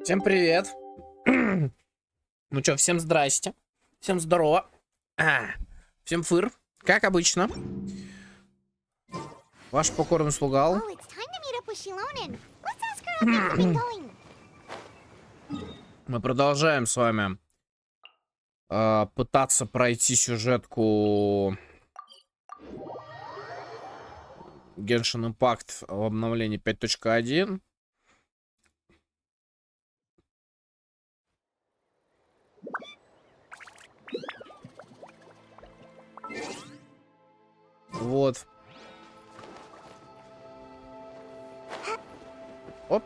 Всем привет. Ну чё, всем здрасте. Всем здорово. Всем фыр, как обычно. Ваш покорный слугал. Мы продолжаем с вами пытаться пройти сюжетку Genshin Impact в обновлении 5.1. Вот. Оп.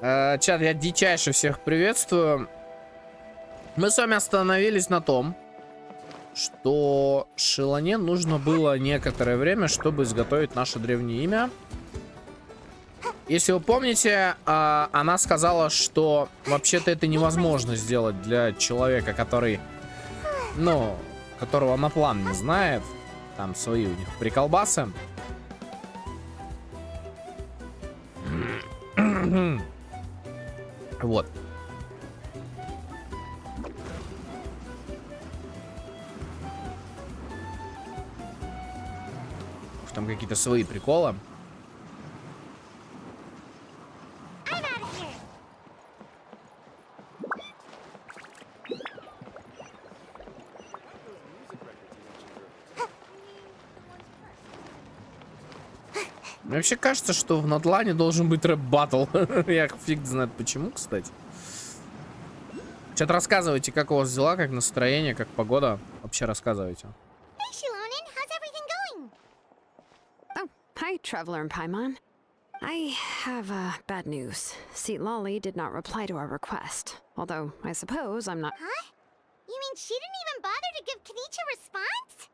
Чат, я дичайше всех приветствую. Мы с вами остановились на том, что Шилане нужно было некоторое время, чтобы изготовить наше древнее имя. Если вы помните, она сказала, что вообще-то это невозможно сделать для человека, который, ну, которого на план не знает. Там свои у них приколбасы. Вот. Там какие-то свои приколы. Мне вообще кажется, что в Надлане должен быть рэп-баттл. Я фиг знает почему, кстати. Что-то рассказывайте, как у вас дела, как настроение, как погода. Вообще рассказывайте. Hi, Traveler and Paimon. I have bad news. See, Lolly did not reply to our request. Although, I suppose I'm not... Huh? You mean she didn't even bother to give Kenichi a response?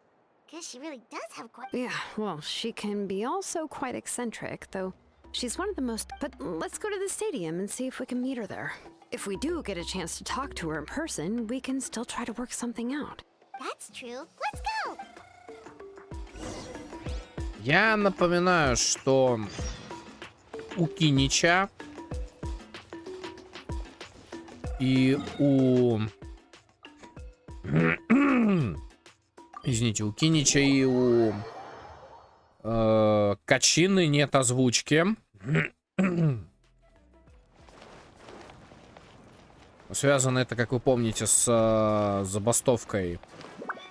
Guess she really does have quite... Yeah, well, she can be also quite eccentric, though she's one of the most... But let's go to the stadium and see if we can meet her there. If we do get a chance to talk to her in person, we can still try to work something out. That's true. Let's go! Я напоминаю, что у Кинича и у... Извините, у Кинича и у Качины нет озвучки. Связано это, как вы помните, с забастовкой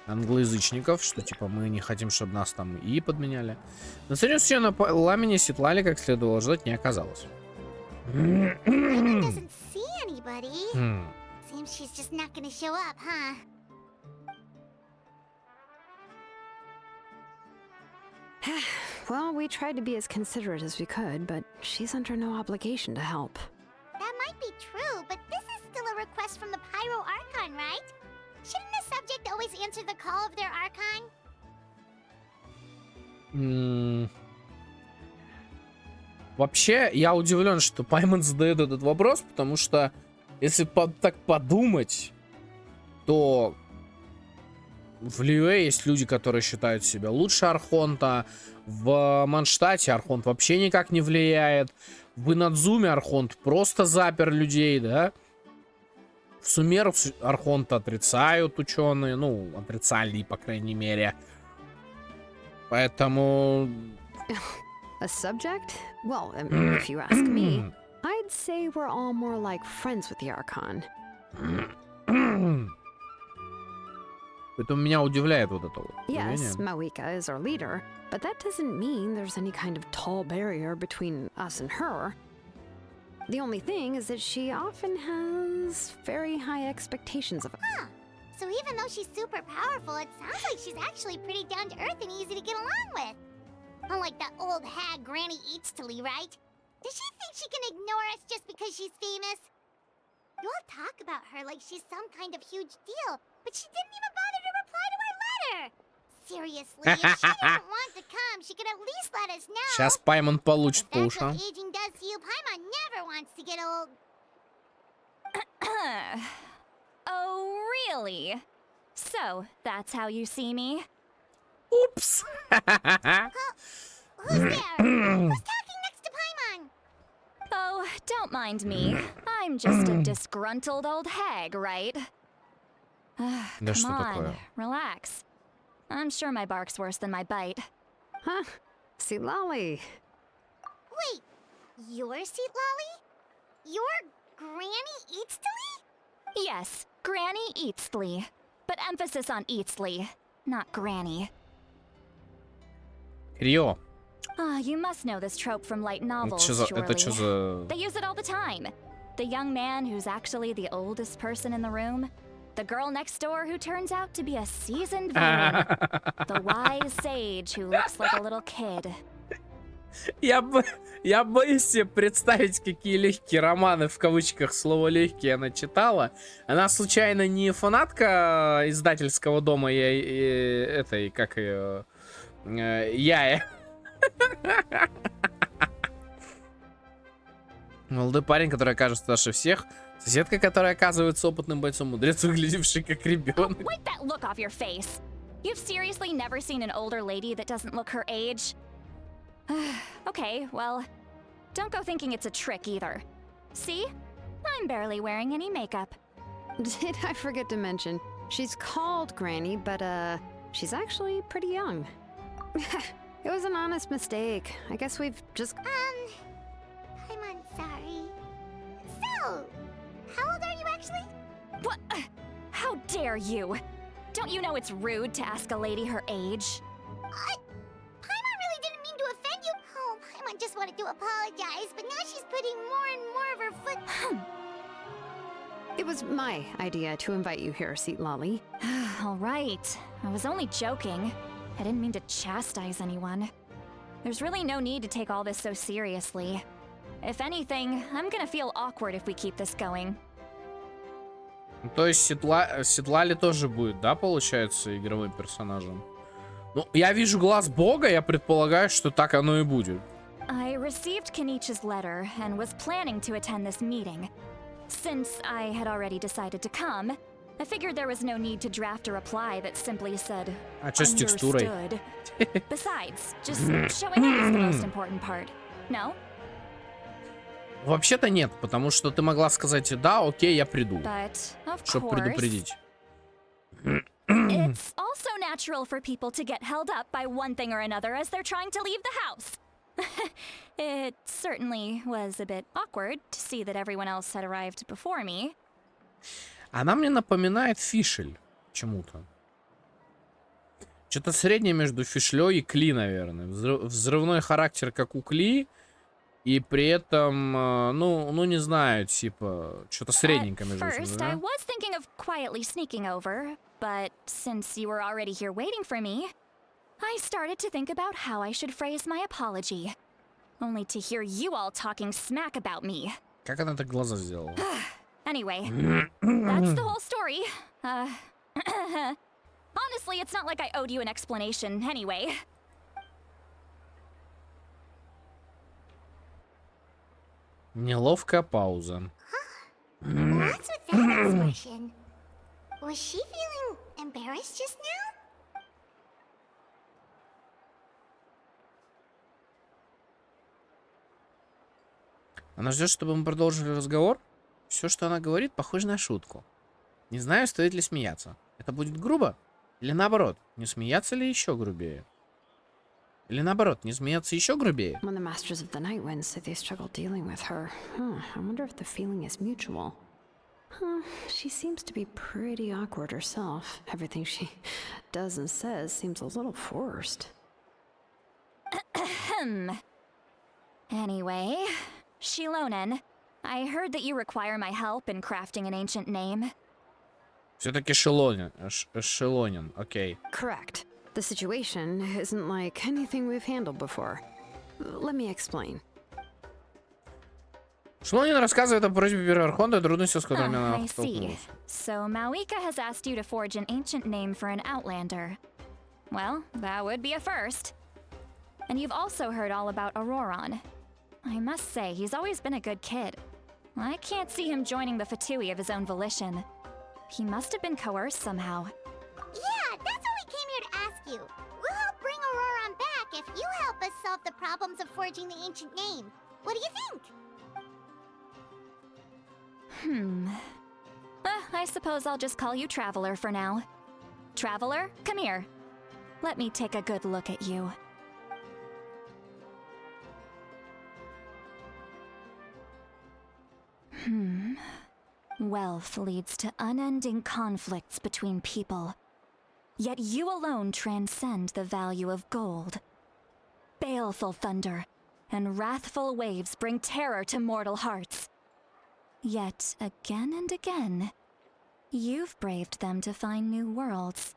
англоязычников, что типа мы не хотим, чтобы нас там и подменяли. На сцене все на ламине Светлали, как следовало ждать, не оказалось. Well, we tried to be as considerate as we could, but she's under no obligation to help. That might be true, but this is still a request from the Pyro Archon, right? Shouldn't the subject always answer the call of their Archon? Вообще, я удивлен, что Паймон задает этот вопрос, потому что, если так подумать, то в Лиуэ есть люди, которые считают себя лучше Архонта. В Манштате Архонт вообще никак не влияет. В Инадзуме Архонт просто запер людей, да? В Сумеру Архонта отрицают ученые. Ну, отрицали, по крайней мере. Поэтому... A subject? Well, if you ask me, I'd say we're all more like friends with the Archon. Поэтому меня удивляет вот это вот. Yes, Mawika is our leader, but that doesn't mean there's any kind of tall barrier between us and her. The only thing is that she often has very high expectations of us. Huh. So even though she's super powerful, it sounds like she's actually pretty down to earth and easy to get along with. Unlike that old hag Granny Eatstily, right? Does she think she can ignore us just because she's famous? You all talk about her like she's some kind of huge deal, but she didn't even bother to reply to our letter. Seriously, if she didn't want to come, she could at least let us know. Сейчас Паймон получит If по that's what ушам. aging does to you, Paimon never wants to get old. Oh, really? So, that's how you see me? Упс. Who's there? Who's talking next to Paimon? Oh, don't mind me. I'm just a disgruntled old hag, right? Да Come что on, такое? relax. I'm sure my bark's worse than my bite. Huh? See, Lolly. Wait, you're Seat Lolly? You're Granny Eatsley? Yes, Granny Eatsley. But emphasis on Eatsley, not Granny. Рио. You must know this trope from light novels, Это чё surely. за... They use it all the time. The young man who's actually the oldest person in the room. The girl next door who turns out to be a seasoned veteran. The wise sage who looks like a little kid. Я боюсь себе представить, какие легкие романы, в кавычках, слово легкие она читала. Она случайно не фанатка издательского дома этой, как ее, Яя? Молодой парень, который окажется старше всех. Соседка, которая оказывается опытным бойцом. Мудрец, выглядевший как ребенок. Wipe that look off your face. You've seriously never seen an older lady that doesn't look her age? Okay, well, don't go thinking it's a trick either. See? I'm barely wearing any makeup. Did I forget to mention? She's called Granny, but she's actually pretty young. It was an honest mistake. I guess we've just... Paimon, sorry. So, how old are you actually? What? How dare you? Don't you know it's rude to ask a lady her age? Paimon really didn't mean to offend you. Oh, Paimon just wanted to apologize, but now she's putting more and more of her foot... It was my idea to invite you here, Seat Lolly. All right. I was only joking. I didn't mean to chastise anyone. There's really no need to take all this so seriously. If anything, I'm gonna feel awkward if we keep this going. То есть Седлали тоже будет, да, получается, игровым персонажем? Ну, я вижу глаз бога, я предполагаю, что так оно и будет. I received Kenichi's letter and was planning to attend this meeting. Since I had already decided to come, I figured there was no need to draft a reply that simply said, А чё с текстурой? understood. Besides, just showing up is the most important part. No? Вообще-то нет, потому что ты могла сказать, да, окей, я приду, But, of чтобы course, предупредить. it's also natural for people to get held up by one thing or another as they're trying to leave the house. It certainly was a bit awkward to see that everyone else had arrived before me. Она мне напоминает Фишель чему-то. Что-то среднее между Фишлей и Кли, наверное. Взрывной характер, как у Кли. И при этом, ну не знаю, типа, что-то средненькое между At этим, first, да? I was thinking of quietly sneaking over, but since you were already here waiting for me, I started to think about how I should phrase my apology. Only to hear you all talking smack about me. Как она так глаза сделала? Anyway, that's the whole story. Honestly, it's not like I owed you an explanation anyway. Неловкая пауза. What's with that expression? Was she feeling embarrassed just now? Она ждет, чтобы мы продолжили разговор? Все, что она говорит, похоже на шутку. Не знаю, стоит ли смеяться. Это будет грубо? Или наоборот, не смеяться ли еще грубее? Или наоборот, не смеяться еще грубее? When the Masters of the Night Winds say they struggle dealing with her, I wonder if the feeling is mutual. She seems to be pretty awkward herself. Everything she does and says seems a little forced. Anyway, Shilonen, I heard that you require my help in crafting an ancient name. Все-таки Шелонин, окей. Correct. The situation isn't like anything we've handled before. Let me explain. Шлонин рассказывает о просьбе Первого Архонта и трудностях, с которыми I она see. столкнулась. So Mawika has asked you to forge an ancient name for an Outlander. Well, that would be a first. And you've also heard all about Auroron. I must say, he's always been a good kid. I can't see him joining the Fatui of his own volition. He must have been coerced somehow. Yeah, that's what we came here to ask you. We'll help bring Auroron back if you help us solve the problems of forging the ancient name. What do you think? I suppose I'll just call you Traveler for now. Traveler, come here. Let me take a good look at you. Wealth leads to unending conflicts between people. Yet you alone transcend the value of gold. Baleful thunder and wrathful waves bring terror to mortal hearts. Yet again and again, you've braved them to find new worlds.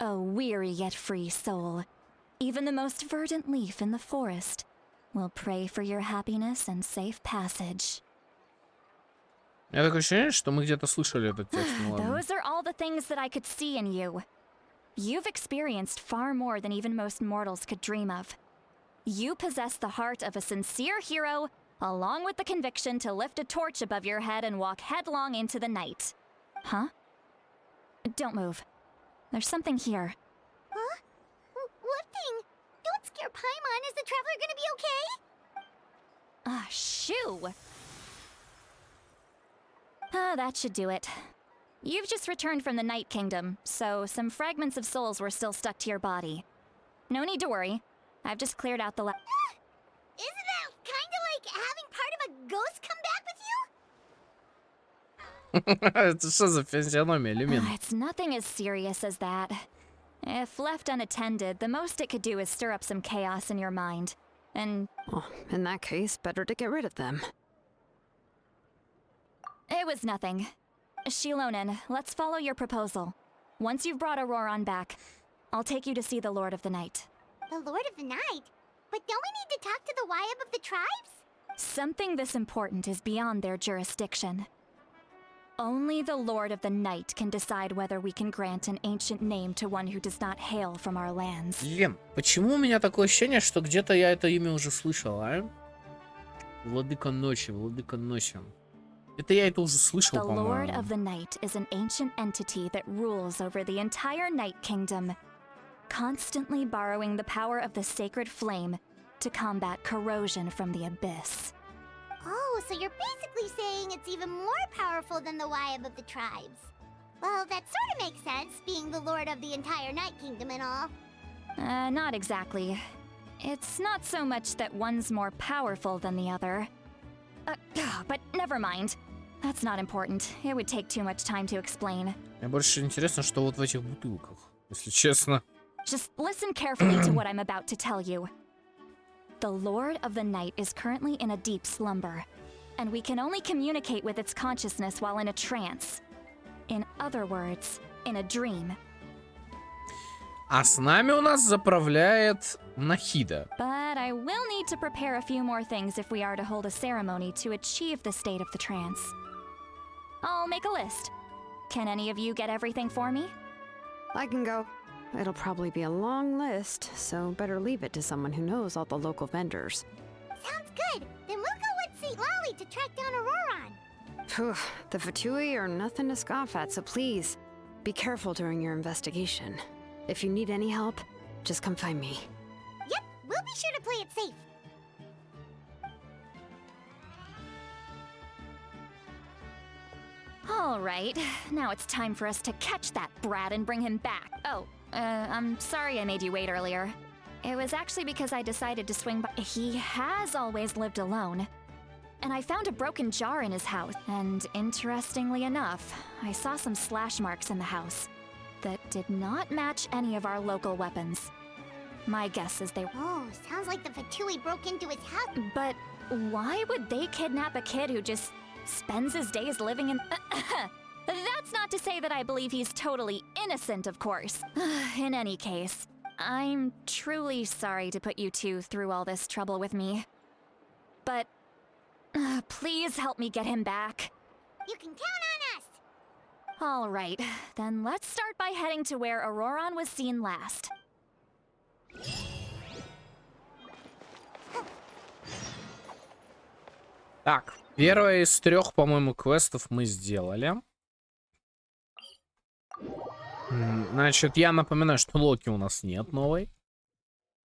A weary yet free soul, even the most verdant leaf in the forest will pray for your happiness and safe passage. Я такое ощущение, что мы где-то слышали этот текст. Ну ладно. Those are all the things that I could see in you. You've experienced far more than even most mortals could dream of. You possess the heart of a sincere hero, along with the conviction to lift a torch above your head and walk headlong into the night. Huh? Don't move. There's something here. Huh? What thing? Don't scare Paimon. Is the Traveler gonna be okay? Ah, shoo! That should do it. You've just returned from the Night Kingdom, so some fragments of souls were still stuck to your body. No need to worry. I've just cleared out the Isn't that kinda like having part of a ghost come back with you? Это что за физиономия, Люмин? It's nothing as serious as that. If left unattended, the most it could do is stir up some chaos in your mind. And Oh, in that case, better to get rid of them. it was nothing. Shilonen, let's follow your proposal. Once you've brought Auroron back, I'll take you to see the Lord of the Night. The Lord of the Night? But don't we need to talk to the Wyab of the tribes? Something this important is beyond their jurisdiction. Only the Lord of the Night can decide whether we can grant an ancient name to one who does not hail from our lands. Блин, почему у меня такое ощущение, что где-то я это имя уже слышал, а? Владыка Ночи, Владыка Ночи. Это я это уже слышал, The Lord по-моему. of the Night is an ancient entity that rules over the entire Night Kingdom, constantly borrowing the power of the sacred flame to combat corrosion from the abyss. Oh, so you're basically saying it's even more powerful than the Wyab of the tribes. Well, that sort of makes sense, being the Lord of the entire Night Kingdom and all. Not exactly. It's not so much that one's more powerful than the other. But never mind. That's not important. It would take too much time to explain. Мне больше интересно, что вот в этих бутылках, если честно. Just listen carefully to what I'm about to tell you. The Lord of the Night is currently in a deep slumber, and we can only communicate with its consciousness while in a trance. In other words, in a dream. А с нами у нас заправляет Нахида. But I will need to prepare a few more things if we are to hold a ceremony to achieve the state of the trance. I'll make a list. Can any of you get everything for me? I can go. It'll probably be a long list, so better leave it to someone who knows all the local vendors. Sounds good. Then we'll go with St. Lolly to track down Auroron. Phew, the Fatui are nothing to scoff at, so please, be careful during your investigation. If you need any help, just come find me. Yep, we'll be sure to play it safe. All right, now it's time for us to catch that brat and bring him back. Oh, I'm sorry I made you wait earlier. It was actually because I decided to swing by. He has always lived alone. And I found a broken jar in his house. And interestingly enough, I saw some slash marks in the house that did not match any of our local weapons. My guess is they... Oh, sounds like the Fatui broke into his house. But why would they kidnap a kid who just spends his days living in... That's not to say that I believe he's totally innocent, of course. In any case, I'm truly sorry to put you two through all this trouble with me. But Please help me get him back. You can count on us. All right, then let's start by heading to where Auroron was seen last. Так, первое из 3, по-моему, квестов мы сделали. Значит, я напоминаю, что Локи у нас нет новой.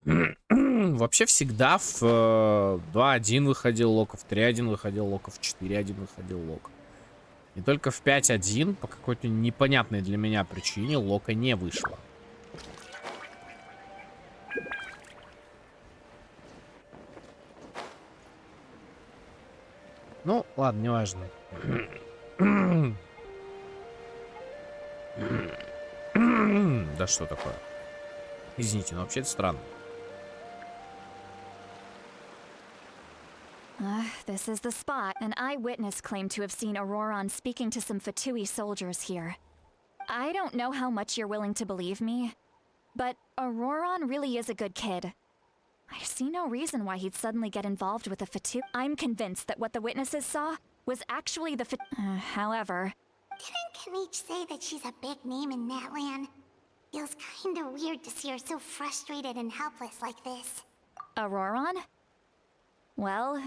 Вообще всегда в 2.1 выходил Лока, в 3.1 выходил Лока, в 4.1 выходил Лока. И только в 5.1 по какой-то непонятной для меня причине Лока не вышла. Ну, ладно, неважно. Да что такое? Извините, но вообще это странно. This is the spot. An eyewitness claimed to have seen Auroron speaking to some Fatui soldiers here. I don't know how much you're willing to believe me, but Auroron really is a good kid. I see no reason why he'd suddenly get involved with the Fatui. I'm convinced that what the witnesses saw was actually the however... Didn't Kanich say that she's a big name in that land? Feels kinda weird to see her so frustrated and helpless like this. Auroron? Well,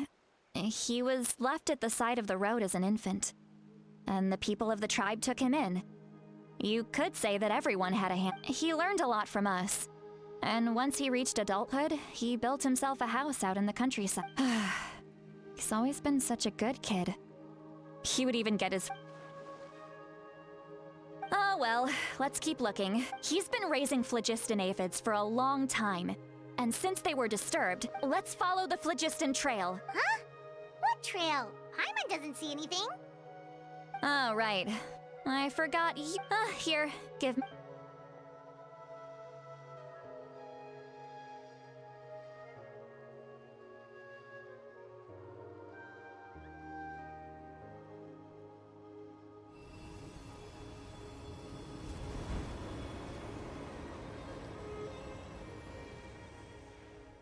he was left at the side of the road as an infant, and the people of the tribe took him in. You could say that everyone had a hand. He learned a lot from us, and once he reached adulthood, he built himself a house out in the countryside. He's always been such a good kid. He would even get his... Oh well, let's keep looking. He's been raising phlogiston aphids for a long time, and since they were disturbed, let's follow the phlogiston trail. Huh? What trail? Paimon doesn't see anything. Oh, right. I forgot here, give me...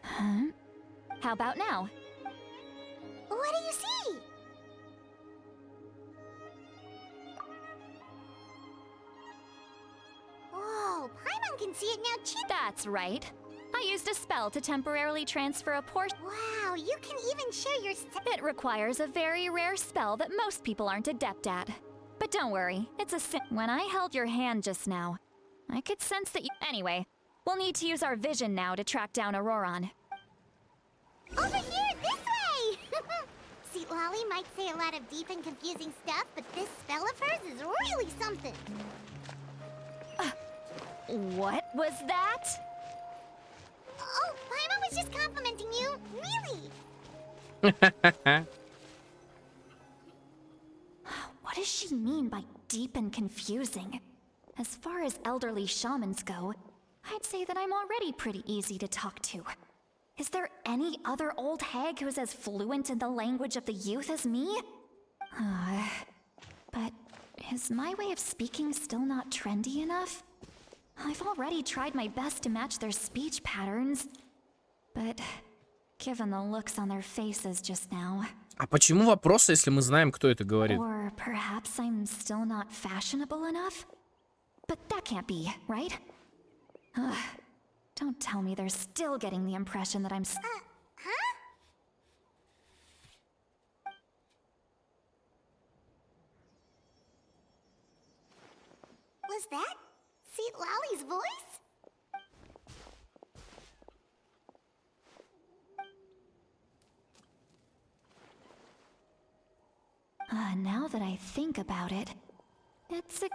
Huh? How about now? What do you see? Whoa, Paimon can see it now too. That's right. I used a spell to temporarily transfer a portion. Wow, you can even share your It requires a very rare spell that most people aren't adept at. But don't worry, it's a when I held your hand just now, I could sense that you... Anyway, we'll need to use our vision now to track down Auroron. Over here, this way! Sweet Lolly might say a lot of deep and confusing stuff, but this spell of hers is really something. What was that? Oh, Paimon was just complimenting you. Really? What does she mean by deep and confusing? As far as elderly shamans go, I'd say that I'm already pretty easy to talk to. Is there any other old hag who's as fluent in the language of the youth as me? But is my way of speaking still not trendy enough? I've already tried my best to match their speech patterns, but given the looks on their faces just now... А почему вопрос, если мы знаем, кто это говорит? Or perhaps I'm still not fashionable enough? But that can't be, right? Don't tell me they're still getting the impression that I'm... Huh? Was that Sweet Lolly's voice? Now that I think about it, it's a...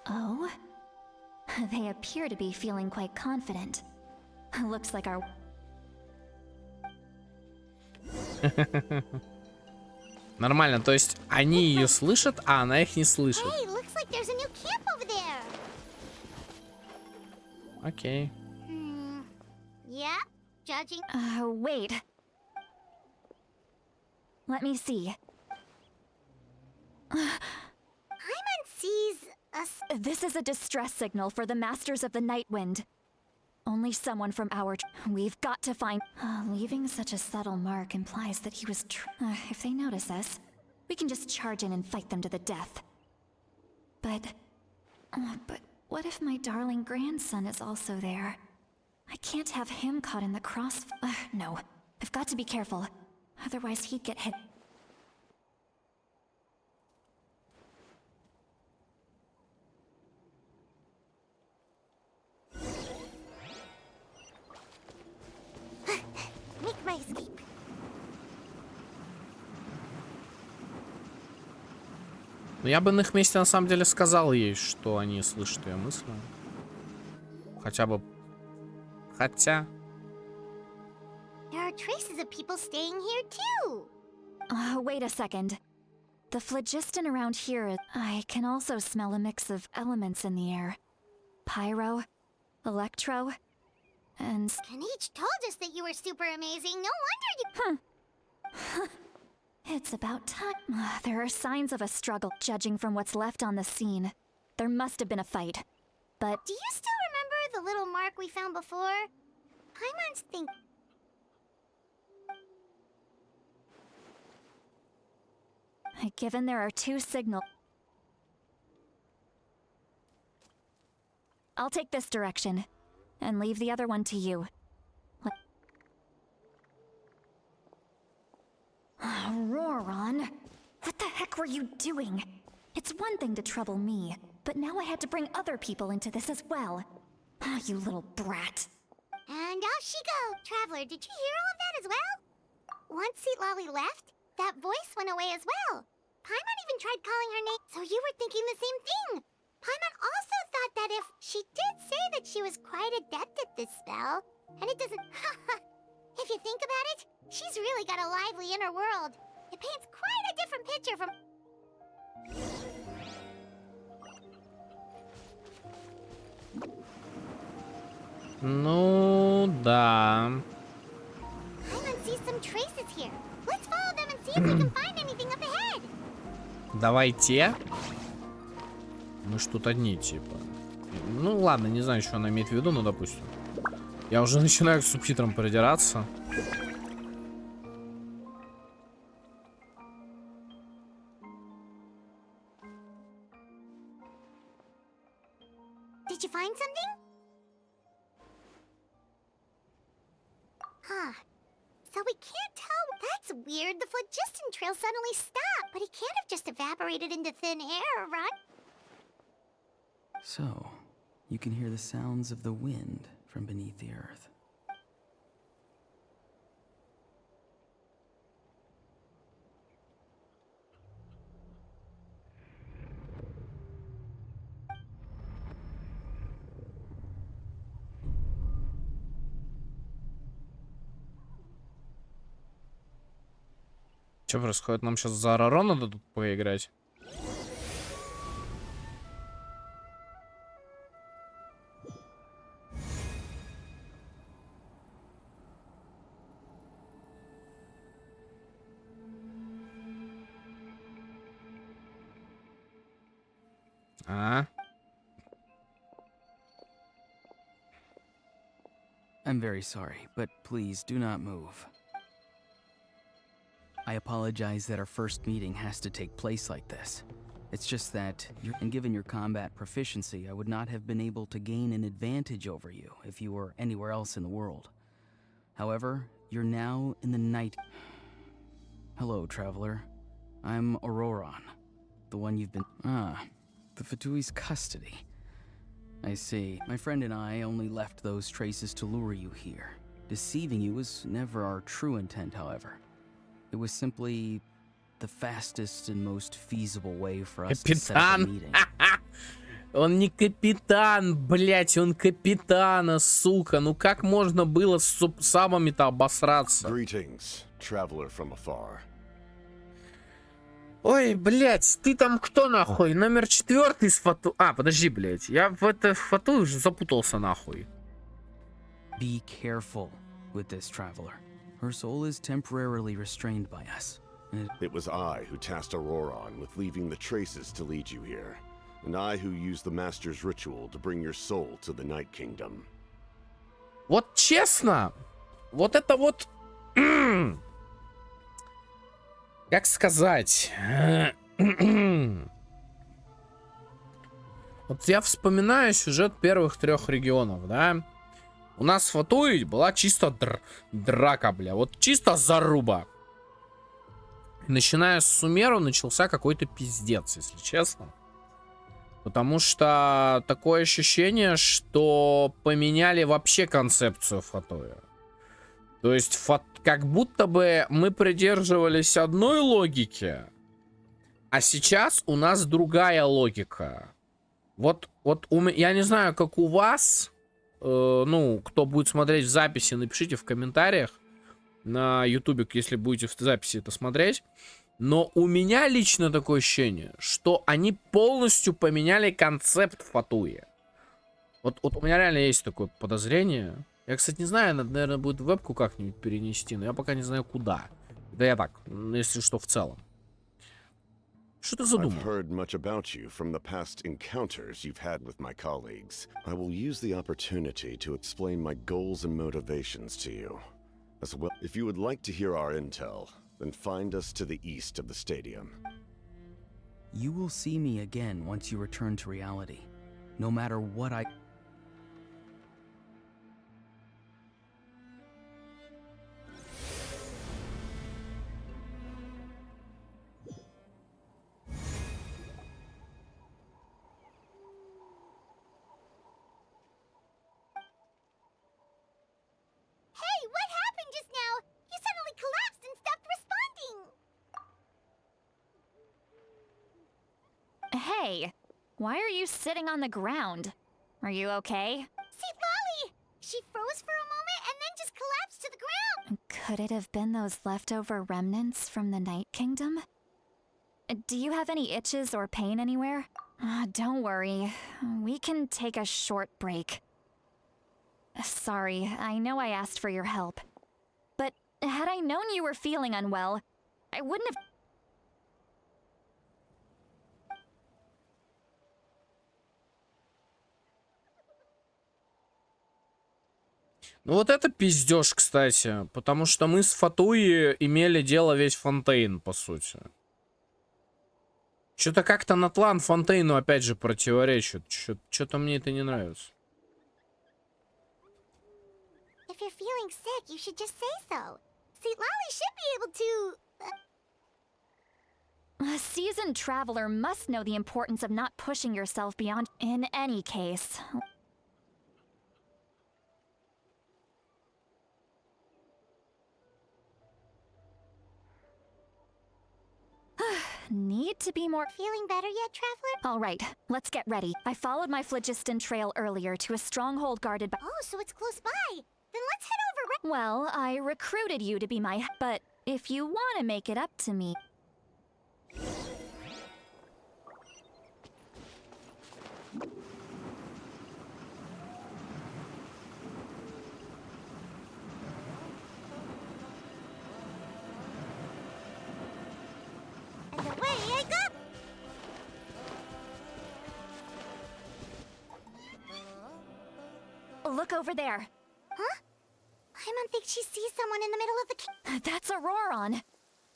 Oh? They appear to be feeling quite confident. Looks like our... Нормально, то есть они ее слышат, а она их не слышит. Hey, looks like there's a new camp over there. Окей. Yeah, judging. Wait. Let me see. Paimon sees us. This is a distress signal for the Masters of the Night Wind. Only someone from our... We've got to find... leaving such a subtle mark implies that he was... if they notice us, we can just charge in and fight them to the death. But what if my darling grandson is also there? I can't have him caught in the cross... no. I've got to be careful. Otherwise he'd get hit. Make my escape. Ну, я бы на их месте на самом деле сказал ей, что они слышат ее мысли. Хотя бы... Хотя... There are traces of people staying here too. Wait a second. The phlogiston around here, I can also smell a mix of elements in the air. Pyro, electro, and... Kanich told us that you were super amazing. No wonder you... It's about time. There are signs of a struggle, judging from what's left on the scene. There must have been a fight. But... Do you still remember the little mark we found before? Paimons think... Given there are two signals... I'll take this direction, and leave the other one to you. Roran, what the heck were you doing? It's one thing to trouble me, but now I had to bring other people into this as well. You little brat. And off she go. Traveler, did you hear all of that as well? Once Seatlolly left, that voice went away as well. Paimon even tried calling her name, so you were thinking the same thing. Paimon also thought that if she did say that she was quite adept at this spell, and it doesn't... If you think about it, she's really got a lively inner world. It paints quite a different picture from... Ну, да. Paimon sees some traces here. Let's follow them and see if we can find anything up ahead. Давайте. Мы ж тут одни, типа. Ну, ладно, не знаю, что она имеет в виду, но допустим. Я уже начинаю к субтитрам придираться. Did you find something? Huh. So we can't tell. That's weird. The phlogiston trail suddenly stopped, but it can't have just evaporated into thin air, right? So, you can hear the sounds of the wind from beneath the earth. Что происходит? Нам сейчас за Араро надо тут поиграть? А? I'm very sorry, but please do not move. I apologize that our first meeting has to take place like this. It's just that, and given your combat proficiency, I would not have been able to gain an advantage over you if you were anywhere else in the world. However, you're now in the night... Hello, traveler. I'm Auroran, the one you've been... the Fatui's custody. I see. My friend and I only left those traces to lure you here. Deceiving you was never our true intent, however. It was simply the fastest and most feasible way for us to set up a meeting. Он не капитан, блять, он капитана, сука. Ну как можно было с самыми-то обосраться? Greetings, traveler from afar. Ой, блять, ты там кто нахуй? Номер 4 с фату... А, подожди, блять, я в это фату уже запутался нахуй. Be careful with this traveler. Her soul is temporarily restrained by us. It was I who tasked Auroran with leaving the traces to lead you here, and I who used the Master's ritual to bring your soul to the Night Kingdom. Вот честно, вот это вот... Как сказать? Вот я вспоминаю сюжет первых 3 регионов, да? У нас в Фатуи была чисто драка, бля. Вот чисто заруба. Начиная с Сумеру начался какой-то пиздец, если честно. Потому что такое ощущение, что поменяли вообще концепцию Фатуи. То есть как будто бы мы придерживались одной логики, а сейчас у нас другая логика. Вот я не знаю, как у вас, ну, кто будет смотреть в записи, напишите в комментариях на ютубе, если будете в записи это смотреть. Но у меня лично такое ощущение, что они полностью поменяли концепт Фатуи. Вот у меня реально есть такое подозрение. Я, кстати, не знаю, надо, наверное, будет вебку как-нибудь перенести, но я пока не знаю, куда. Да я так, если что, в целом. Что ты задумал? I've heard much about you from the past encounters you've had with my colleagues. I will use the opportunity to explain my goals and motivations to you. As well, if you would like to hear our intel, then find us to the east of the stadium. You will see me again once you return to reality. No matter what I... Hey, what happened just now? You suddenly collapsed and stopped responding. Hey, why are you sitting on the ground? Are you okay? See, Lolly! She froze for a moment and then just collapsed to the ground. Could it have been those leftover remnants from the Night Kingdom? Do you have any itches or pain anywhere? Don't worry. We can take a short break. Sorry, I know I asked for your help. But had I known you were feeling unwell, I wouldn't have... Ну вот это пиздеж, кстати. Потому что мы с Фатуи имели дело весь Фонтейн, по сути. Что-то как-то Натлан Фонтейну опять же противоречит. Что-то мне это не нравится. If you're feeling sick, you should just say so. See, Lolly should be able to... A seasoned traveler must know the importance of not pushing yourself beyond... In any case... Need to be more... Feeling better yet, Traveler? All right, let's get ready. I followed my phlogiston trail earlier to a stronghold guarded by... Oh, so it's close by. Then let's head over right... Well, I recruited you to be my... But if you want to make it up to me... And away I go! Look over there. Huh? Paimon thinks she sees someone in the middle of the... That's Auroron.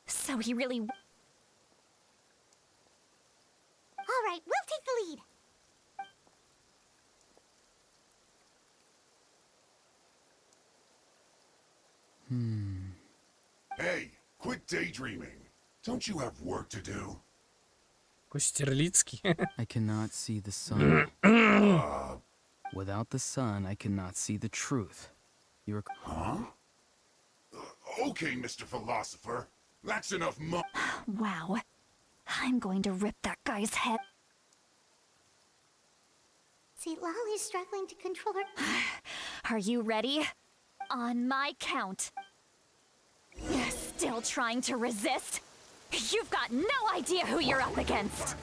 So he really... All right, we'll take the lead. Hey, quit daydreaming. Don't you have work to do? Костерлицкий. I cannot see the sun. Without the sun, I cannot see the truth. You're... Okay, Mr. Philosopher. That's enough Wow. I'm going to rip that guy's head... See, Lolly's struggling to control her... Are you ready? On my count. Still trying to resist? You've got no idea who you're up against.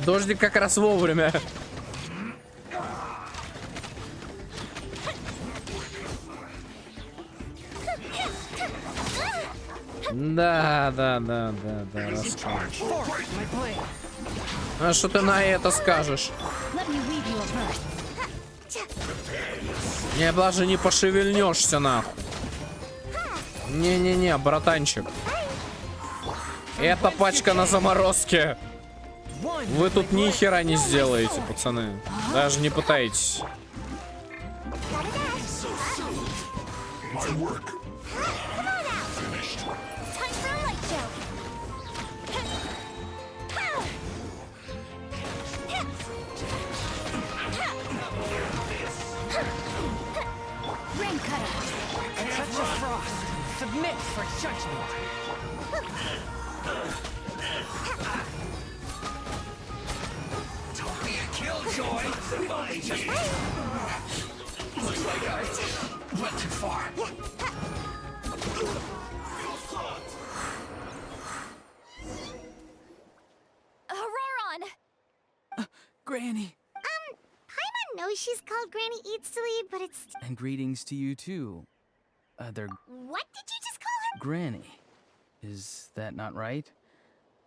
Дождик как раз вовремя. Да, расскажешь. А что ты на это скажешь? Let me weave you a verse. Не, даже не пошевельнешься, нахуй. Не-не-не, братанчик. Эта пачка на заморозке. Вы тут ни хера не сделаете, пацаны. Даже не пытайтесь. Submit for judgment. Don't be a killjoy. Looks like I went too far. Auroron! Granny! Paimon knows she's called Granny Eats to Lead, but it's... And greetings to you too. Other What did you just call her? Granny. Is that not right?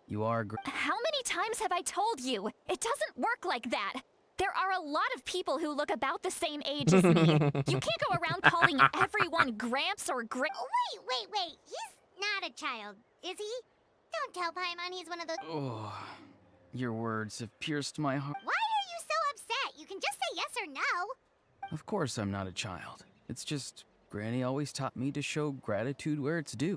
You are How many times have I told you? It doesn't work like that. There are a lot of people who look about the same age as me. You can't go around calling everyone Gramps or Wait. He's not a child, is he? Don't tell Paimon he's one of those... Oh, your words have pierced my heart. Why are you so upset? You can just say yes or no. Of course I'm not a child. It's just Granny always taught me to show gratitude where it's due.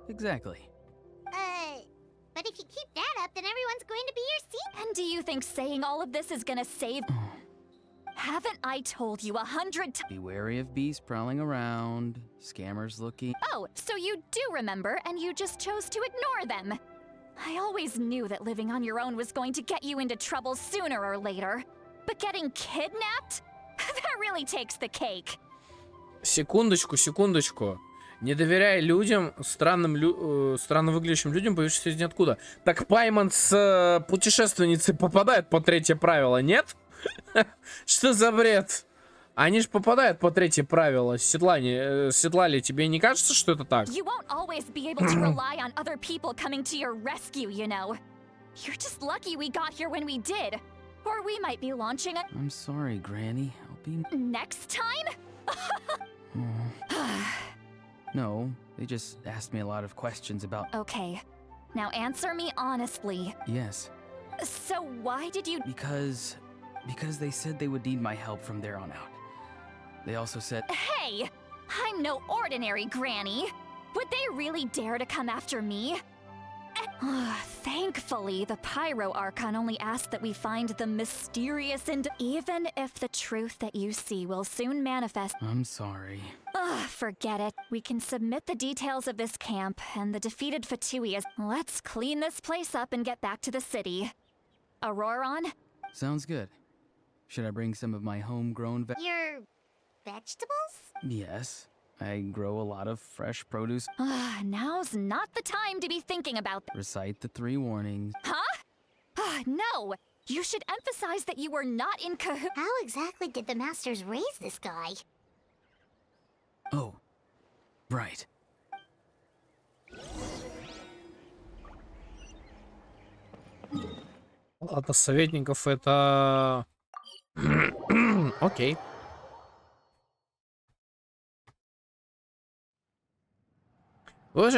Exactly. But if you keep that up, then everyone's going to be your seat. And do you think saying all of this is gonna save... Haven't I told you 100 times? Be wary of bees prowling around, scammers looking. Oh, so you do remember, and you just chose to ignore them. I always knew that living on your own was going to get you into trouble sooner or later. But getting kidnapped? That really takes the cake. Секундочку. Не доверяй людям, странно выглядящим людям, появившимся из ниоткуда. Так Паймон с путешественницей попадает по третье правило, нет? Что за бред? Они же попадают по третье правило. Седлали, тебе не кажется, что это так? You won't always be able to rely on other people coming to your rescue, you know. You're just lucky we got here when we did. Or we might be launching a... I'm sorry, Granny. I'll be... Next time? No, they just asked me a lot of questions about... Okay. Now answer me honestly. Yes. So why did you... Because they said they would need my help from there on out. They also said... Hey! I'm no ordinary granny. Would they really dare to come after me? Thankfully, the Pyro Archon only asked that we find the mysterious and... Even if the truth that you see will soon manifest... I'm sorry. Forget it. We can submit the details of this camp and the defeated Fatuias. Let's clean this place up and get back to the city. Auroron? Sounds good. Should I bring some of my homegrown Your... vegetables? Yes. I grow a lot of fresh produce. Now's not the time to be thinking about... Recite the 3 warnings. Huh? No! You should emphasize that you were not in cahoots. How exactly did the masters raise this guy? Oh, right. Ладно, советников это... Окей. Вы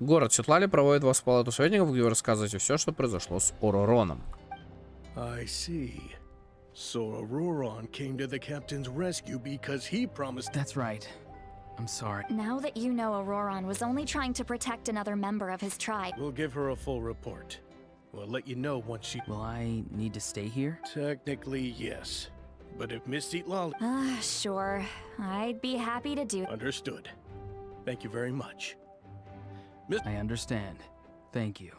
город Сетлали проводит вас в палату советников, где вы рассказываете все, что произошло с Оророном. I see. So Auroron came to the captain's rescue because he promised... That's right. I'm sorry. Now that you know Auroron was only trying to protect another member of his tribe. We'll give her a full report. We'll let you know once she... Will I need to stay here? Technically, yes. But if Miss Lolly... Sure. I'd be happy to do... Understood. Thank you very much. I understand. Thank you.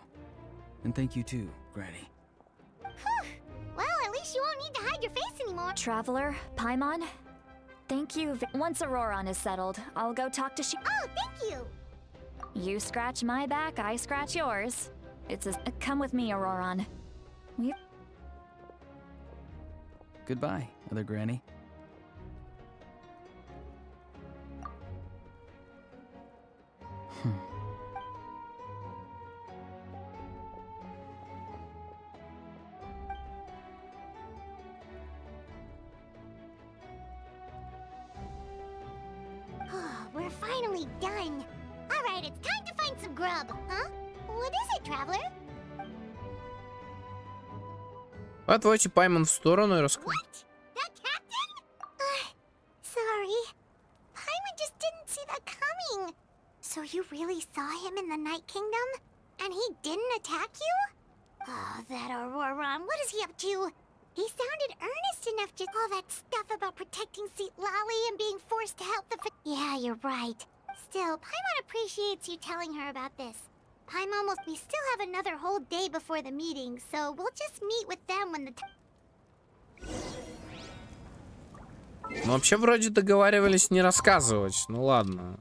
And thank you too, Granny. Well, at least you won't need to hide your face anymore. Traveler, Paimon, thank you. Once Auroron is settled, I'll go talk to Oh, thank you! You scratch my back, I scratch yours. It's a... Come with me, Auroron. Goodbye, other Granny. finally done. Alright, it's time to find some grub, huh? What is it, traveler? Отводите Пайман в сторону и расскажите. What? That captain? Sorry. Paimon just didn't see that coming. So you really saw him in the Night Kingdom? And he didn't attack you? Oh, that Auroron, what is he up to? He sounded earnest enough, just all that stuff about protecting Seat Lolly and being forced to help the Yeah, you're right. Still, Paimon appreciates you telling her about this. Paimon, we still have another whole day before the meeting, so we'll just meet with them when the Ну, вообще, вроде договаривались не рассказывать. Ну, ладно.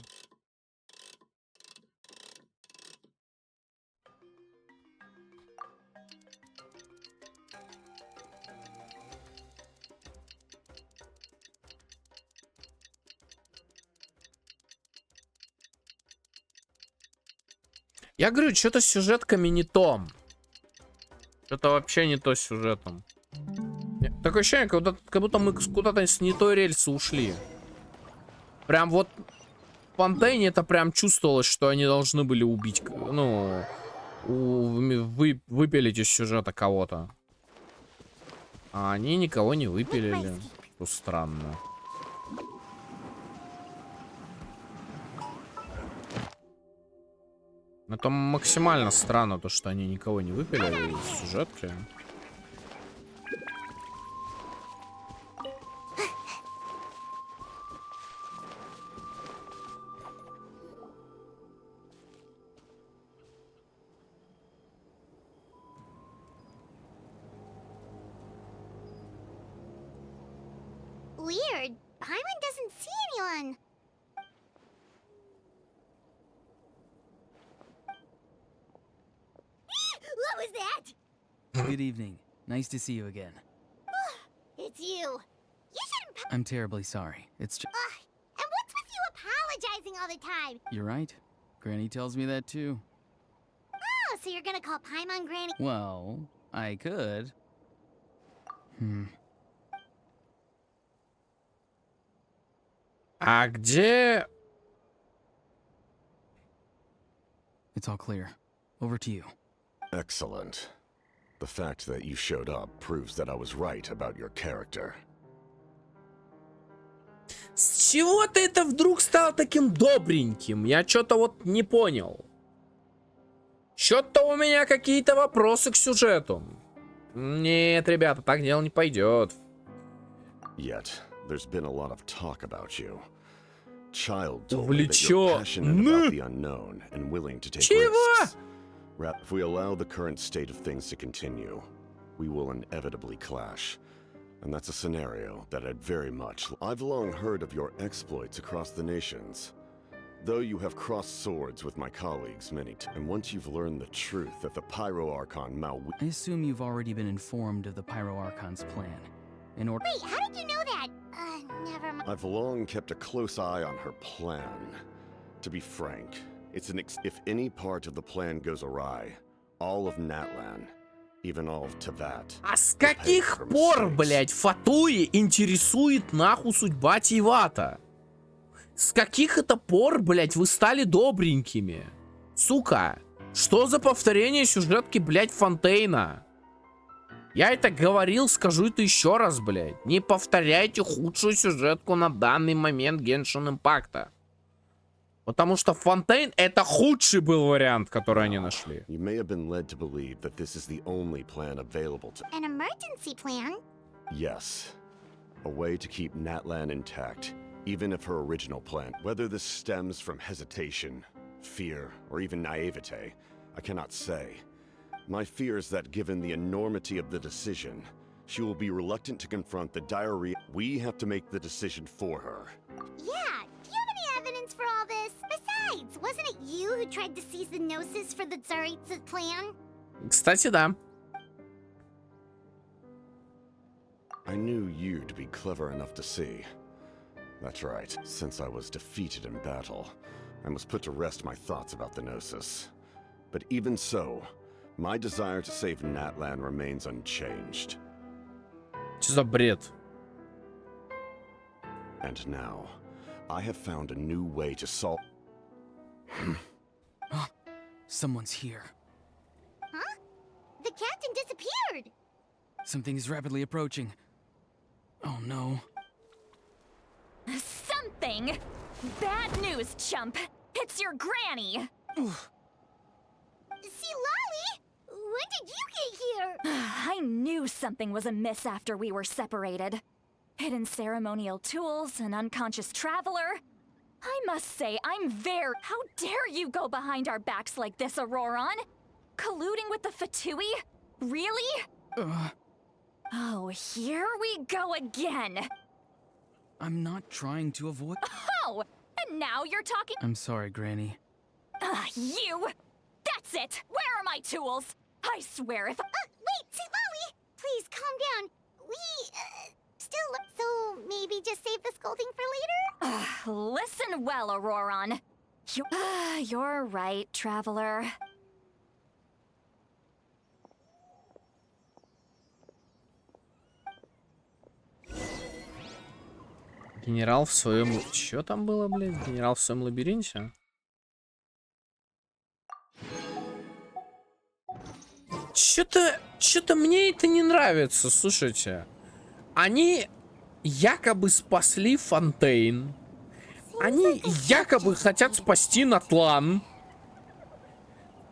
Я говорю, что-то с сюжетками не то. Что-то вообще не то с сюжетом. Такое ощущение, как будто мы куда-то с не той рельсы ушли. Прям вот в Фонтейне это прям чувствовалось, что они должны были убить, ну, выпилить из сюжета кого-то. А они никого не выпилили. Что странно. Это максимально странно, то, что они никого не выпилили из сюжетки. Weird. Paimon doesn't see anyone. What was that? Good evening. Nice to see you again. It's you. You shouldn't. I'm terribly sorry. It's just... And what's with you apologizing all the time? You're right. Granny tells me that too. Oh, so you're gonna call Paimon Granny? Well, I could. А где... It's all clear. Over to you. Excellent. The fact that you showed up proves that I was right about your character. С чего ты это вдруг стал таким добреньким? Я что-то вот не понял. Что-то у меня какие-то вопросы к сюжету. Нет, ребята, так дело не пойдет. Yet, there's been a lot of talk about you. Child told me that you're Влечё. passionate about the unknown and willing to take Чего? risks. If we allow the current state of things to continue, we will inevitably clash. And that's a scenario that I'd very much... I've long heard of your exploits across the nations. Though you have crossed swords with my colleagues many times, and once you've learned the truth that the Pyro Archon Mao... I assume you've already been informed of the Pyro Archon's plan. In order... Wait, how did you know that? Never mind. I've long kept a close eye on her plan. To be frank, it's if any part of the plan goes awry, all of Natlan, even all of Tevat... А с каких пор, блядь, Фатуи интересует нахуй судьба Тивата? С каких это пор, блядь, вы стали добренькими? Сука, что за повторение сюжетки, блядь, Фонтейна? Я это говорил, скажу это еще раз, блядь. Не повторяйте худшую сюжетку на данный момент Genshin Impact. Потому что Фонтейн это худший был вариант, который они нашли. You may have been led to believe that this is the only plan available to... An emergency plan? Yes. A way to keep Natlan intact, even if her original plan... Whether this stems from hesitation, fear, or even naivete, I cannot say. My fear is that given the enormity of the decision, she will be reluctant to confront the diarrhea. We have to make the decision for her. Yeah, do you have any evidence for all this? Besides, wasn't it you who tried to seize the Gnosis for the Tsaritsa's plan? Кстати, да. I knew you to be clever enough to see. That's right. Since I was defeated in battle, I must put to rest my thoughts about the Gnosis. But even so, my desire to save Natlan remains unchanged. Что за бред? And now, I have found a new way to solve... Someone's here. Huh? The captain disappeared! Something is rapidly approaching. Oh no. Something? Bad news, chump. It's your granny. See, Lolly? When did you get here? I knew something was amiss after we were separated. Hidden ceremonial tools, an unconscious traveler. I must say, I'm very... How dare you go behind our backs like this, Auroron? Colluding with the Fatui? Really? Oh, here we go again. I'm not trying to avoid... Oh, and now you're talking... I'm sorry, Granny. You! That's it! Where are my tools? I swear if... Wait, see, Lolly! Please, calm down. We, still... So, maybe just save the scolding for later? Listen well, Auroron. You're right, traveler. Генерал в своем... Чё там было, блядь? Генерал в своем лабиринте? Чё-то мне это не нравится, слушайте. Они якобы спасли Фонтейн. Они якобы хотят спасти Натлан.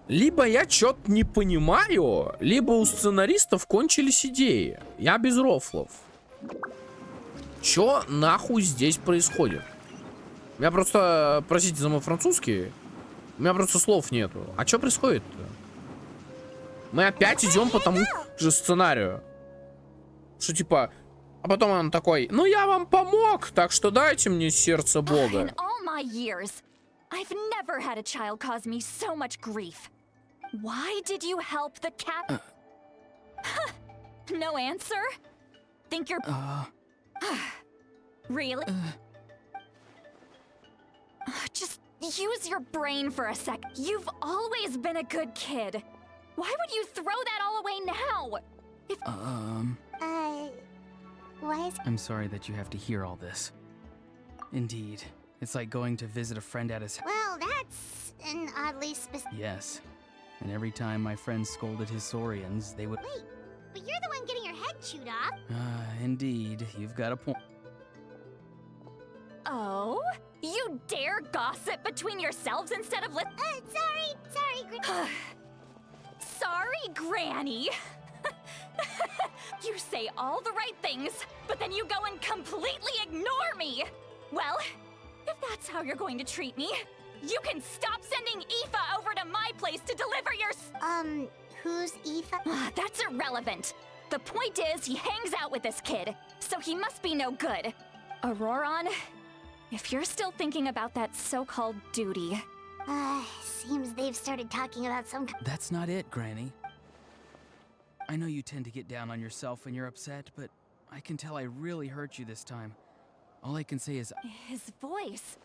Либо я чё-то не понимаю, либо у сценаристов кончились идеи. Я без рофлов. Чё нахуй здесь происходит? У меня просто, простите за мой французский, у меня просто слов нету. А чё происходит-то? Мы опять идем по тому же сценарию. Что типа... А потом он такой, ну я вам помог, так что дайте мне сердце Бога. I've never had a child cause me so much grief. Why did you help the cat? No answer? Think you're... Really? Just use your brain for a sec. You've always been a good kid. Why would you throw that all away now? Why is... I'm sorry that you have to hear all this. Indeed. It's like going to visit a friend at his... Well, that's an oddly specific... Yes. And every time my friends scolded his Saurians, they would... Wait, but you're the one getting your head chewed off. Indeed. You've got a point. Oh? You dare gossip between yourselves instead of Sorry, Sorry, Granny. You say all the right things, but then you go and completely ignore me. Well, if that's how you're going to treat me, you can stop sending Aoife over to my place to deliver your... Who's Aoife? That's irrelevant. The point is, he hangs out with this kid, so he must be no good. Auroron, if you're still thinking about that so-called duty... Seems they've started talking about some... That's not it, Granny. I know you tend to get down on yourself when you're upset, but I can tell I really hurt you this time. All I can say is... His voice...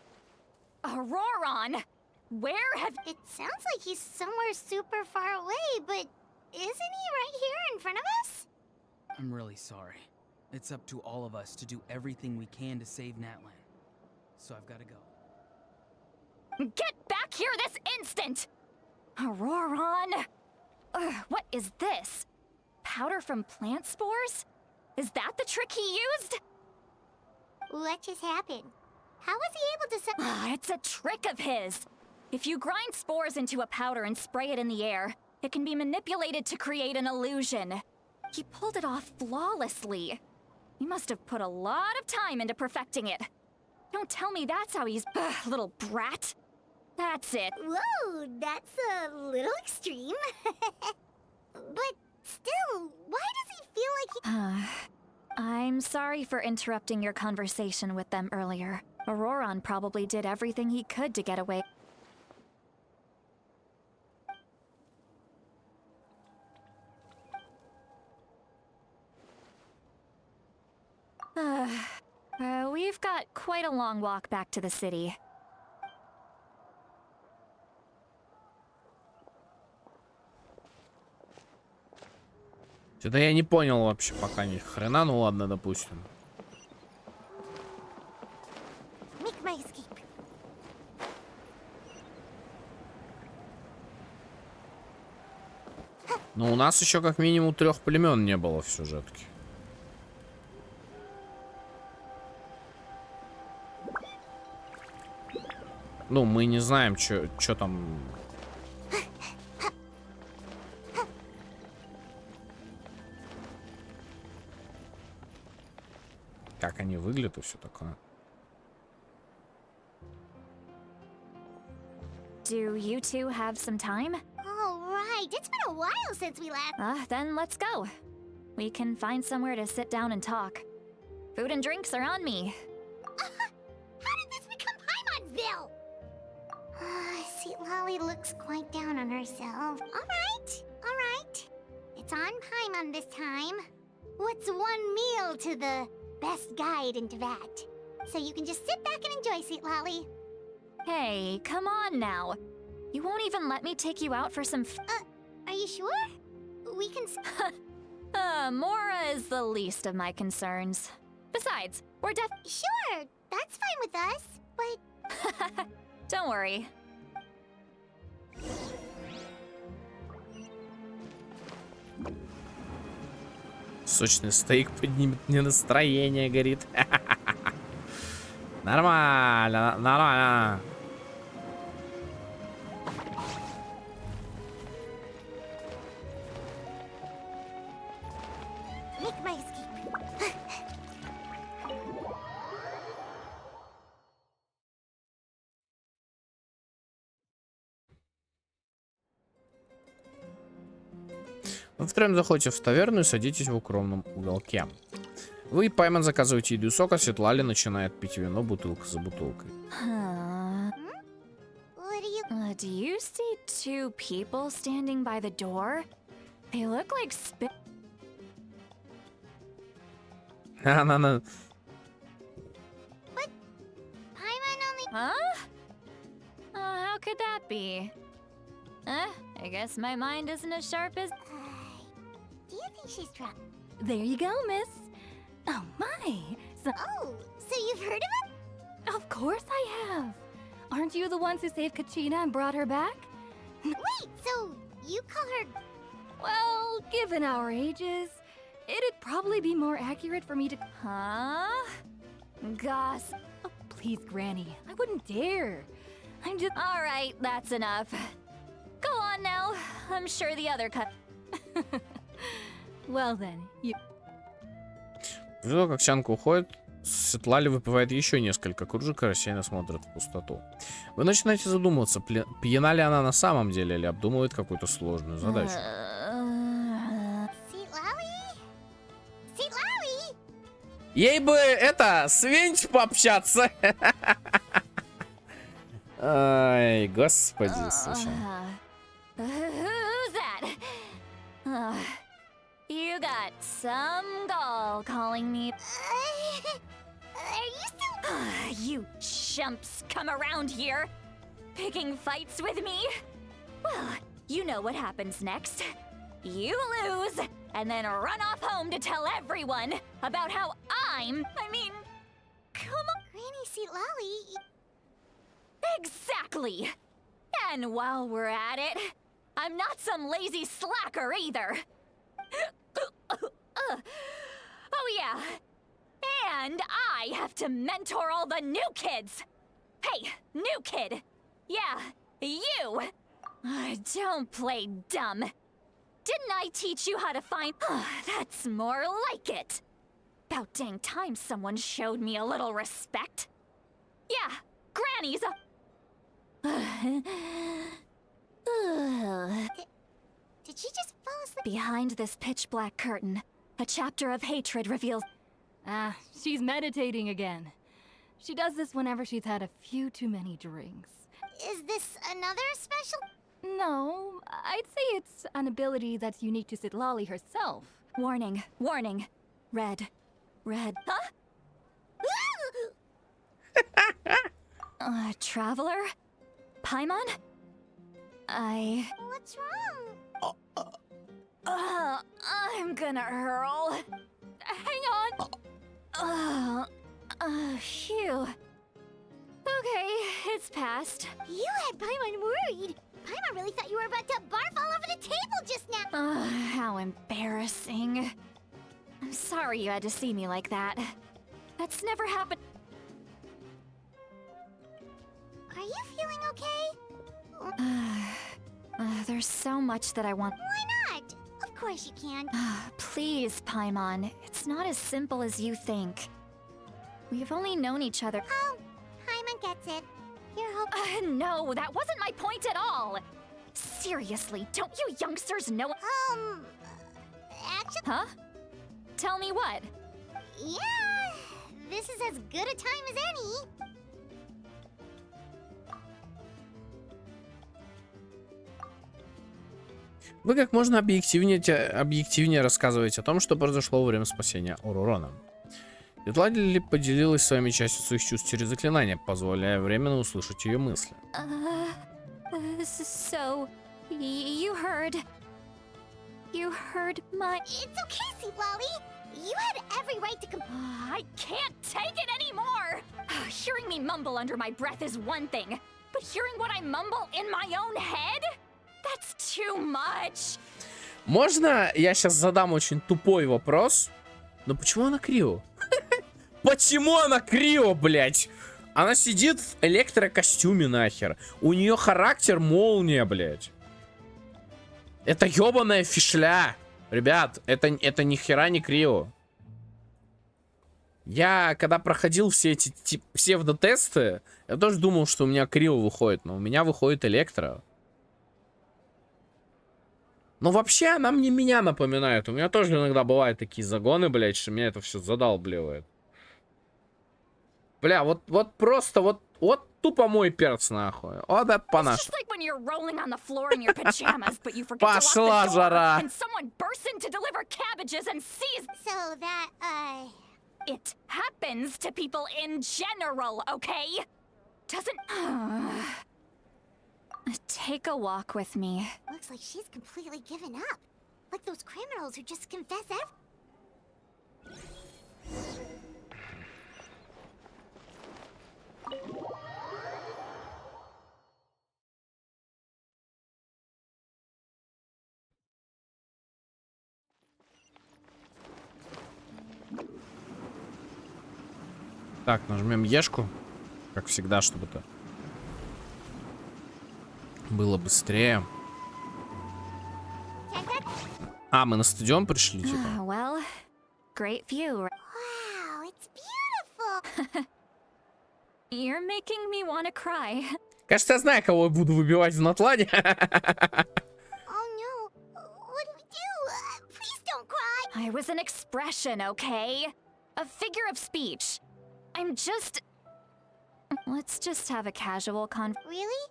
Auroron! Where have... It sounds like he's somewhere super far away, but isn't he right here in front of us? I'm really sorry. It's up to all of us to do everything we can to save Natlan. So I've got to go. Get back here this instant! Auroron! What is this? Powder from plant spores? Is that the trick he used? What just happened? How was he able to... It's a trick of his. If you grind spores into a powder and spray it in the air, it can be manipulated to create an illusion. He pulled it off flawlessly. He must have put a lot of time into perfecting it. Don't tell me that's how he's... little brat. That's it. Whoa, that's a little extreme. But still, why does he feel like he... I'm sorry for interrupting your conversation with them earlier. Auroron probably did everything he could to get away. We've got quite a long walk back to the city. Что-то я не понял вообще пока ни хрена, ну ладно, допустим. Но у нас еще как минимум 3 племен не было в сюжетке. Ну, мы не знаем, что там. Как они выглядят и все такое. Do you two have some time? All right, it's been a while since we last. Then let's go. We can find somewhere to sit down and talk. Food and drinks are on me. How did this become Paimonville? See, Lolly looks quite down on herself. All right. It's on Paimon this time. What's one meal to the best guide into that? So you can just sit back and enjoy, sweet Lolly. Hey, come on now. You won't even let me take you out for some Are you sure? We can. Mora is the least of my concerns. Besides, we're Sure, that's fine with us, but. Don't worry. Сочный стейк поднимет мне настроение, говорит. Нормально, нормально. Make my escape. Вы втроем заходите в таверну и садитесь в укромном уголке. Вы и Паймон заказываете еду и сок, а Светлали начинает пить вино бутылка за бутылкой. What Do you see two people standing by the door? They look like Она... Paimon only. Huh? How could that be? I guess my mind isn't as sharp as... Do you think she's drunk? There you go, miss. Oh, my. Oh, so you've heard of him? Of course I have. Aren't you the ones who saved Kachina and brought her back? Wait, so you call her? Well, given our ages, it'd probably be more accurate for me to... Huh? Goss. Oh, please, Granny. I wouldn't dare. I'm just... All right, that's enough. Go on now. I'm sure the other cut... Well then, you... После того, как Чанка уходит, Светлали выпивает еще несколько кружек и рассеянно смотрит в пустоту. Вы начинаете задумываться, пьяна ли она на самом деле или обдумывает какую-то сложную задачу. Sweet Lolly? Sweet Lolly? Ей бы с Венч пообщаться. Ай, господи, слушай. Who's that? You got some gall calling me... Are you still... You chumps come around here, picking fights with me? Well, you know what happens next. You lose, and then run off home to tell everyone about how I mean, come on. Granny, Sweet Lolly... Exactly! And while we're at it, I'm not some lazy slacker either. Oh yeah, and I have to mentor all the new kids. Hey, new kid. Yeah, you. Don't play dumb. Didn't I teach you how to find... That's more like it. About dang time someone showed me a little respect. Yeah, Granny's a... Did she just fall asleep? Behind this pitch-black curtain, a chapter of hatred reveals... She's meditating again. She does this whenever she's had a few too many drinks. Is this another special? No, I'd say it's an ability that's unique to Sitlali herself. Warning, warning. Red. Huh? Traveler? Paimon? What's wrong? I'm gonna hurl. Hang on. Phew. Okay, it's passed. You had Paimon worried. Paimon really thought you were about to barf all over the table just now. Ugh, how embarrassing. I'm sorry you had to see me like that. That's never happened. Are you feeling okay? There's so much that I want. Why not? Of course you can. Please, Paimon. It's not as simple as you think. We've only known each other. Oh, Paimon gets it. You're hoping. No, that wasn't my point at all. Seriously, don't you youngsters know? Actually. Huh? Tell me what? Yeah, this is as good a time as any. Вы как можно объективнее рассказываете о том, что произошло во время спасения Оророна. Ветладли поделилась своими частью своих чувств через заклинание, позволяя временно услышать ее мысли. So, you heard my... It's okay, Sweet Lolly. You had every right to I can't take it anymore! Hearing me mumble under my breath is one thing, but hearing what I mumble in my own head? That's too much! Можно я сейчас задам очень тупой вопрос? Но почему она крио? Почему она крио, блядь? Она сидит в электрокостюме нахер. У нее характер молния, блядь. Это ёбаная фишля. Ребят, это ни хера не крио. Я, когда проходил все эти псевдотесты, я тоже думал, что у меня крио выходит. Но у меня выходит электро. Но вообще она мне меня напоминает. У меня тоже иногда бывают такие загоны, блядь, что меня это все задалбливает. Бля, вот просто, вот тупо мой перц, нахуй. Вот это по-нашему. Пошла жара. So that, It happens to people in general, okay? Doesn't... Take a walk with me. Looks like she's completely given up. Like those criminals who just confess everything. Так, нажмем Ешку. Как всегда, чтобы это было быстрее. А, мы на стадион пришли, типа. Well, great view. Wow, it's beautiful. You're making me want to cry. Кажется, я знаю, кого я буду выбивать в Натлане. Oh no, what do we do? Please don't cry. I was an expression, okay? A figure of speech. I'm just... Let's just have a casual Really?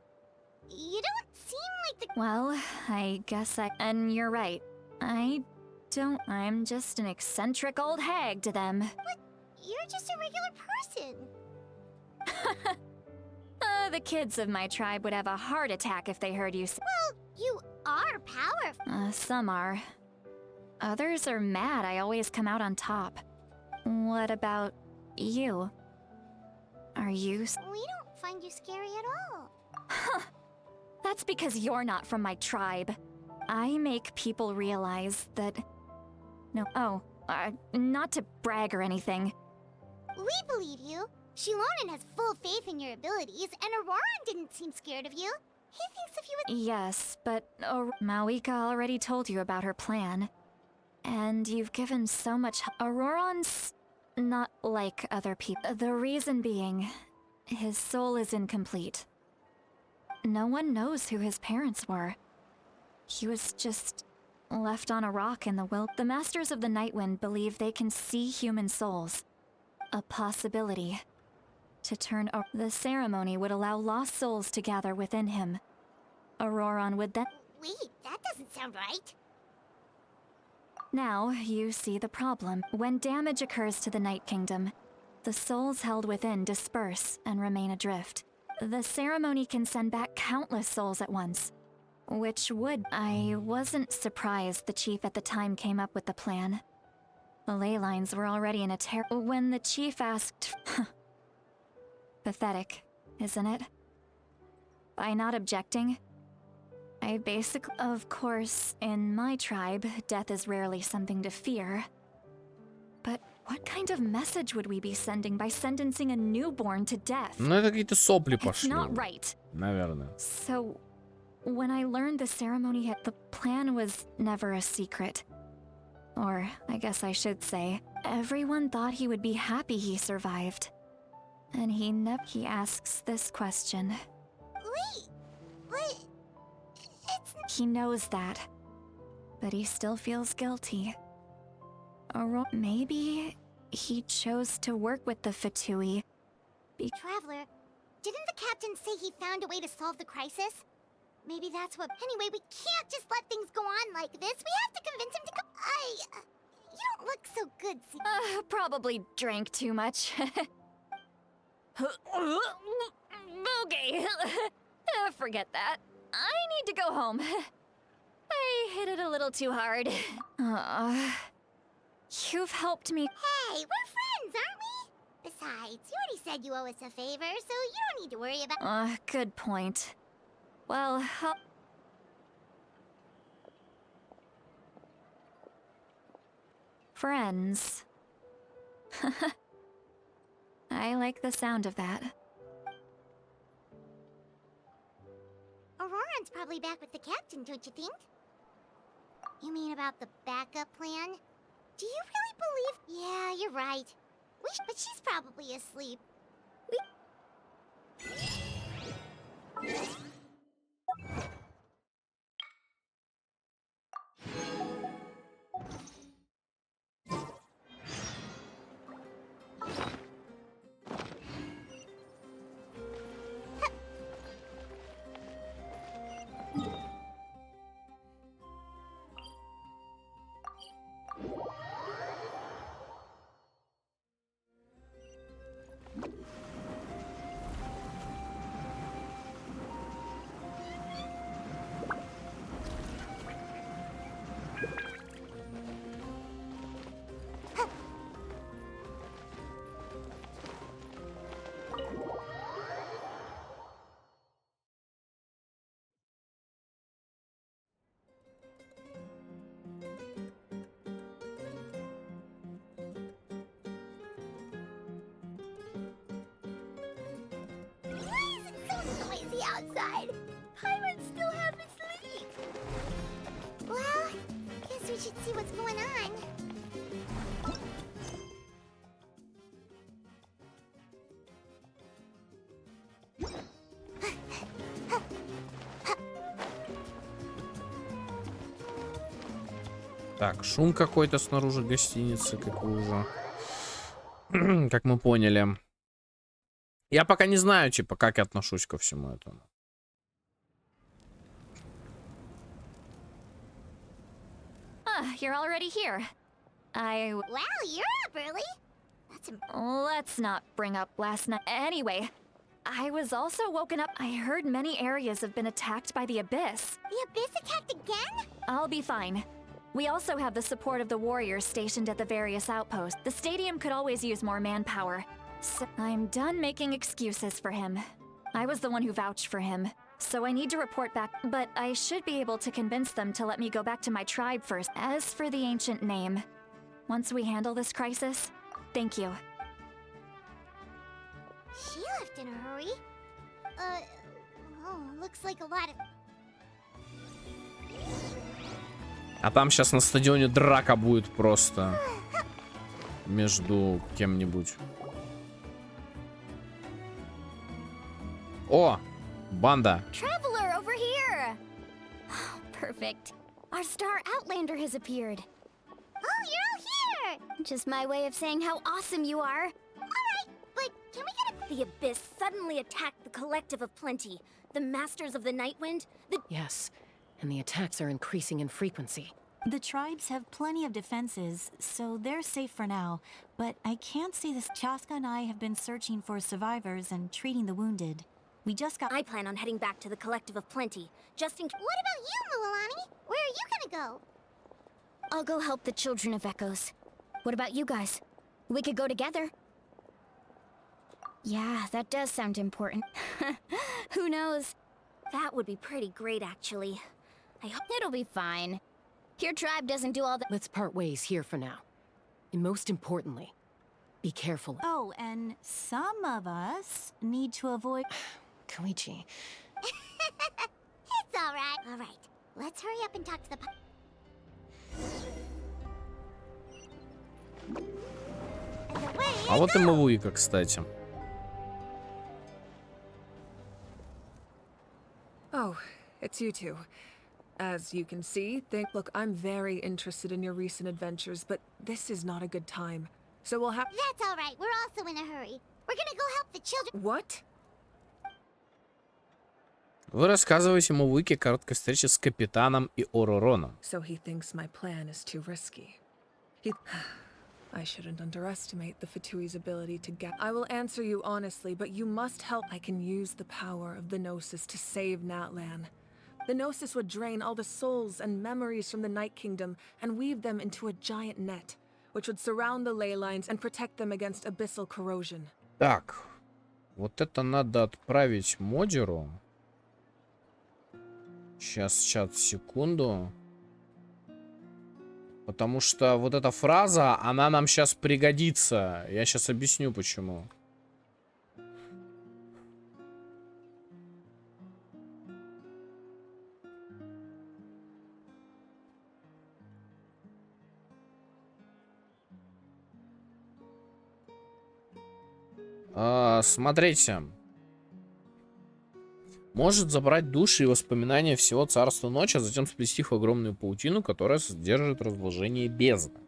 You don't seem like the... Well, I guess And you're right. I'm just an eccentric old hag to them. But you're just a regular person. The kids of my tribe would have a heart attack if they heard you say... Well, you are powerful. Some are. Others are mad I always come out on top. What about you? Are you... We don't find you scary at all. Huh. That's because you're not from my tribe. I make people realize that... No, not to brag or anything. We believe you. Shilonen has full faith in your abilities, and Auroran didn't seem scared of you. He thinks if you would... Yes, but Mawika already told you about her plan. And you've given so much... Auroran's not like other people. The reason being, his soul is incomplete. No one knows who his parents were. He was just left on a rock in the wild. The Masters of the Nightwind believe they can see human souls. A possibility. To turn... The ceremony would allow lost souls to gather within him. Auroran would then... Wait, that doesn't sound right. Now, you see the problem. When damage occurs to the Night Kingdom, the souls held within disperse and remain adrift. The ceremony can send back countless souls at once. Which would... I wasn't surprised the chief at the time came up with the plan. The ley lines were already in a When the chief asked... Pathetic, isn't it? By not objecting, Of course, in my tribe, death is rarely something to fear. But what kind of message would we be sending by sentencing a newborn to death? Ну, это какие-то сопли It's пошли. not right. Наверное. So, when I learned the ceremony, the plan was never a secret. Or, I guess I should say, everyone thought he would be happy he survived. And he asks this question. Wait, but He knows that, but he still feels guilty. Or maybe he chose to work with the Fatui. Traveler, didn't the captain say he found a way to solve the crisis? Maybe that's what. Anyway, we can't just let things go on like this. We have to convince him to come. You don't look so good, Probably drank too much. Okay, forget that. I need to go home. I hit it a little too hard. You've helped me. Hey, we're friends, aren't we? Besides, you already said you owe us a favor, so you don't need to worry about. Good point. Well, friends. I like the sound of that. Auroran's probably back with the captain, don't you think? You mean about the backup plan? Do you really believe? Yeah, you're right. But she's probably asleep. Outside. Pirates still have me asleep. Well, guess we should see what's going on. Так, шум какой-то снаружи гостиницы, как вы уже... как мы поняли. Я пока не знаю, типа, как я отношусь ко всему этому. You're already here. Wow, you're up early. Let's not bring up last night. Anyway, I was also woken up. I heard many areas have been attacked by the Abyss. The Abyss attacked again? I'll be fine. We also have the support of the warriors stationed at the various outposts. The stadium could always use more manpower. So I'm done making excuses for him. I was the one who vouched for him, so I need to report back, but I should be able to convince them to let me go back to my tribe first. As for the ancient name, once we handle this crisis, thank you. She left in a hurry. Looks like a lot of... А там сейчас на стадионе драка будет просто между кем-нибудь. О, банда. Traveler over here. Perfect. Our star Outlander has appeared. Oh, you're all here! Just my way of saying how awesome you are. Alright, but can we get The Abyss suddenly attacked the Collective of Plenty, the Masters of the Nightwind, Yes, and the attacks are increasing in frequency. The tribes have plenty of defenses, so they're safe for now. But I can't say this. Chaska and I have been searching for survivors and treating the wounded. We just got... I plan on heading back to the Collective of Plenty, just in... What about you, Mulalani? Where are you gonna go? I'll go help the Children of Echoes. What about you guys? We could go together. Yeah, that does sound important. Who knows? That would be pretty great, actually. I hope It'll be fine. Your tribe doesn't do all the— Let's part ways here for now. And most importantly, be careful. Oh, and some of us need to avoid. Koichi. It's alright. Alright, let's hurry up and talk to the А вот и Мавуика, кстати. Oh, it's you two. As you can see, look, I'm very interested in your recent adventures, but this is not a good time. So we'll have— That's alright, we're also in a hurry. We're gonna go help the children. What? Вы рассказываете Мавуике о короткой встрече с капитаном и Оророном. So he thinks my plan is too risky. I shouldn't underestimate the Fatui's ability to get— I will answer you honestly, but you must help. I can use the power of the Gnosis to save Natlan. The Gnosis would drain all the souls and memories from the Night Kingdom and weave them into a giant net, which would surround the ley lines and protect them against abyssal corrosion. Так, вот это надо отправить модеру. Сейчас, чат, секунду. Потому что вот эта фраза, она нам сейчас пригодится. Я сейчас объясню, почему. Смотрите. Может забрать души и воспоминания всего царства ночи, а затем сплести их в огромную паутину, которая содержит разложение бездны.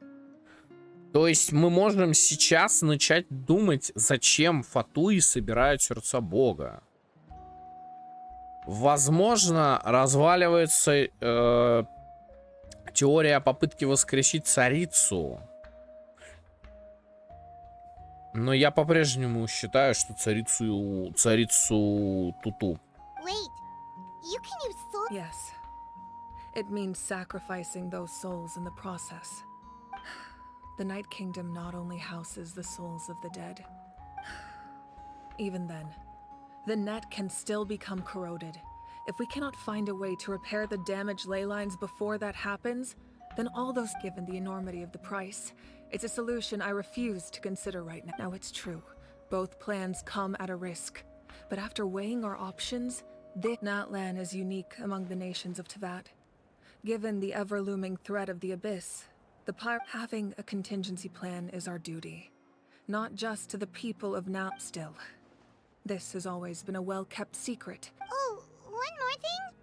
То есть мы можем сейчас начать думать, зачем Фатуи собирают сердца Бога. Возможно, разваливается теория о попытке воскресить царицу. Но я по-прежнему считаю, что царицу Туту. Wait, you can use soul. Yes. It means sacrificing those souls in the process. The Night Kingdom not only houses the souls of the dead. Even then, the net can still become corroded. If we cannot find a way to repair the damaged ley lines before that happens, then all those— given the enormity of the price, it's a solution I refuse to consider right now. Now, it's true. Both plans come at a risk. But after weighing our options, this Natlan is unique among the nations of Teyvat. Given the ever-looming threat of the Abyss, having a contingency plan is our duty. Not just to the people of Nat. Still, this has always been a well-kept secret. Oh, one more thing?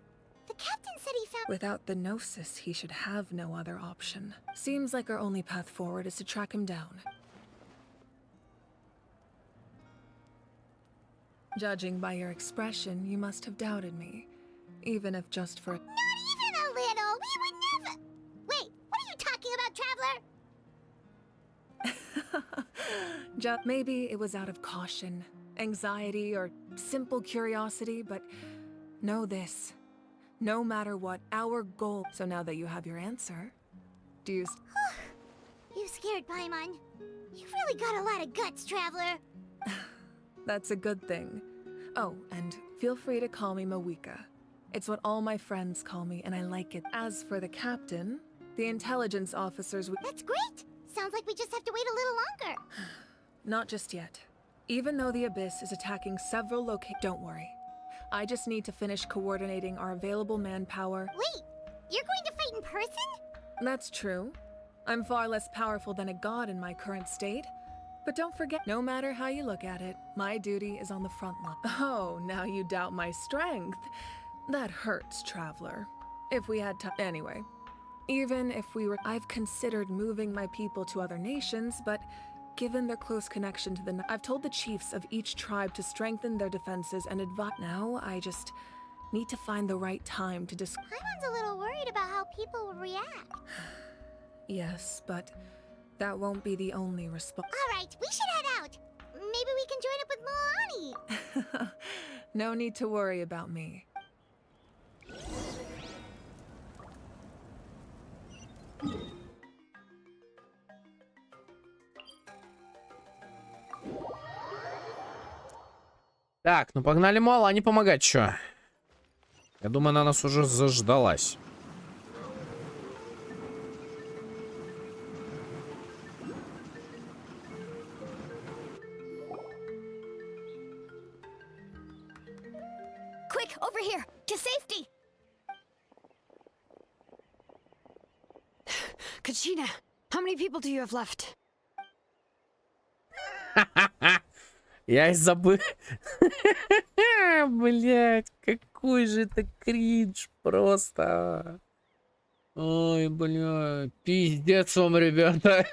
The captain said he found— Without the Gnosis, he should have no other option. Seems like our only path forward is to track him down. Judging by your expression, you must have doubted me. Even if just for— Not even a little! We would never— Wait, what are you talking about, Traveler? Maybe it was out of caution, anxiety, or simple curiosity, but know this. No matter what, our goal— So now that you have your answer, do you— You scared Paimon. You've really got a lot of guts, Traveler. That's a good thing. Oh, and feel free to call me Mawika. It's what all my friends call me, and I like it. As for the captain, the intelligence officers— That's great! Sounds like we just have to wait a little longer. Not just yet. Even though the Abyss is attacking several locations— Don't worry. I just need to finish coordinating our available manpower. Wait, you're going to fight in person? That's true. I'm far less powerful than a god in my current state. But don't forget, no matter how you look at it, my duty is on the front line. Oh, now you doubt my strength. That hurts, Traveler. If we had time— Anyway, even if we were— I've considered moving my people to other nations, but given their close connection to the— I've told the chiefs of each tribe to strengthen their defenses and advise— Now, I just need to find the right time to Paimon's a little worried about how people will react. Yes, but that won't be the only response. Alright, we should head out. Maybe we can join up with Moani. No need to worry about me. Так, ну погнали мало, а не помогать, чё? Я думаю, она нас уже заждалась. Quick, over here, to safety! Kachina, how many people do you have left? Я и забыл. Блять, какой же это кринж просто. Ой, бля, пиздец вам, ребята.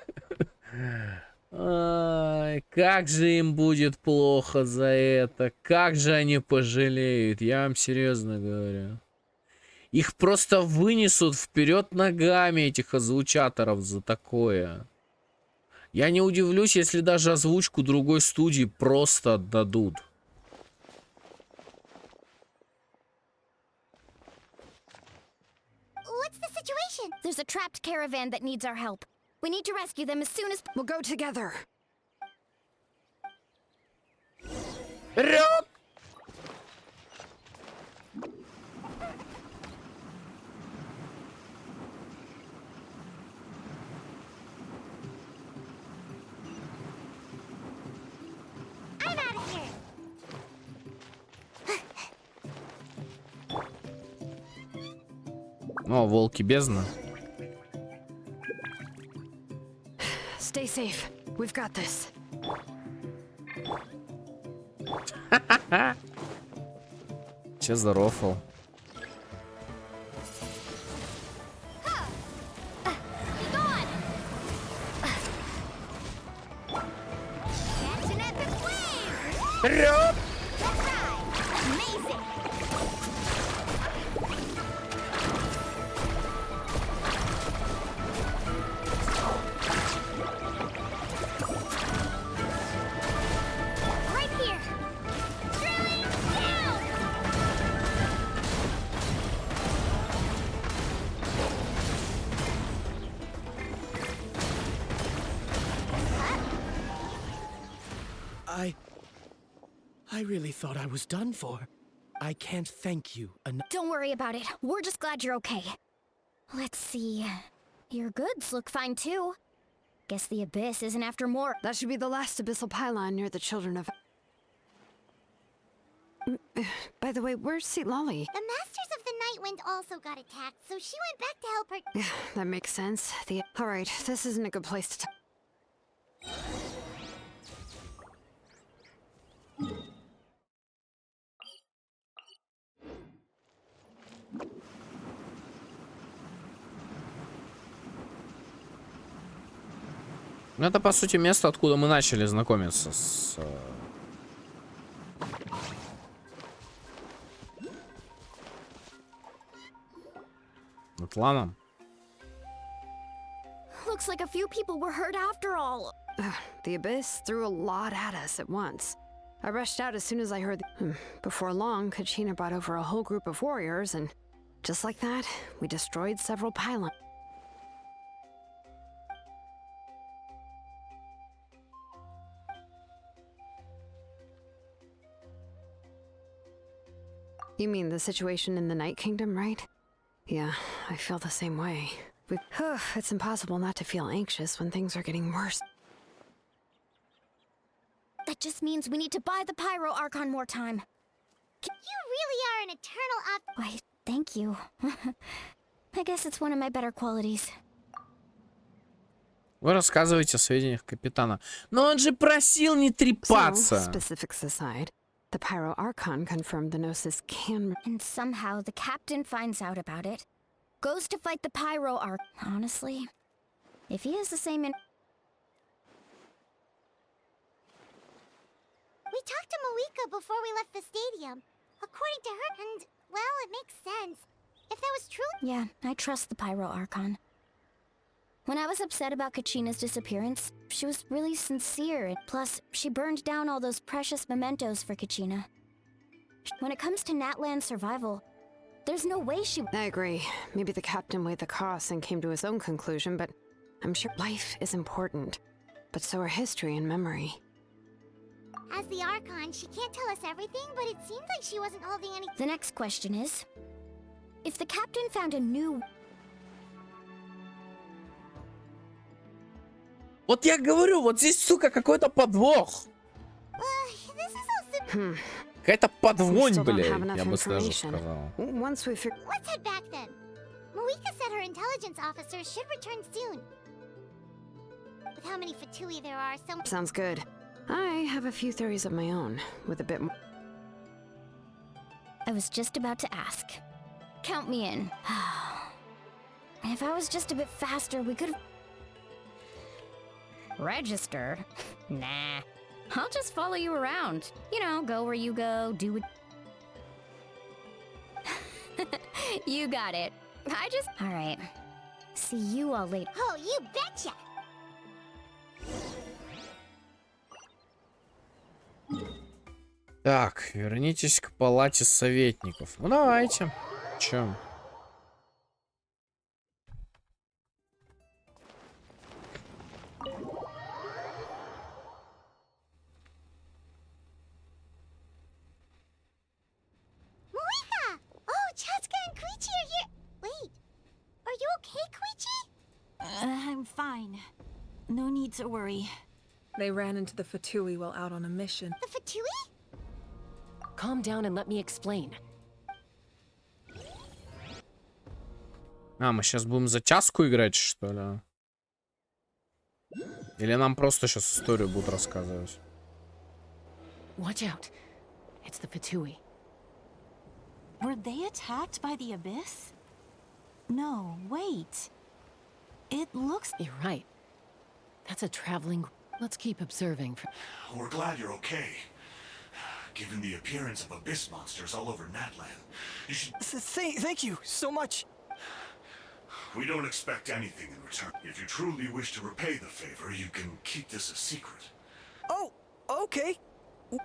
Ай, как же им будет плохо за это. Как же они пожалеют. Я вам серьезно говорю. Их просто вынесут вперед ногами, этих озвучаторов, за такое. Я не удивлюсь, если даже озвучку другой студии просто отдадут. What's the situation? There's a trapped caravan that needs our help. We need to rescue them as soon as... We'll go together. Вперед! I'm out of here. О, волки бездна. Stay safe. We've got this. Че за рофл? Вперед! I really thought I was done for. I can't thank you enough. Don't worry about it. We're just glad you're okay. Let's see. Your goods look fine too. Guess the Abyss isn't after more. That should be the last abyssal pylon near the Children of... By the way, where's Seat Lolly? The Masters of the Night Wind also got attacked, so she went back to help her. That makes sense. Alright, this isn't a good place to... Ну, это, по сути, место, откуда мы начали знакомиться с... Атланом. Looks like a few people were hurt after all. The Abyss threw a lot at us at once. I rushed out as soon as I heard Before long, Kachina brought over a whole group of warriors, and just like that, we destroyed several pylons. You mean the situation in the Night Kingdom, right? Yeah, I feel the same way. It's impossible not to feel anxious when things are getting worse. That just means we need to buy the Pyro Archon more time. You really are an eternal Why, thank you. I guess it's one of my better qualities. Вы рассказываете о сведениях капитана. Но он же просил не трепаться. So, specifics aside, the Pyro Archon confirmed the Gnosis can... And somehow the captain finds out about it. Goes to fight the Pyro Archon. Honestly, if he has the same We talked to Moika before we left the stadium. According to her, and, well, it makes sense. If that was true... Yeah, I trust the Pyro Archon. When I was upset about Kachina's disappearance, she was really sincere, and plus, she burned down all those precious mementos for Kachina. When it comes to Natlan's survival, there's no way she... I agree. Maybe the captain weighed the costs and came to his own conclusion, but I'm sure life is important. But so are history and memory. As the Archon, she can't tell us everything, but it seemed like she wasn't holding any... The next question is, If the captain found a new... Вот я говорю, вот здесь, сука, какой-то подвох. Какая-то подвонь, блядь, я бы даже сказал. Let's head back then. Moika said her intelligence officers should return soon. With how many Fatui there are, some... Sounds good. I have a few theories of my own, with a bit more. I was just about to ask. Count me in. If I was just a bit faster, we could've... Registered? Nah. I'll just follow you around. You know, go where you go, do it. You got it. I just... Alright. See you all later. Oh, you betcha! Так, вернитесь к палате советников. Ну, давайте. Чё? Moika! Oh, Chaska and Koichi are here. Wait, are you okay, Koichi? I'm fine. No need to worry. They ran into the Fatui while out on a mission. The Fatui? Calm down and let me explain. А, мы сейчас будем за Часку играть, что ли? Или нам просто сейчас историю будут рассказывать? Watch out. It's the Fatui. Were they attacked by the abyss? No, wait. It looks... You're right. That's a traveling... Let's keep observing. We're glad you're okay. Given the appearance of abyss monsters all over Natlan, you should... Thank you so much. We don't expect anything in return. If you truly wish to repay the favor, you can keep this a secret. Oh, okay.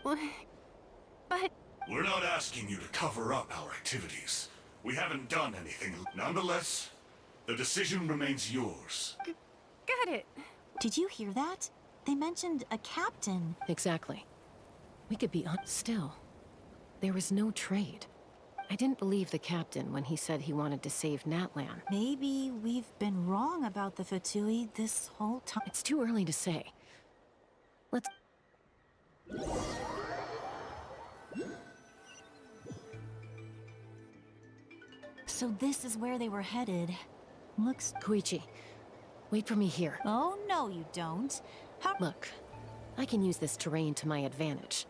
But... We're not asking you to cover up our activities. We haven't done anything. Nonetheless, the decision remains yours. Got it. Did you hear that? They mentioned a captain. Exactly. We could be on... Still, there was no trade. I didn't believe the captain when he said he wanted to save Natlan. Maybe we've been wrong about the Fatui this whole time. It's too early to say. Let's... So this is where they were headed. Looks... Koichi, wait for me here. Oh, no, you don't. How... Look, I can use this terrain to my advantage.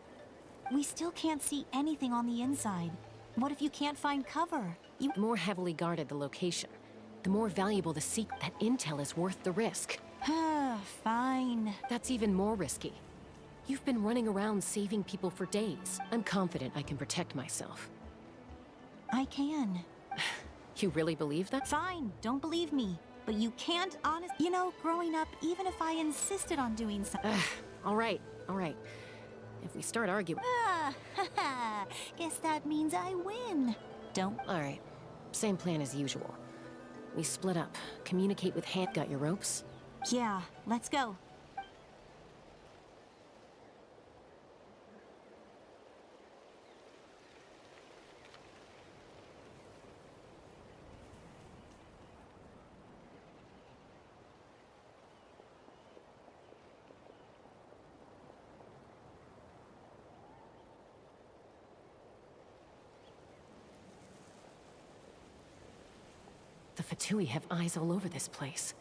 We still can't see anything on the inside. What if you can't find cover? The more heavily guarded the location, the more valuable the secret. That intel is worth the risk. Fine. That's even more risky. You've been running around saving people for days. I'm confident I can protect myself. I can. You really believe that? Fine, don't believe me. But you can't honest... You know, growing up, even if I insisted on doing something... All right. If we start arguing... Guess that means I win. Don't... All right. Same plan as usual. We split up. Communicate with Hand. Got your ropes? Yeah, let's go. The Fatui have eyes all over this place.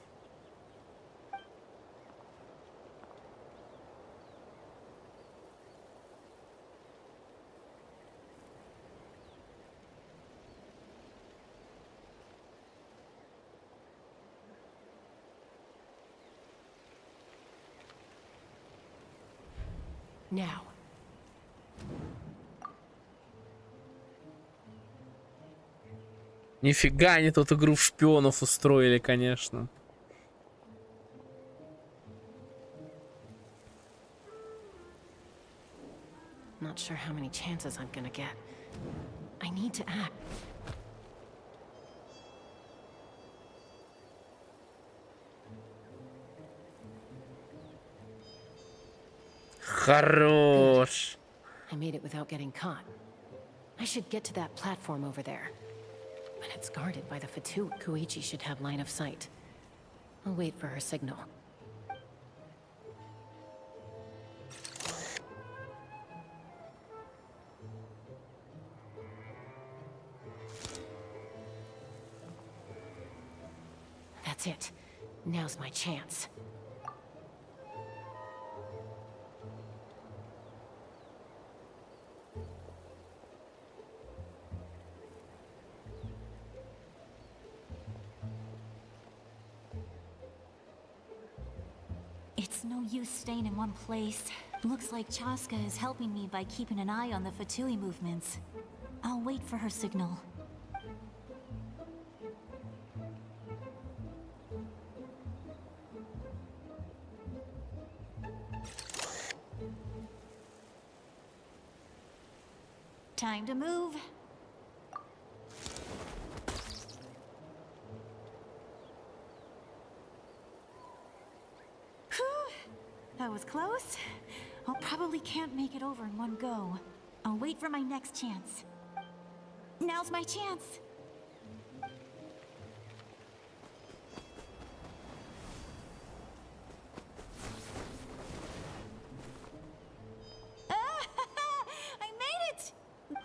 Now. Нифига они тут игру в шпионов устроили, конечно. Not sure how many chances I'm gonna get. I need to act. Хорош. I made it without getting caught. I should get to that platform over there. But it's guarded by the Fatui. Koichi should have line of sight. I'll wait for her signal. That's it. Now's my chance. It's no use staying in one place. Looks like Chaska is helping me by keeping an eye on the Fatui movements. I'll wait for her signal. Time to move. Whew, that was close. I'll probably can't make it over in one go. I'll wait for my next chance. Now's my chance.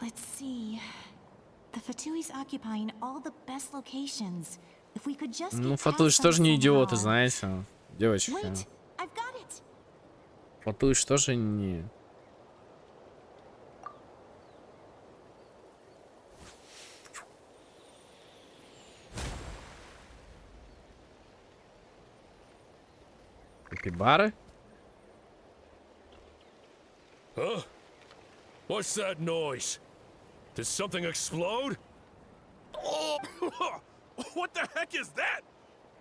Let's see. The Fatui's occupying all the best locations. If we could just Ну, Фатуиш тоже не идиоты, знаете, девочки. Wait, I've got it. Фатуиш тоже не... Капибары? Huh? What's that noise? Did something explode? Oh! What the heck is that?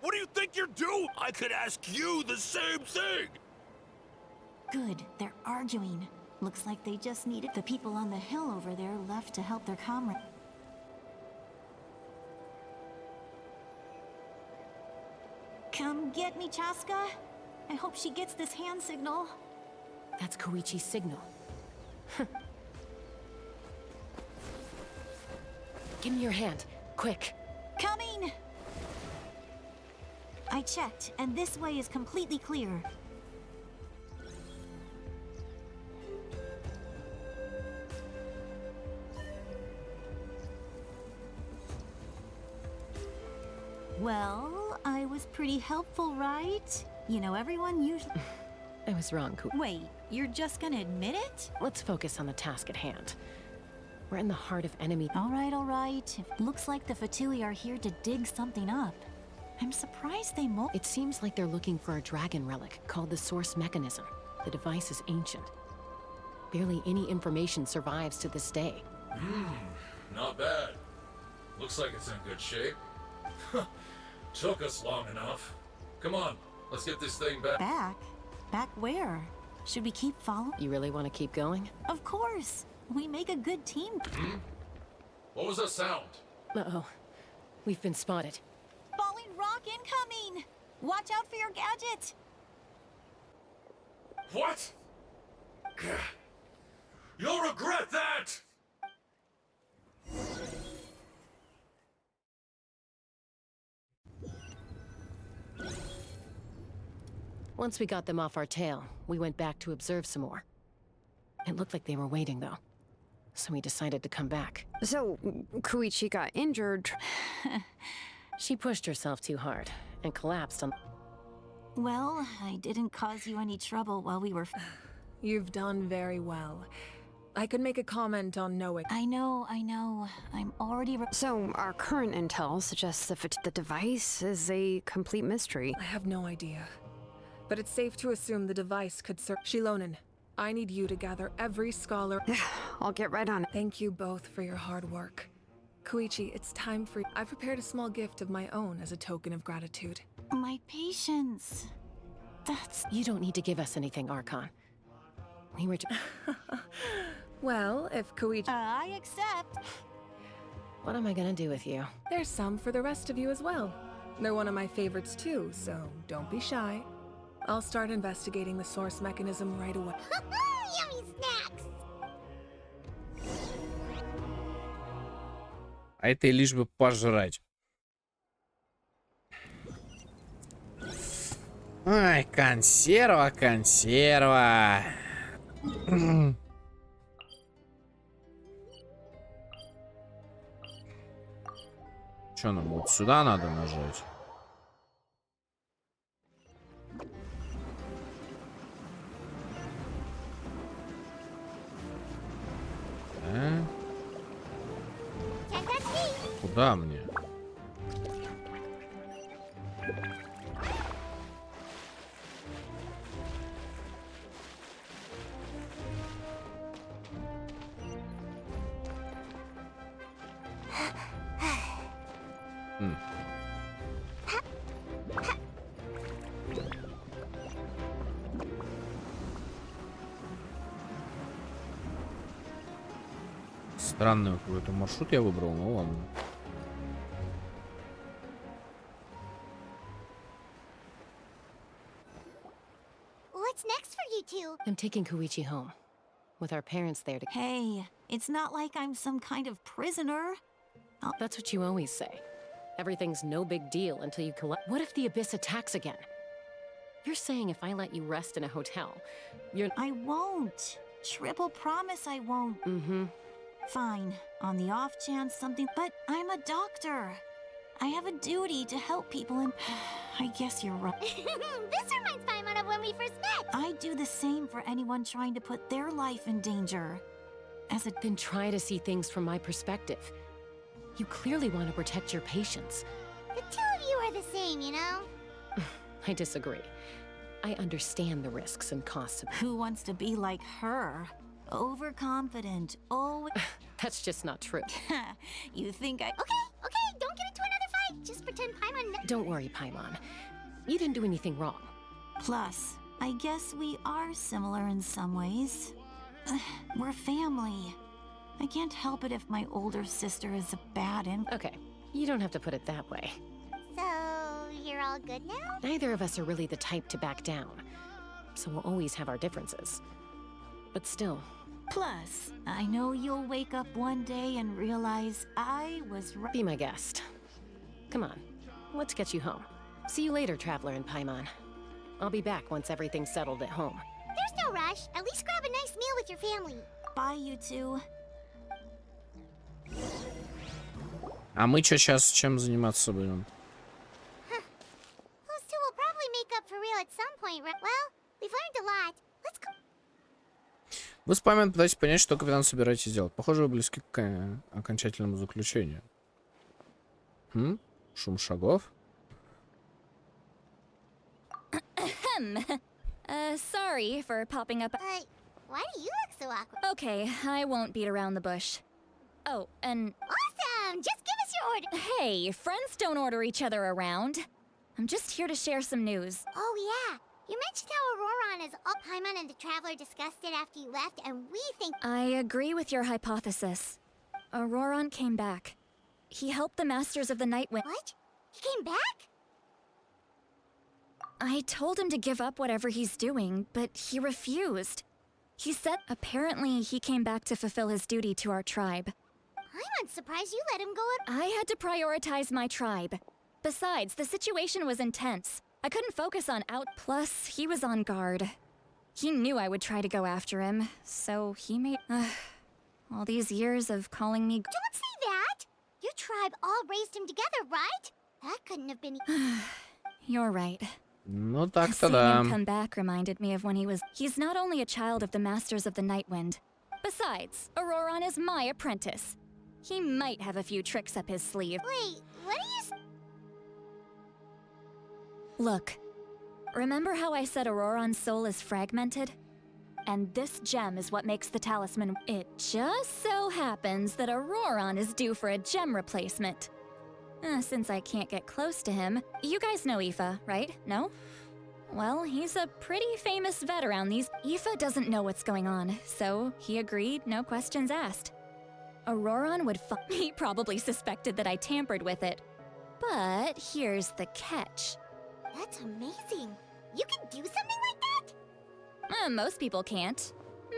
What do you think you're doing? I could ask you the same thing! Good, they're arguing. Looks like they just needed the people on the hill over there left to help their comrade. Come get me, Chaska. I hope she gets this hand signal. That's Koichi's signal. Give me your hand, quick. Coming! I checked, and this way is completely clear. Well, I was pretty helpful, right? You know, everyone usually... I was wrong, Wait, you're just gonna admit it? Let's focus on the task at hand. We're in the heart of enemy... All right. Looks like the Fatui are here to dig something up. I'm surprised they It seems like they're looking for a dragon relic called the Source Mechanism. The device is ancient. Barely any information survives to this day. Not bad. Looks like it's in good shape. Took us long enough. Come on, let's get this thing back. Back? Back where? Should we keep following? You really want to keep going? Of course! We make a good team. What was that sound? Uh-oh. We've been spotted. Falling rock incoming! Watch out for your gadget! What? You'll regret that! Once we got them off our tail, we went back to observe some more. It looked like they were waiting, though. So we decided to come back. So, Koichi got injured. She pushed herself too hard and collapsed on... Well, I didn't cause you any trouble while we were... You've done very well. I could make a comment on knowing... I know. I'm already... So, our current intel suggests that the device is a complete mystery. I have no idea. But it's safe to assume the device could serve... Shilonen, I need you to gather every scholar... I'll get right on it. Thank you both for your hard work. Koichi, it's time for... I've prepared a small gift of my own as a token of gratitude. My patience... That's... You don't need to give us anything, Archon. We were Well, if Koichi... I accept. What am I gonna do with you? There's some for the rest of you as well. They're one of my favorites too, so don't be shy. I'll start investigating the source mechanism right away. Yummy snacks! А это и лишь бы пожрать. Ай, консерва, консерва. Что нам вот сюда надо нажать? А? Куда мне? Странный какой-то маршрут я выбрал, ну ладно. What's next for you two? I'm taking Koichi home. With our parents there to... Hey, it's not like I'm some kind of prisoner. That's what you always say. Everything's no big deal until you collect... What if the Abyss attacks again? You're saying if I let you rest in a hotel, you're... I won't. Triple promise I won't. Mm-hmm. Fine, on the off chance something, but I'm a doctor. I have a duty to help people and I guess you're right. This reminds Paimon of when we first met. I do the same for anyone trying to put their life in danger. Then try to see things from my perspective. You clearly want to protect your patients. The two of you are the same, you know? I disagree. I understand the risks and costs of... Who wants to be like her? Overconfident, always... That's just not true. You think I... Okay, don't get into another fight. Just pretend Paimon... Don't worry, Paimon. You didn't do anything wrong. Plus, I guess we are similar in some ways. We're family. I can't help it if my older sister is a bad Okay, you don't have to put it that way. So, you're all good now? Neither of us are really the type to back down. So we'll always have our differences. But still... Plus, I know you'll wake up one day and realize I was right. Be my guest. Come on, let's get you home. See you later, Traveler and Paimon. I'll be back once everything's settled at home. There's no rush. At least grab a nice meal with your family. Bye, you two. А мы что сейчас чем заниматься будем? Those two will probably make up for real at some point, right? Well, we've learned a lot. Let's go. Вы с Памян пытаетесь понять, что капитан собираетесь делать. Похоже, вы близки к окончательному заключению. Шум шагов. Sorry for popping up. Why do you look so awkward? Okay, I won't beat around the bush. Oh, and... Awesome! Just give us your order. Hey, friends don't order each other around. I'm just here to share some news. Oh, yeah. You mentioned how Auroron is all... Paimon and the Traveler discussed it after you left, and we think... I agree with your hypothesis. Auroron came back. He helped the Masters of the Night Wind... What? He came back? I told him to give up whatever he's doing, but he refused. He said apparently he came back to fulfill his duty to our tribe. I'm surprised you let him go at... I had to prioritize my tribe. Besides, the situation was intense. I couldn't focus on out. Plus, he was on guard. He knew I would try to go after him, so he made... all these years of calling me... Don't say that! Your tribe all raised him together, right? That couldn't have been... You're right. Ну так-то Seeing да. him come back reminded me of when he was... He's not only a child of the Masters of the Night Wind. Besides, Auroron is my apprentice. He might have a few tricks up his sleeve. Wait, what are you... Look, remember how I said Auroron's soul is fragmented? And this gem is what makes the talisman. It just so happens that Auroron is due for a gem replacement. Since I can't get close to him, you guys know Aoife, right? No? Well, he's a pretty famous vet around these. Aoife doesn't know what's going on, so he agreed, no questions asked. Auroron would he probably suspected that I tampered with it. But here's the catch. That's amazing. You can do something like that? Most people can't,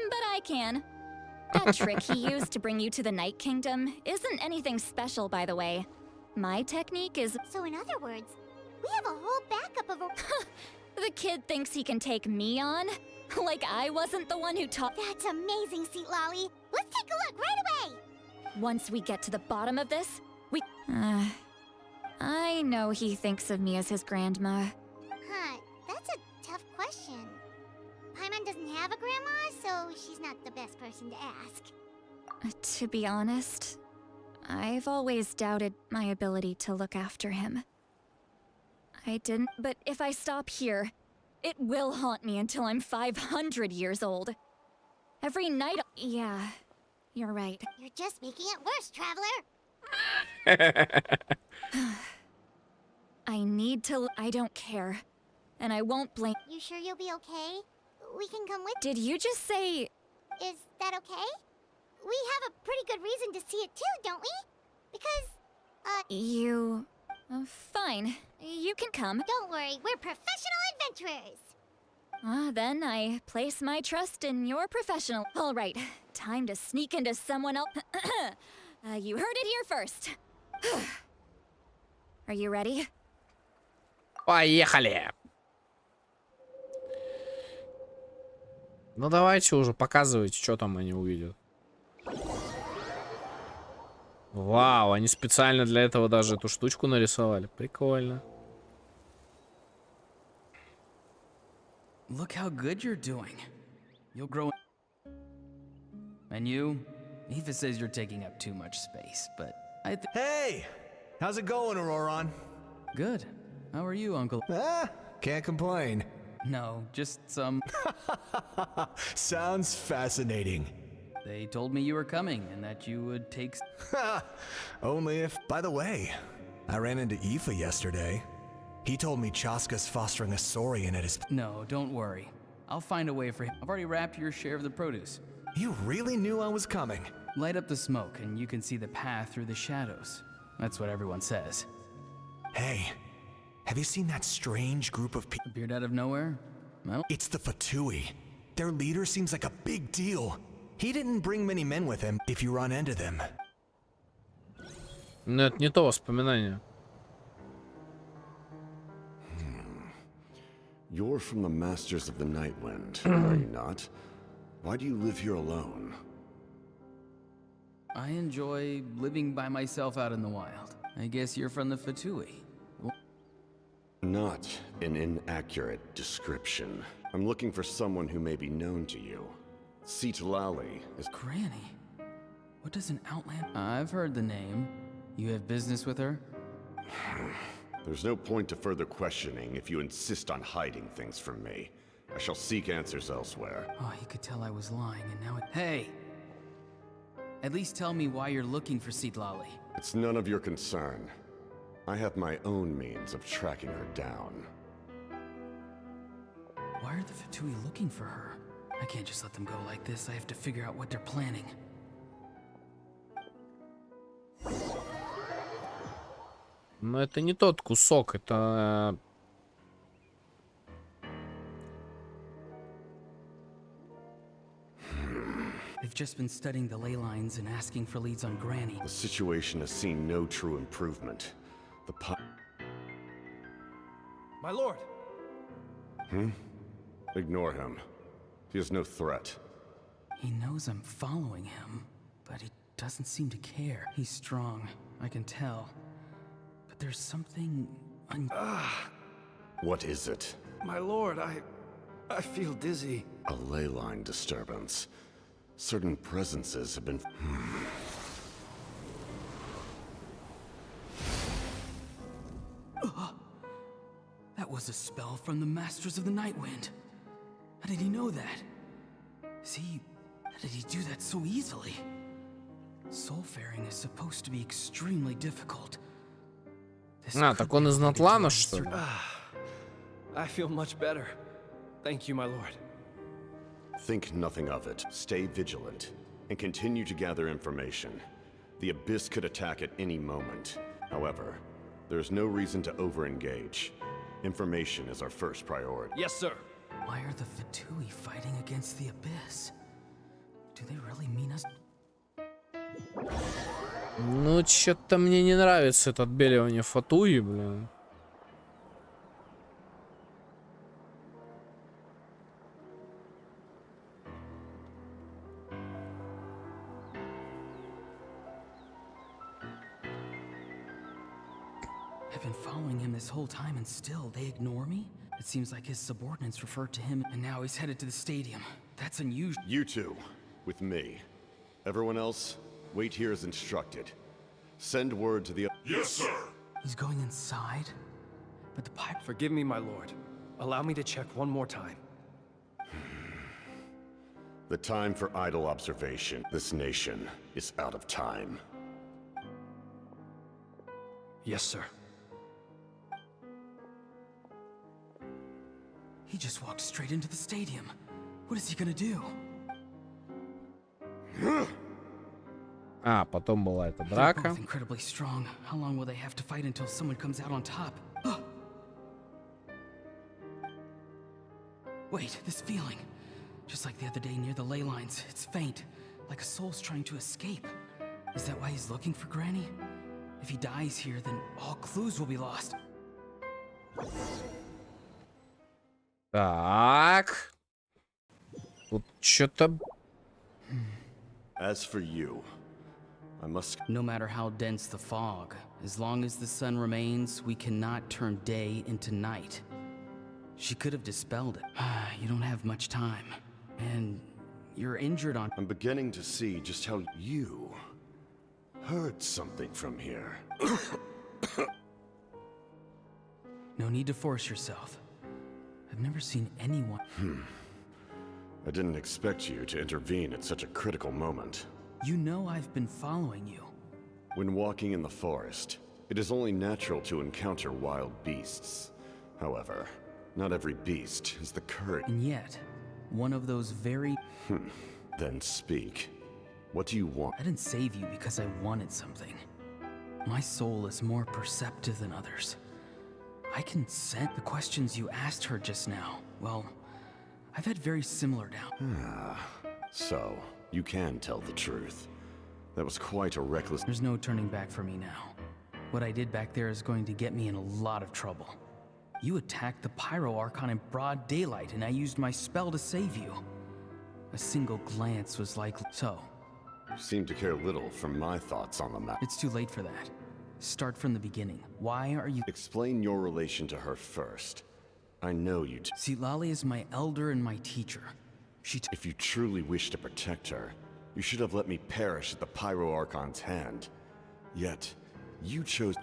but I can. That trick he used to bring you to the Night Kingdom isn't anything special, by the way. My technique is... So in other words, we have a whole backup of a... The kid thinks he can take me on? Like I wasn't the one who taught... That's amazing, Seat Lolly. Let's take a look right away. Once we get to the bottom of this, we... I know he thinks of me as his grandma. Huh, that's a tough question. Paimon doesn't have a grandma, so she's not the best person to ask. To be honest, I've always doubted my ability to look after him. I didn't, but if I stop here, it will haunt me until I'm 500 years old. Every night... Yeah, you're right. You're just making it worse, Traveler. I need to... I don't care. And I won't blame... You sure you'll be okay? We can come with... Did you just say... Is that okay? We have a pretty good reason to see it too, don't we? Because, You... fine. You can come. Don't worry, we're professional adventurers. Then I place my trust in your professional... Alright, time to sneak into someone else... you heard it here first. Are you ready? Поехали! Ну давайте уже, показывайте, что там они увидят. Вау, они специально для этого даже эту штучку нарисовали. Прикольно. Look how good you're doing. You'll grow. And you? Eva says you're taking up too much space, but I think... Hey! How's it going, Auroron? Good. How are you, Uncle? Can't complain. No, just some... Sounds fascinating. They told me you were coming and that you would take... Only if... By the way, I ran into Aoife yesterday. He told me Chaska's fostering a saurian at his... No, don't worry. I'll find a way for him. I've already wrapped your share of the produce. You really knew I was coming. Light up the smoke and you can see the path through the shadows. That's what everyone says. Hey, have you seen that strange group of people? Appeared out of nowhere? It's the Fatui. Their leader seems like a big deal. He didn't bring many men with him if you run into them. Но это не то воспоминание. You're from the Masters of the Nightwind, are you not? Why do you live here alone? I enjoy living by myself out in the wild. I guess you're from the Fatui. Not an inaccurate description. I'm looking for someone who may be known to you. Citlali is... Granny? What does an outland... I've heard the name. You have business with her? There's no point to further questioning if you insist on hiding things from me. I shall seek answers elsewhere. Oh, you could tell I was lying and now it... Hey! At least tell me why you're looking for Citlali. It's none of your concern. I have my own means of tracking her down. Why are the Fatui looking for her? I can't just let them go like this. I have to figure out what they're planning. Но это не тот кусок, это... They've just been studying the ley lines and asking for leads on Granny. The situation has seen no true improvement. My lord! Ignore him. He is no threat. He knows I'm following him, but he doesn't seem to care. He's strong, I can tell. But there's something... What is it? My lord, I feel dizzy. A ley line disturbance. Certain presences have been... That was a spell from the Masters of the Nightwind. How did he know that? How did he do that so easily? Soulfaring is supposed to be extremely difficult. Так он из Натлана, что ли? I feel much better. Thank you, my lord. Think nothing of it. Stay vigilant, and continue to gather information. The Abyss could attack at any moment. However, there's no reason to over-engage. Information is our first priority. Yes, sir. Why are the Fatui fighting against the Abyss? Do they really mean us? Ну, что-то мне не нравится это отбеливание фатуи, блин. I've been following him this whole time and still they ignore me? It seems like his subordinates referred to him and now he's headed to the stadium. That's unusual. You two, with me. Everyone else, wait here as instructed. Send word to the... Yes, sir! He's going inside? But the pipe... Forgive me, my lord. Allow me to check one more time. The time for idle observation. This nation is out of time. Yes, sir. He just walked straight into the stadium. What is he gonna do? А, потом была эта They're драка. both incredibly strong. How long will they have to fight until someone comes out on top? Wait, this feeling. Just like the other day near the ley lines, it's faint, like a soul's trying to escape. Is that why he's looking for Granny? If he dies here, then all clues will be lost. Так. Тут что-то... As for you, I must... No matter how dense the fog, as long as the sun remains, we cannot turn day into night. She could have dispelled it. You don't have much time. And you're injured on... I'm beginning to see just how you heard something from here. No need to force yourself. I've never seen anyone... I didn't expect you to intervene at such a critical moment. You know I've been following you. When walking in the forest, it is only natural to encounter wild beasts. However, not every beast has the courage. And yet, one of those very... Then speak. What do you want? I didn't save you because I wanted something. My soul is more perceptive than others. I can sense the questions you asked her just now. Well, I've had very similar doubts. So, you can tell the truth. That was quite a reckless... There's no turning back for me now. What I did back there is going to get me in a lot of trouble. You attacked the Pyro Archon in broad daylight, and I used my spell to save you. A single glance was like... So... You seem to care little for my thoughts on the matter. It's too late for that. Start from the beginning. Why are you... Explain your relation to her first. I know you... See, Lolly is my elder and my teacher. If you truly wish to protect her, you should have let me perish at the Pyro Archon's hand. Yet, you chose...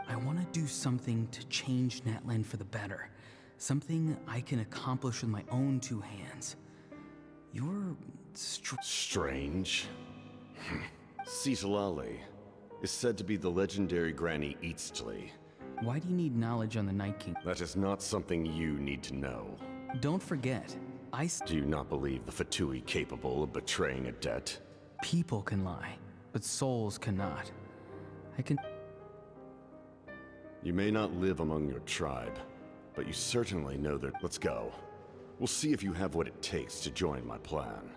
I want to do something to change Natlan for the better. Something I can accomplish with my own two hands. You're... Strange. Citalali is said to be the legendary Granny Eastly. Why do you need knowledge on the Night King? That is not something you need to know. Don't forget, Do you not believe the Fatui capable of betraying a debt? People can lie, but souls cannot. I can... You may not live among your tribe, but you certainly know that... Let's go. We'll see if you have what it takes to join my plan.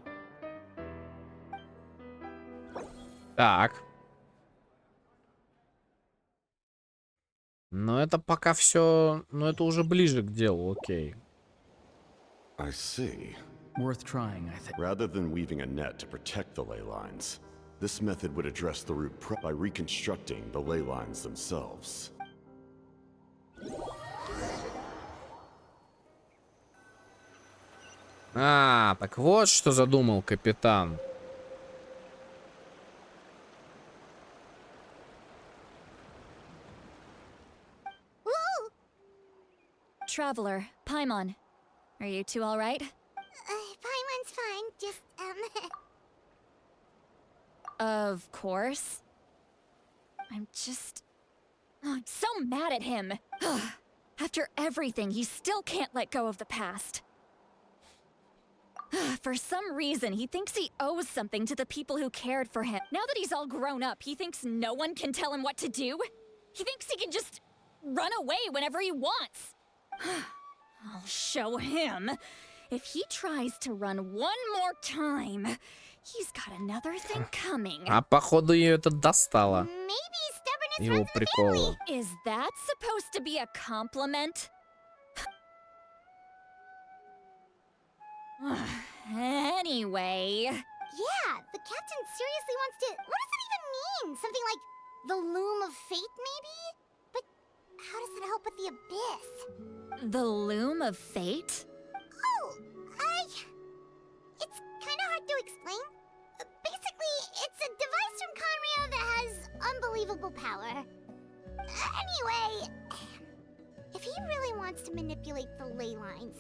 Так. Но это пока все... Но это уже ближе к делу, окей. I see. Worth trying, I think. Rather than weaving a net to protect the ley lines, this method would address the root by reconstructing the ley lines themselves. А, так вот что задумал капитан. Traveler, Paimon. Are you two all right? Paimon's fine, just, Of course. I'm just... Oh, I'm so mad at him. After everything, he still can't let go of the past. For some reason, he thinks he owes something to the people who cared for him. Now that he's all grown up, he thinks no one can tell him what to do. He thinks he can just run away whenever he wants. I'll show him. If he tries to run one more time, he's got another thing coming. А походу ее это достало. Его приколы. Is that supposed to be a compliment? Anyway. Yeah, the captain seriously wants to... What does that even mean? Something like the loom of fate, maybe? But how does that help with the abyss? The loom of fate? Oh, it's kind of hard to explain. Basically, it's a device from Conrio that has unbelievable power. Anyway, if he really wants to manipulate the ley lines,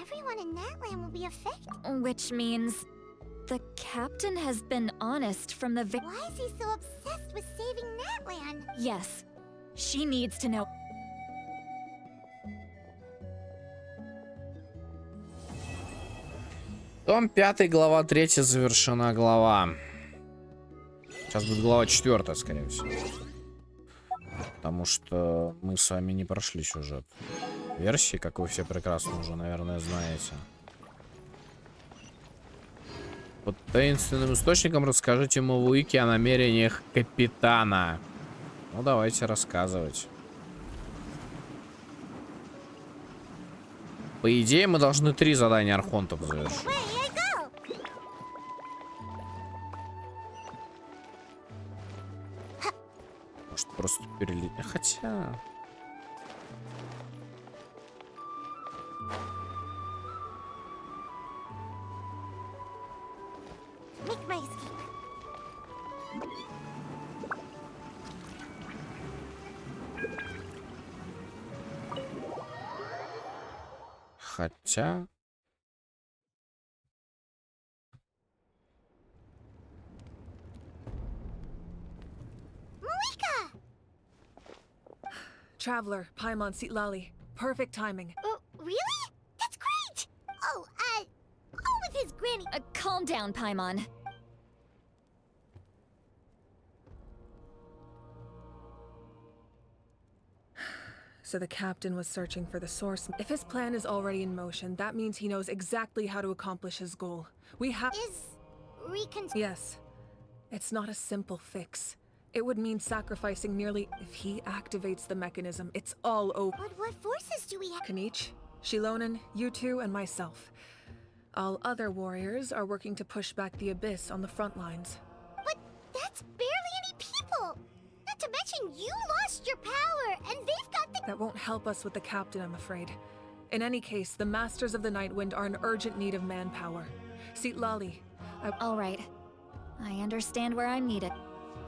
everyone in Natland will be affected. Which means the captain has been honest from the Why is he so obsessed with saving Natland? Yes, she needs to know. Том 5, глава 3 завершена глава. Сейчас будет глава 4, скорее всего. Потому что мы с вами не прошли сюжет версии, как вы все прекрасно уже, наверное, знаете. Под таинственным источником расскажите Мавуике о намерениях капитана. Ну, давайте рассказывать. По идее, мы должны 3 задания архонтов завершить. Может, просто перелить. Хотя... Хотя... Traveler, Paimon Sitlali. Perfect timing. Really? That's great! Oh, with his granny. Calm down, Paimon. So the captain was searching for the source. If his plan is already in motion, that means he knows exactly how to accomplish his goal. We have... Yes. It's not a simple fix. It would mean sacrificing nearly... If he activates the mechanism, it's all over. But what forces do we have? Kanich, Shilonen, you two, and myself. All other warriors are working to push back the abyss on the front lines. But that's barely any people! Not to mention you lost your power, and they've got the... That won't help us with the captain, I'm afraid. In any case, the Masters of the Nightwind are in urgent need of manpower. Sitlali, All right. I understand where I'm needed.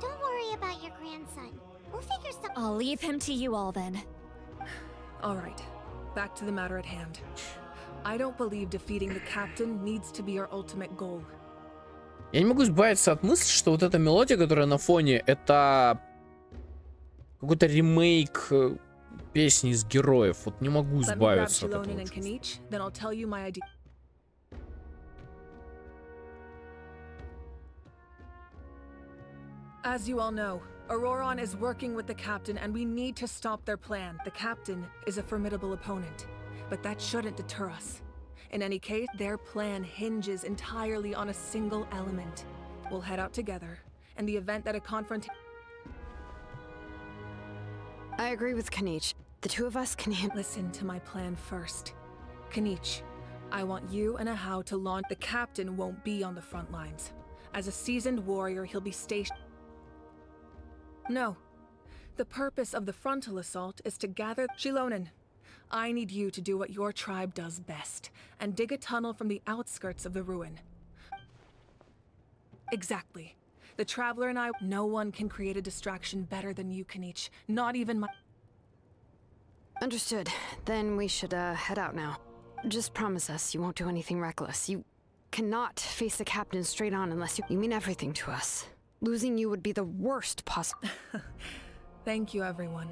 Don't worry about your grandson. We'll figure something... I'll leave him to you all then. All right. Back to the matter at hand. I don't believe defeating the captain needs to be our ultimate goal. Я не могу избавиться от мысли, что вот эта мелодия, которая на фоне, это какой-то ремейк песни из героев. Вот не могу избавиться от этого чувства. As you all know, Auroron is working with the captain and we need to stop their plan. The captain is a formidable opponent, but that shouldn't deter us. In any case, their plan hinges entirely on a single element. We'll head out together, and the event that a confrontation... I agree with Kanich. The two of us can handle... Listen to my plan first. Kanich, I want you and Ahau to launch... The captain won't be on the front lines. As a seasoned warrior, he'll be stationed... No. The purpose of the frontal assault is to gather... Shilonen, I need you to do what your tribe does best, and dig a tunnel from the outskirts of the ruin. Exactly. The Traveler and I... No one can create a distraction better than you, Kanich. Not even my... Understood. Then we should, head out now. Just promise us you won't do anything reckless. You cannot face the captain straight on unless you mean everything to us. Losing you would be the worst possible. Thank you, everyone.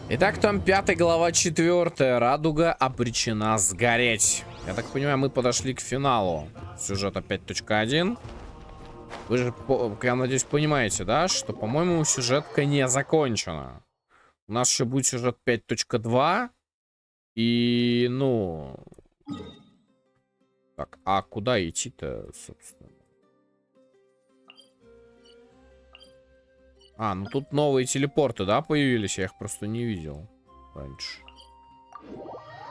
Итак, том 5, глава 4. Радуга обречена сгореть. Я так понимаю, мы подошли к финалу сюжета 5.1. Вы же, я надеюсь, понимаете, да, что, по-моему, сюжетка не закончена. У нас еще будет сюжет 5.2. И, ну... Так, а куда идти-то, собственно? А, ну тут новые телепорты, да, появились? Я их просто не видел раньше.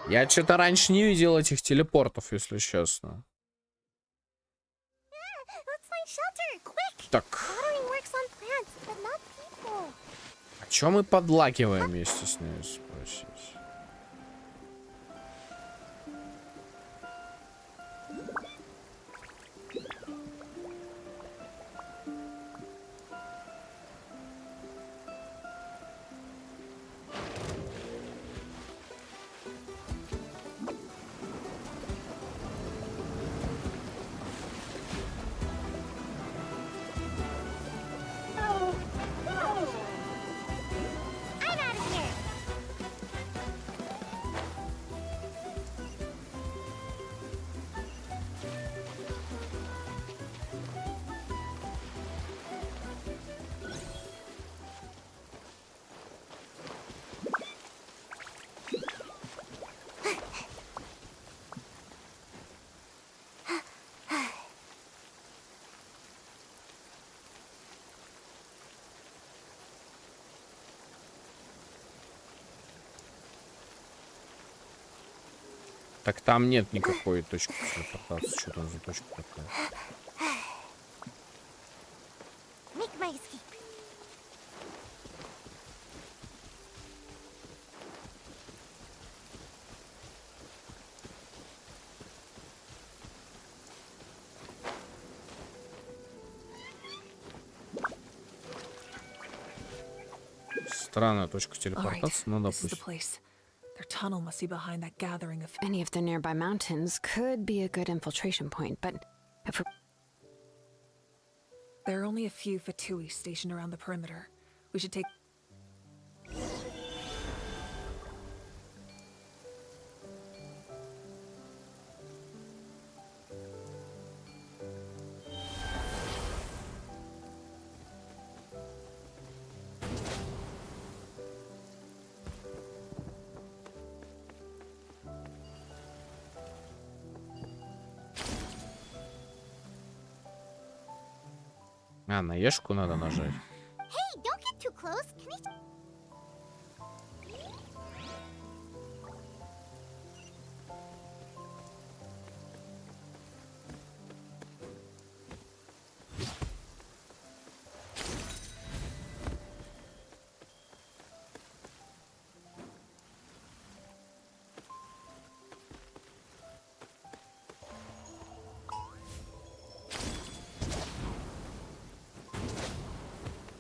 Я что-то раньше не видел этих телепортов, если честно. Так. А чё мы подлагиваем вместе с ней, спросить? Так там нет никакой точки телепортации. Что там за точка такая? Странная точка телепортации, ну допустим. Their tunnel must be behind that gathering of... Any of the nearby mountains could be a good infiltration point, but if we're... There are only a few Fatui stationed around the perimeter. We should take... А, на ешку надо нажать. Hey, don't get too close. Can I...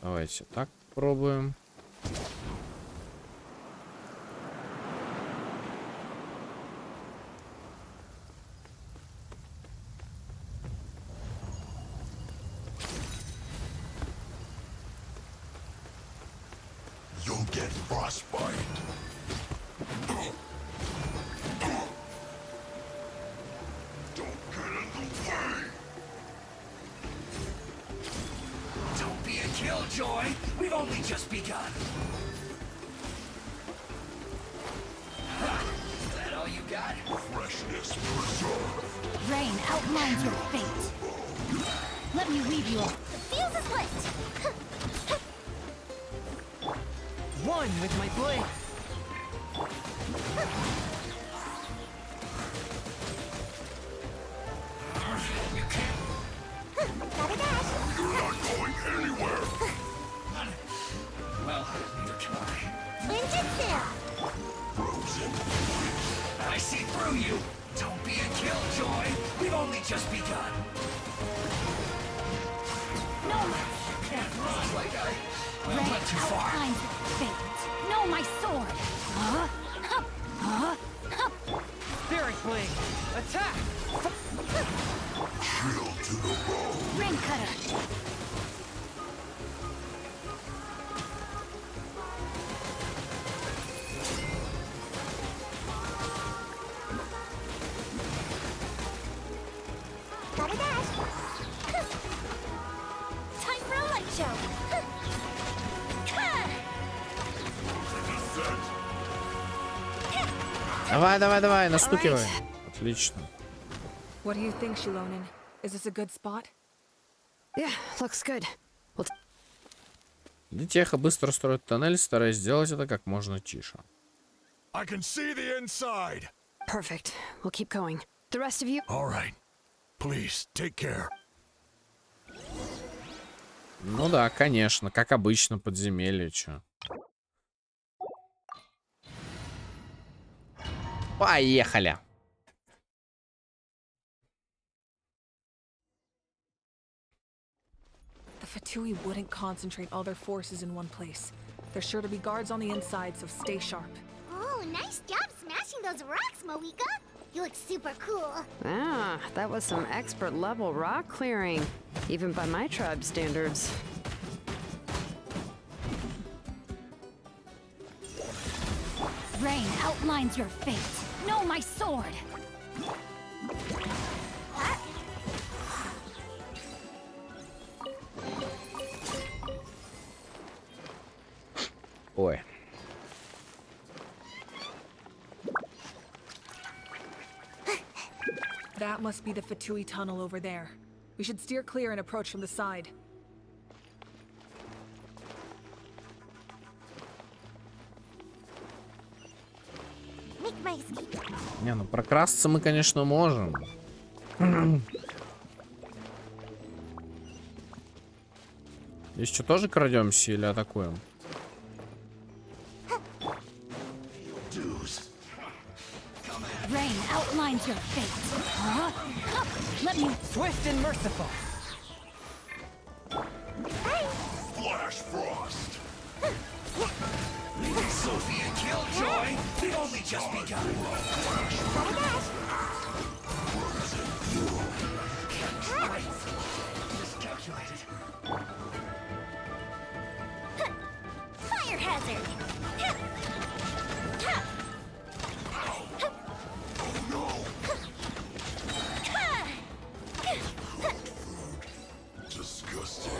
Давайте так пробуем. You'll get frostbite. Killjoy, we've only just begun. Is that all you got? Freshness preserved. Rain outlines your fate. Let me leave you off. The fuse is lit! One with my blade. You're not going anywhere. Well, neither can I. Ninjutsu! Frozen. I see through you. Don't be a killjoy. We've only just begun. No, Looks like I Rain went too far. outlines your fate. No, my sword. Spirit blade, attack! Chill to the bone. Ring cutter. Gotta dash! Time for a light show! Давай, давай, давай, настукивай. Отлично. What do you think, Shilonin? Is this a good spot? Yeah, looks good. Летеха быстро строит тоннель, стараясь сделать это как можно тише. I can see the inside. Perfect. We'll keep going. The rest of you. All right. Please take care. Ну да, конечно, как обычно, подземелье, чё. Поехали. The Fatui wouldn't concentrate all their forces in one place. There's sure to be guards on the inside, so stay sharp. Oh, nice job smashing those rocks, Moika. You look super cool. Ah, that was some expert level rock clearing, even by my tribe standards. Rain outlines your fate. Know my sword. Ой. That must be the Fatui tunnel over there. We should steer clear and approach from the side. Не, ну прокрасться мы, конечно, можем. Здесь что, тоже крадемся или атакуем? Rain outlines your fate. Huh? Let me Swift and merciful. Flash Frost. Sophia Killjoy, we've only just begun. Miscalculated. Fire hazard. Disgusting.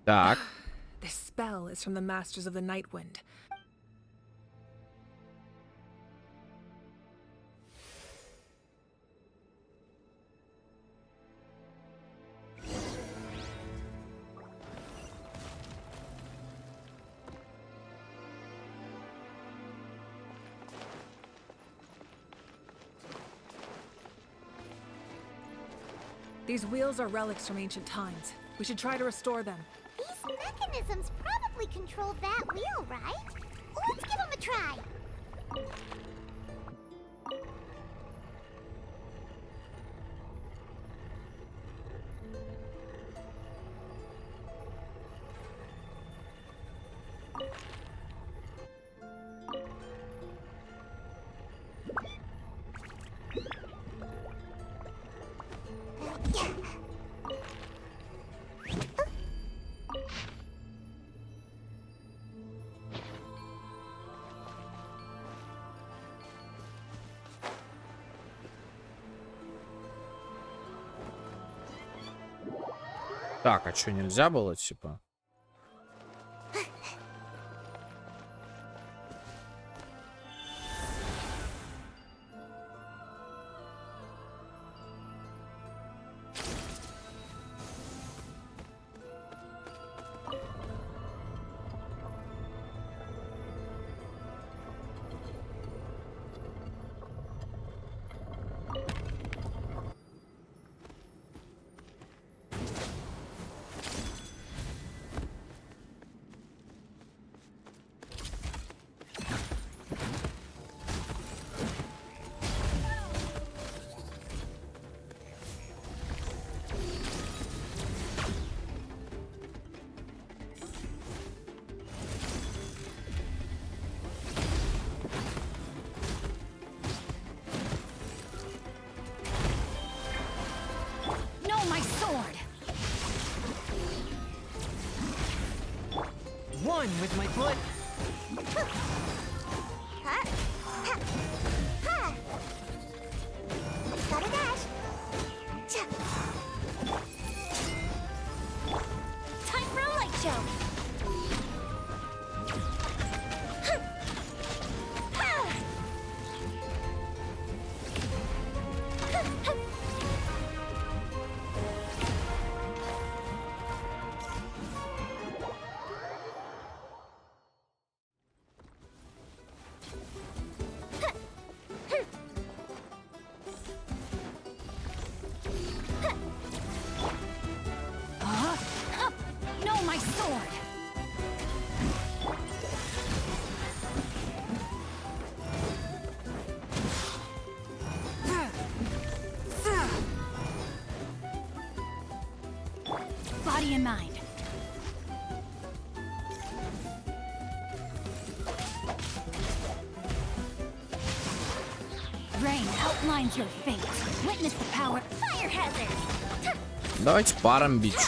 Так. This spell is from the Masters of the Nightwind. These wheels are relics from ancient times. We should try to restore them. These mechanisms probably control that wheel, right? Let's give them a try. Так, а что, нельзя было, типа? know my sword. One with my foot. body and mind. Rain outlines your fate. Witness the power. Fire hazard. Давайте паром бить.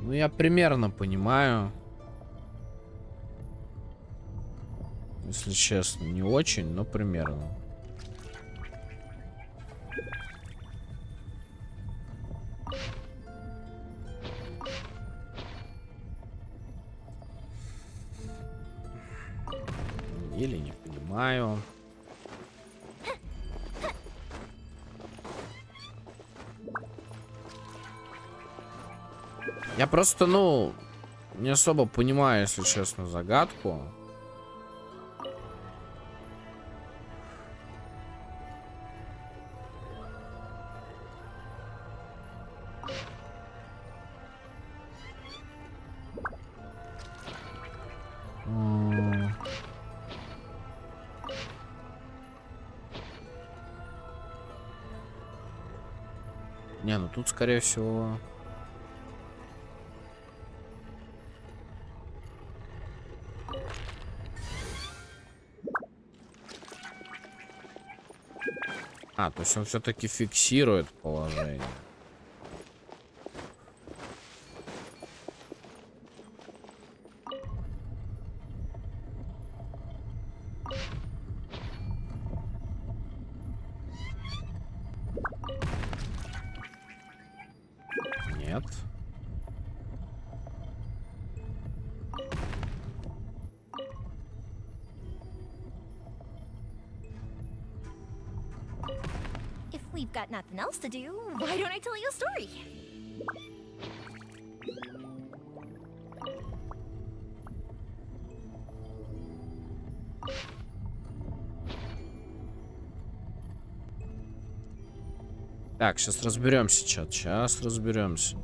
Ну, я примерно понимаю. Если честно, не очень, но примерно. Или не понимаю. Я просто, ну, не особо понимаю, если честно, загадку. Не, ну тут, скорее всего... А, то есть он все-таки фиксирует положение. Нет. We've got nothing else to do. Why don't I tell you a story? Так, сейчас разберемся, чат. Сейчас разберемся.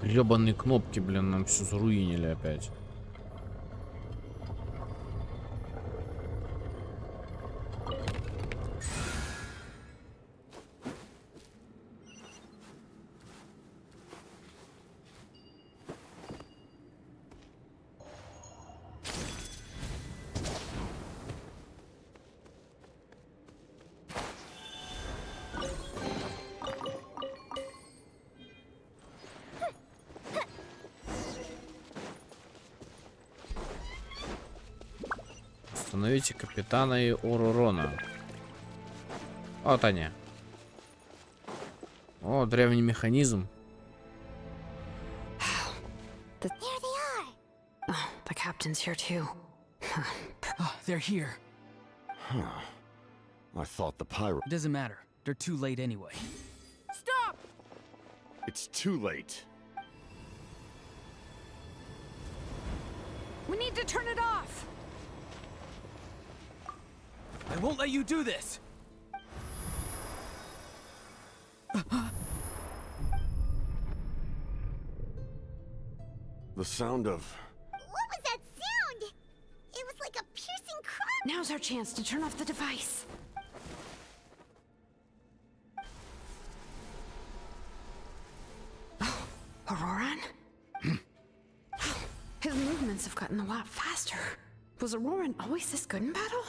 Гребаные кнопки, блин, нам все заруинили опять. Остановите капитана и Оророна. Вот они. О, древний механизм. There they are. Oh, the captain's here too. Oh, they're here. Huh. I thought the pirate... It doesn't matter. They're too late anyway. Stop! It's too late. We need to turn it off. I won't let you do this! The sound of... What was that sound? It was like a piercing cry. Now's our chance to turn off the device. Oh, Auroran? His movements have gotten a lot faster. Was Auroran always this good in battle?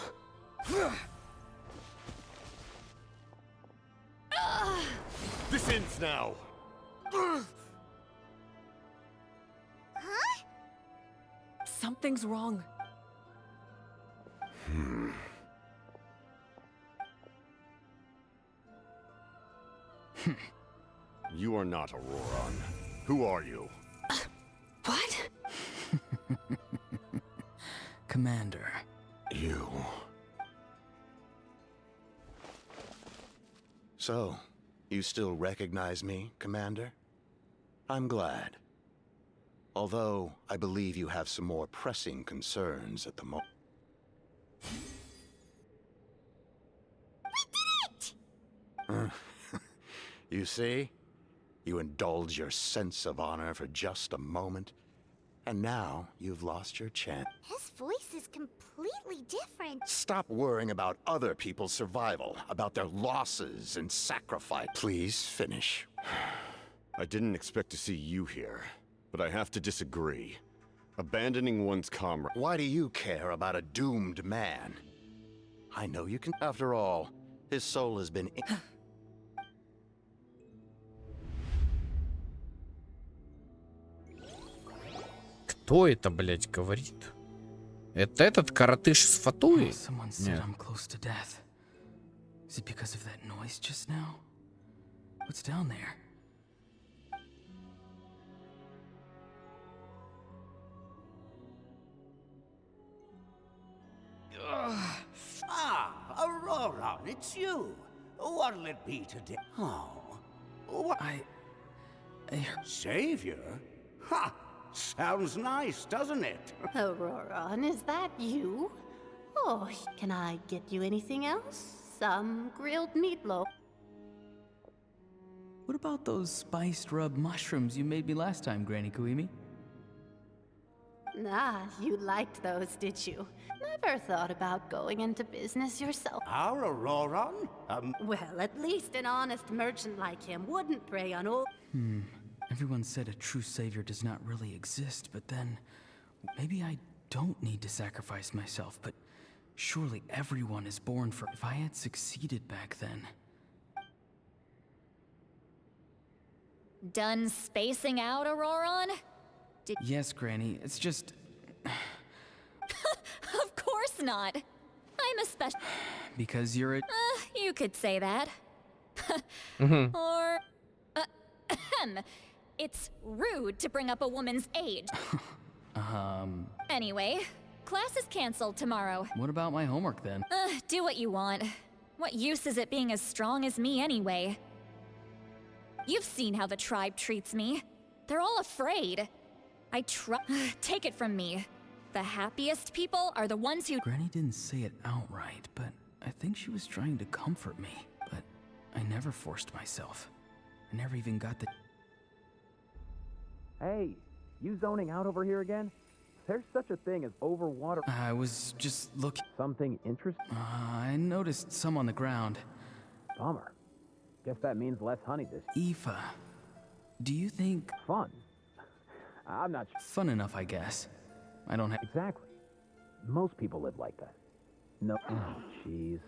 This ends now. Huh? Something's wrong. You are not Auroran. Who are you? What? Commander. You. So, you still recognize me, Commander? I'm glad. Although, I believe you have some more pressing concerns at the moment. We did it! You see? You indulge your sense of honor for just a moment, and now you've lost your chance. His voice is completely different. Stop worrying about other people's survival, about their losses and sacrifice. Please finish. I didn't expect to see you here, but I have to disagree. Abandoning one's comrade... Why do you care about a doomed man? I know you can... After all, his soul has been... Кто это, блядь, говорит? Это этот коротыш с Фатуи? Someone said I'm close to death. Is it because of that noise just now? What's down there? Aurora, it's you. What'll it be today? Oh, what? I Savior? Ha! Sounds nice, doesn't it? Auroran, is that you? Oh, can I get you anything else? Some grilled meatloaf? What about those spiced rub mushrooms you made me last time, Granny Kuimi? Ah, you liked those, did you? Never thought about going into business yourself. Our Auroran? Well, at least an honest merchant like him wouldn't prey on old... Everyone said a true savior does not really exist, but then... Maybe I don't need to sacrifice myself, but surely everyone is born for... If I had succeeded back then... Done spacing out, Auroran? Yes, Granny, it's just... Of course not. I'm a special... Because you're a... You could say that. Or... It's rude to bring up a woman's age. Anyway, class is canceled tomorrow. What about my homework then? Do what you want. What use is it being as strong as me anyway? You've seen how the tribe treats me. They're all afraid. Take it from me. The happiest people are the ones who... Granny didn't say it outright, but I think she was trying to comfort me. But I never forced myself. I never even got the... Hey, you zoning out over here again? There's such a thing as overwater... I was just looking... Something interesting? I noticed some on the ground. Bummer. Guess that means less honey this... Aoife, do you think... Fun? I'm not... Fun enough, I guess. I don't have... Exactly. Most people live like that. No... Oh, jeez.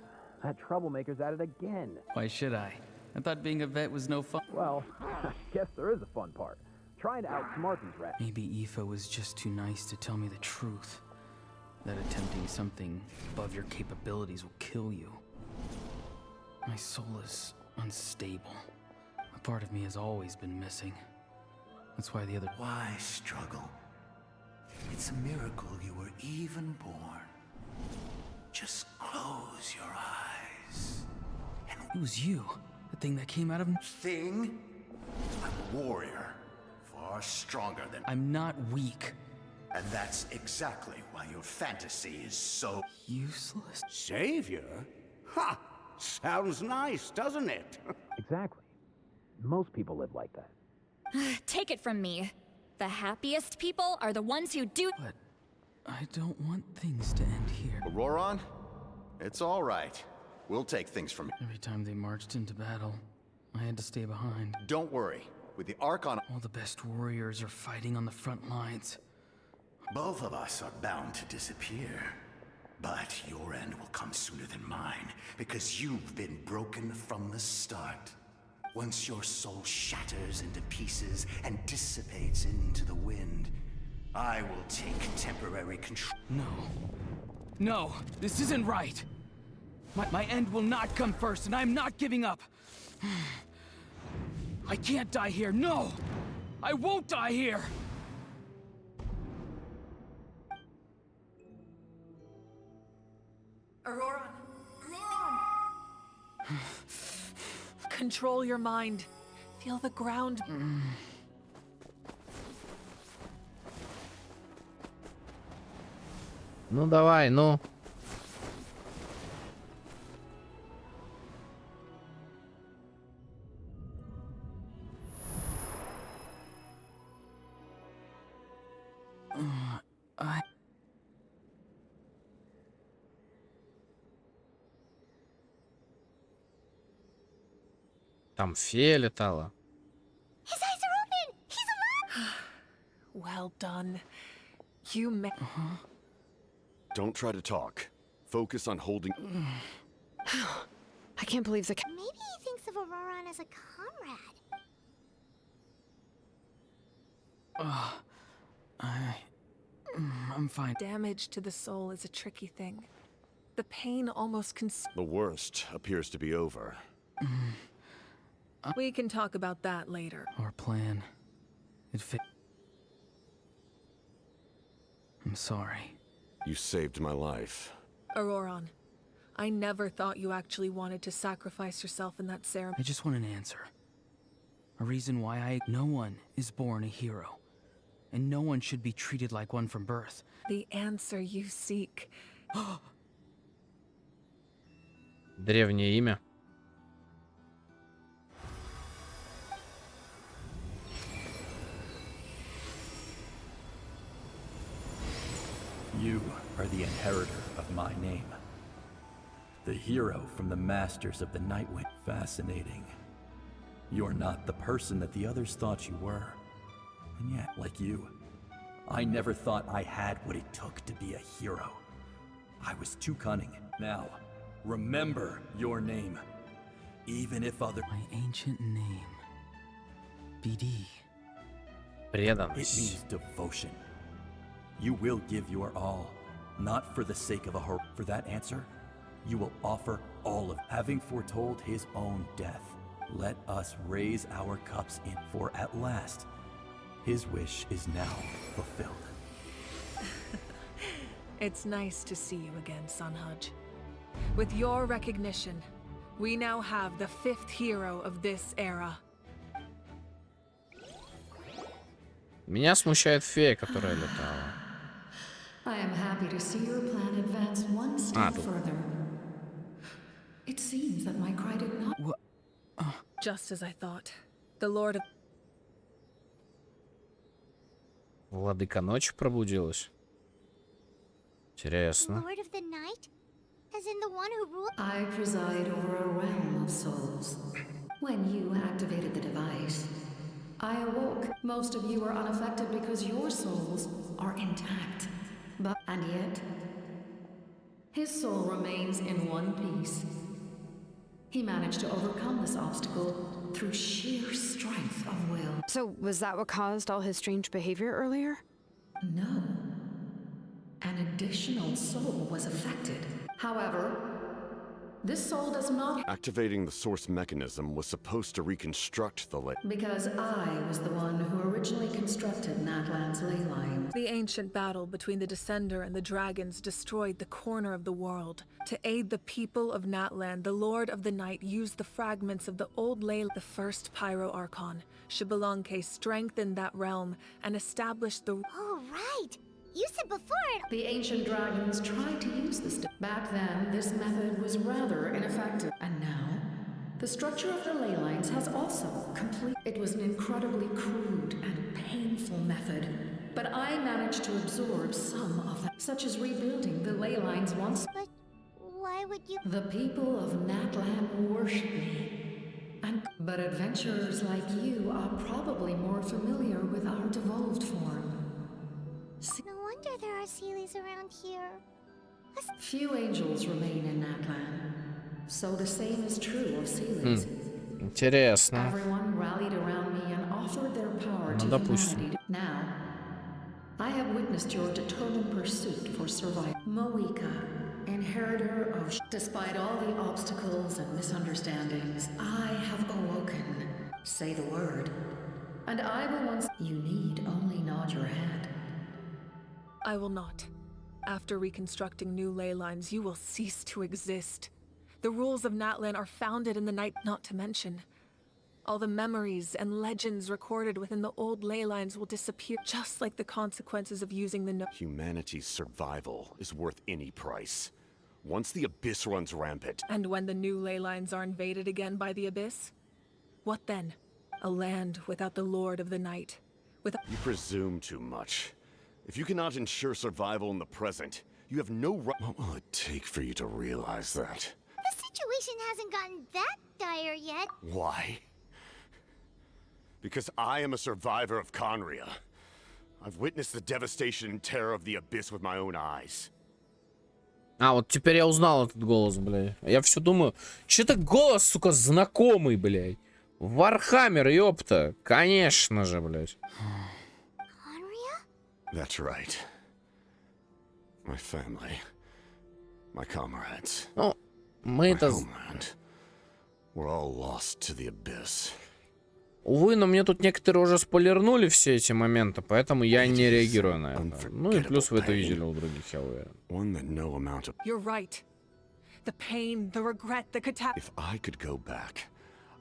That troublemaker's at it again. Why should I? I thought being a vet was no fun. Well, I guess there is a fun part. Trying to outsmart these rats. Maybe Aoife was just too nice to tell me the truth. That attempting something above your capabilities will kill you. My soul is unstable. A part of me has always been missing. That's why the other... Why struggle? It's a miracle you were even born. Just close your eyes. And it was you. The thing that came out of... Thing? I'm a warrior. Far stronger than... I'm not weak. And that's exactly why your fantasy is so useless. Savior? Ha! Sounds nice, doesn't it? Exactly. Most people live like that. Take it from me. The happiest people are the ones who do. But I don't want things to end here. Auroron? It's all right. We'll take things from you. Every time they marched into battle, I had to stay behind. Don't worry. With the Archon... All the best warriors are fighting on the front lines. Both of us are bound to disappear. But your end will come sooner than mine, because you've been broken from the start. Once your soul shatters into pieces and dissipates into the wind, I will take temporary control. No. No, this isn't right. My end will not come first, and I'm not giving up. I can't die here, no! I won't die here! Auroron! Auroron! Control your mind. Feel the ground. Ну давай, ну. Там фея летала. His eyes are open! He's alive! Well done. You may... Don't try to talk. Focus on holding... I can't believe the... Maybe he thinks of Auroron as a comrade. I'm fine. Damage to the soul is a tricky thing. The pain almost The worst appears to be over. We can talk about that later. Our plan. It fit. I'm sorry. You saved my life. Auroron, I never thought you actually wanted to sacrifice yourself in that ceremony. I just want an answer. A reason why No one is born a hero. And no one should be treated like one from birth. The answer you seek. Древнее имя. You are the inheritor of my name. The hero from the Masters of the Nightwind. Fascinating. You're not the person that the others thought you were. And yet, like you, I never thought I had what it took to be a hero. I was too cunning. Now, remember your name. Even if other... My ancient name. BD. Преданность. It means devotion. You will give your all, not for the sake of a hero. For that answer, you will offer all of, having foretold his own death. Let us raise our cups in, for at last, his wish is now fulfilled. It's nice to see you again, Sunhudge. With your recognition, we now have the 5th hero of this era. Меня смущает фея, которая летала. I am happy to see your plan advance one step further. It seems that my cry did not... Just as I thought. The Lord of... Владыка ночи пробудилась. Интересно. Lord of the Night? As in the one who ruled... I preside over a realm of souls. When you activated the device, I awoke. Most of you are unaffected because your souls are intact. And yet, his soul remains in one piece. He managed to overcome this obstacle through sheer strength of will. So, was that what caused all his strange behavior earlier? No. An additional soul was affected. However, this soul does not... Activating the source mechanism was supposed to reconstruct the ley. Because I was the one who originally constructed Natlan's ley line. The ancient battle between the Descender and the dragons destroyed the corner of the world. To aid the people of Natlan, the Lord of the Night used the fragments of the old ley. The first Pyro Archon, Xbalanque, strengthened that realm and established the... Oh, right! You said before The ancient dragons tried to use this. Back then, this method was rather ineffective. And now, the structure of the ley lines has also complete. It was an incredibly crude and painful method, but I managed to absorb some of them, such as rebuilding the ley lines once. But why would you? The people of Natlan worship me. But adventurers like you are probably more familiar with our devolved form. No wonder there are Seelies around here. Few angels remain in Natlan, so the same is true of Seelies. Интересно. Everyone rallied around me and offered their power to допустим. humanity. Now, I have witnessed your determined pursuit for survival. Moika, inheritor of... Despite all the obstacles and misunderstandings, I have awoken. Say the word, and I will once... You need only nod your head. I will not. After reconstructing new ley lines, you will cease to exist. The rules of Natlan are founded in the night, not to mention. All the memories and legends recorded within the old ley lines will disappear, just like the consequences of using the Humanity's survival is worth any price. Once the Abyss runs rampant... And when the new ley lines are invaded again by the Abyss? What then? A land without the Lord of the Night. You presume too much. If you cannot ensure survival in the present, you have no right... What will it take for you to realize that? The situation hasn't gotten that dire yet. Why? Because I am a survivor of Conria. I've witnessed the devastation and terror of the Abyss with my own eyes. А, вот теперь я узнал этот голос, блядь. Я все думаю, что-то голос, сука, знакомый, блядь. Вархаммер, ёпта. Конечно же, блядь. That's right. My family. My comrades. Ну, мы это... Homeland. We're all lost to the Abyss. Увы, но мне тут некоторые уже спойлернули все эти моменты, поэтому я не реагирую на это. Ну и плюс вы это видели у других, я уверен. You're right. The pain, the regret, the catastrophe. If I could go back,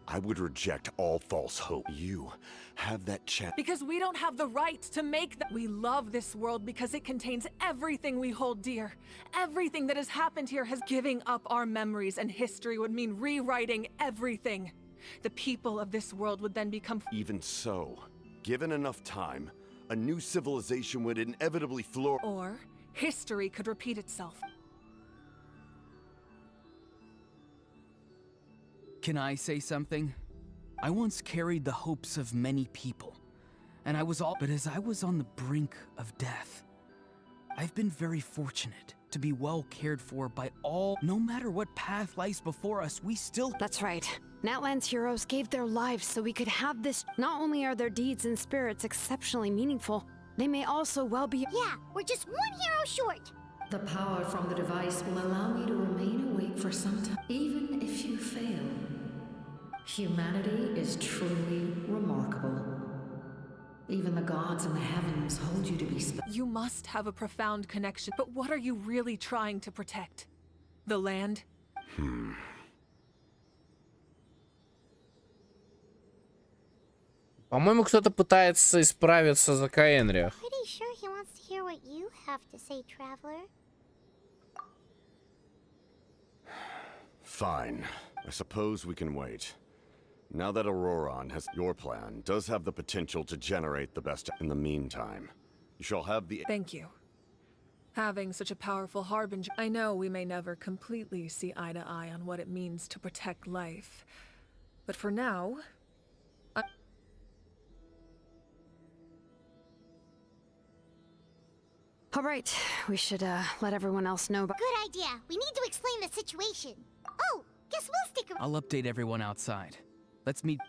I would reject all false hope. You have that chance. Because we don't have the right to make that. We love this world because it contains everything we hold dear. Everything that has happened here has giving up our memories, and history would mean rewriting everything. The people of this world would then become... Even so, given enough time, a new civilization would inevitably flourish. Or history could repeat itself. Can I say something? I once carried the hopes of many people, and but as I was on the brink of death, I've been very fortunate to be well cared for by all. No matter what path lies before us, we still... That's right. Natlan's heroes gave their lives so we could have this. Not only are their deeds and spirits exceptionally meaningful, they may also well be... Yeah, we're just one hero short. The power from the device will allow me to remain awake for some time, even if you fail. Humanity is truly remarkable. Even the gods in the heavens hold you to be You must have a profound connection, but what are you really trying to protect? The land? По-моему, кто-то пытается исправиться за Каэнриах. Pretty sure he wants to hear what you have to say, traveler. Fine. I suppose we can wait. Now that Auroron has your plan, does have the potential to generate the best. In the meantime, you shall have the... Thank you. Having such a powerful harbinger, I know we may never completely see eye to eye on what it means to protect life. But for now... All right, we should let everyone else know about... Good idea. We need to explain the situation. Oh, guess we'll stick around. I'll update everyone outside. Let's meet...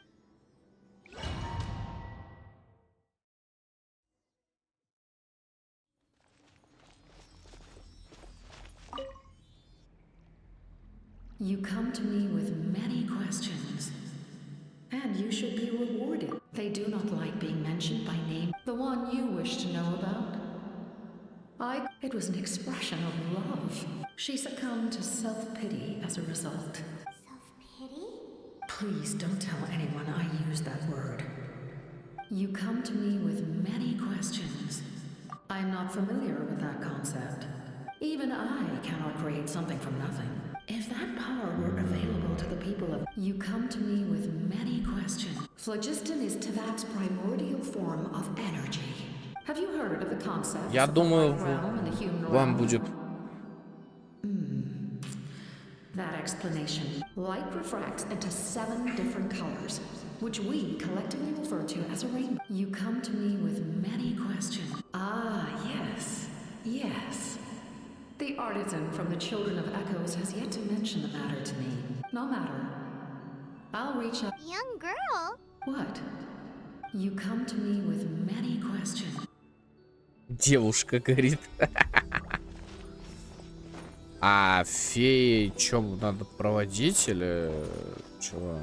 You come to me with many questions, and you should be rewarded. They do not like being mentioned by name. The one you wish to know about? It was an expression of love. She succumbed to self-pity as a result. Self-pity? Please don't tell anyone I used that word. You come to me with many questions, I'm not familiar with that concept. Even I cannot create something from nothing. If that power were available to the people of... You come to me with many questions. Phlogiston is Teyvat's primordial form of energy. Have you heard of the concepts Я of the думаю, light realm and the human вам realm? будет... That explanation. Light refracts into 7 different colors, which we collectively refer to as a rainbow. You come to me with many questions. Ah, yes. Yes. The artisan from the Children of Echoes has yet to mention the matter to me. No matter. I'll reach out. Young girl? What? You come to me with many questions. Девушка говорит. А феи, чё, надо проводить или чего?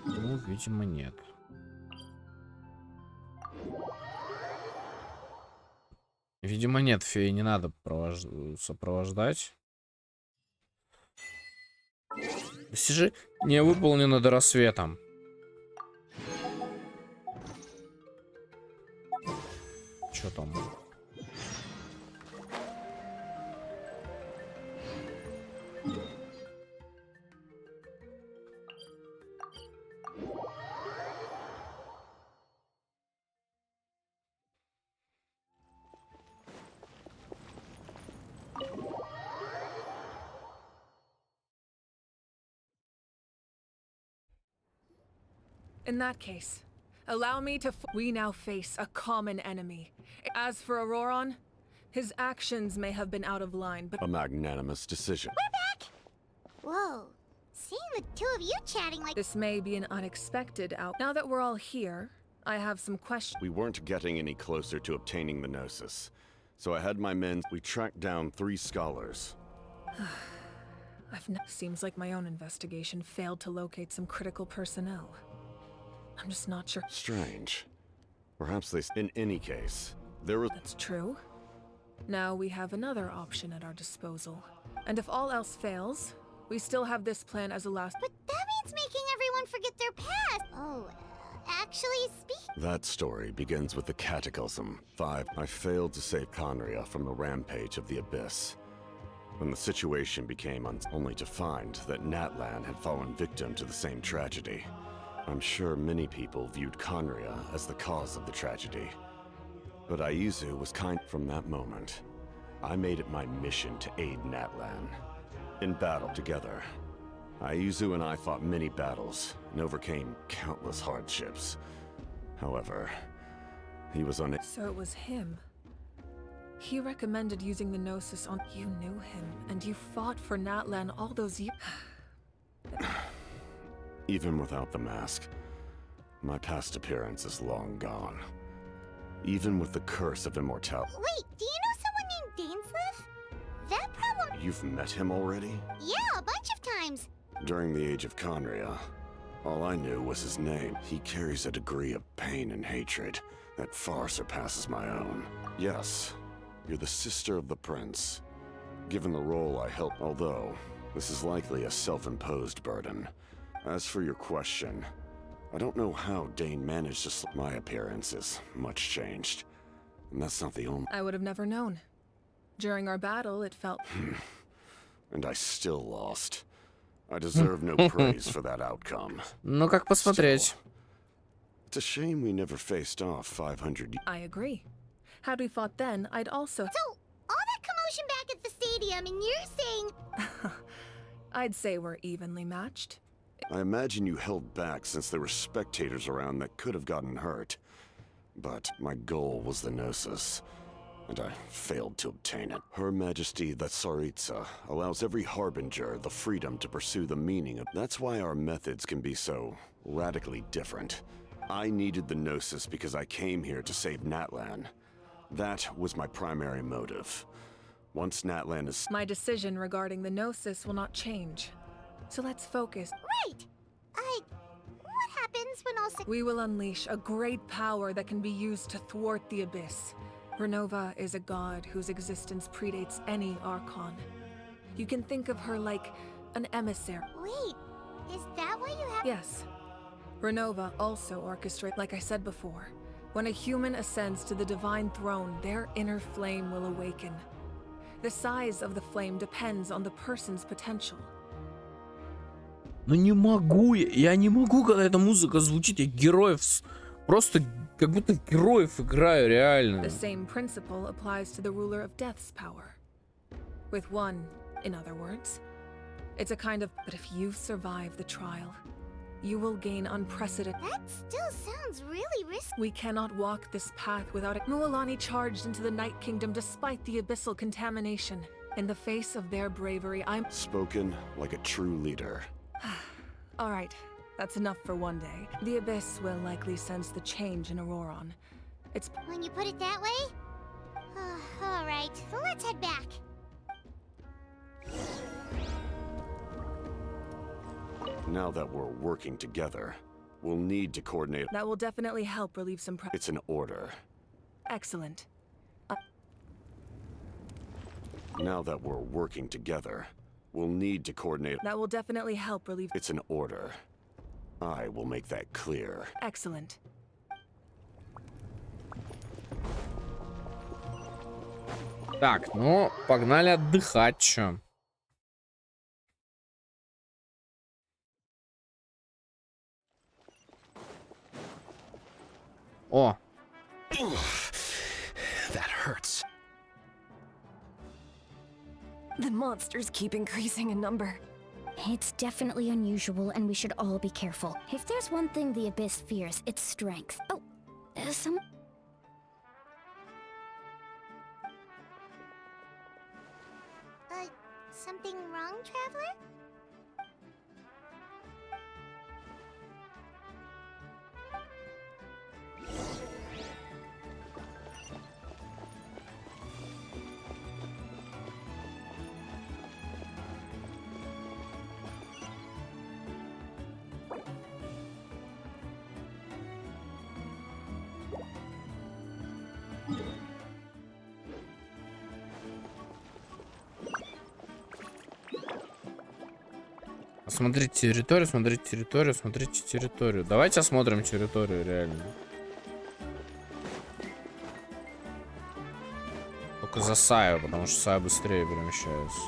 Ну, видимо, нет. Видимо, нет, феи не надо сопровождать. Достижение выполнено до рассвета. Чё там? In that case, allow me to... We now face a common enemy. As for Auroron, his actions may have been out of line, but... A magnanimous decision. We're back! Whoa. Seeing the two of you chatting like... This may be an unexpected out. Now that we're all here, I have some questions. We weren't getting any closer to obtaining the Gnosis. So I had my men... We tracked down 3 scholars. Seems like my own investigation failed to locate some critical personnel. I'm just not sure. Strange. Perhaps they... In any case, there was... That's true. Now we have another option at our disposal. And if all else fails, we still have this plan as a last... But that means making everyone forget their past! Oh, actually speak... That story begins with the Cataclysm 5. I failed to save Conria from the rampage of the Abyss. When the situation became only to find that Natlan had fallen victim to the same tragedy. I'm sure many people viewed Conria as the cause of the tragedy. But Aizu was kind. From that moment, I made it my mission to aid Natlan. In battle together, Aizu and I fought many battles and overcame countless hardships. However, he was unable. So it was him. He recommended using the Gnosis on... You knew him, and you fought for Natlan all those years... Even without the mask, my past appearance is long gone. Even with the curse of immortality. Wait, do you know someone named Dainsleif? That problem... You've met him already? Yeah, a bunch of times. During the age of Conria, all I knew was his name. He carries a degree of pain and hatred that far surpasses my own. Yes, you're the sister of the prince. Given the role I held, although this is likely a self-imposed burden. As for your question, I don't know how Dane managed to slip. My appearance is much changed, and that's not the only... I would have never known. During our battle, it felt... And I still lost. I deserve no praise for that outcome. Ну, как посмотреть. It's a shame we never faced off 500 years. I agree. Had we fought then, I'd also... So, all that commotion back at the stadium, and you're saying... I'd say we're evenly matched. I imagine you held back since there were spectators around that could have gotten hurt. But my goal was the Gnosis, and I failed to obtain it. Her Majesty the Tsaritsa allows every Harbinger the freedom to pursue the meaning of... That's why our methods can be so radically different. I needed the Gnosis because I came here to save Natlan. That was my primary motive. Once Natlan is... My decision regarding the Gnosis will not change. So let's focus. Right! What happens when all... We will unleash a great power that can be used to thwart the Abyss. Renova is a god whose existence predates any Archon. You can think of her like an emissary. Wait, is that why you have— Yes. Renova also orchestrates, like I said before. When a human ascends to the divine throne, their inner flame will awaken. The size of the flame depends on the person's potential. Ну не могу я не могу, когда эта музыка звучит, я героев просто как будто героев играю реально. The same principle applies to the ruler of death's power. With one, in other words, it's a kind of, but if you survive the trial, you will gain unprecedented— That still sounds really risky. We cannot walk this path without it. Mualani charged into the Night Kingdom despite the abyssal contamination. In the face of their bravery, I'm— Spoken like a true leader. All right, that's enough for one day. The Abyss will likely sense the change in Auroron. It's— When you put it that way? All right, let's head back. Now that we're working together, we'll need to coordinate. That will definitely help relieve some pressure. It's an order. Excellent. Now that we're working together, we'll need to coordinate. That will definitely help relieve— It's an order. I will make that clear. Excellent. Так, ну, погнали отдыхать, чё. О! That hurts. The monsters keep increasing in number. It's definitely unusual, and we should all be careful. If there's one thing the Abyss fears, it's strength. Oh, Something wrong, Traveler? Смотрите территорию, смотрите территорию, смотрите территорию. Давайте осмотрим территорию, реально. Только за Саю, потому что Сая быстрее перемещается.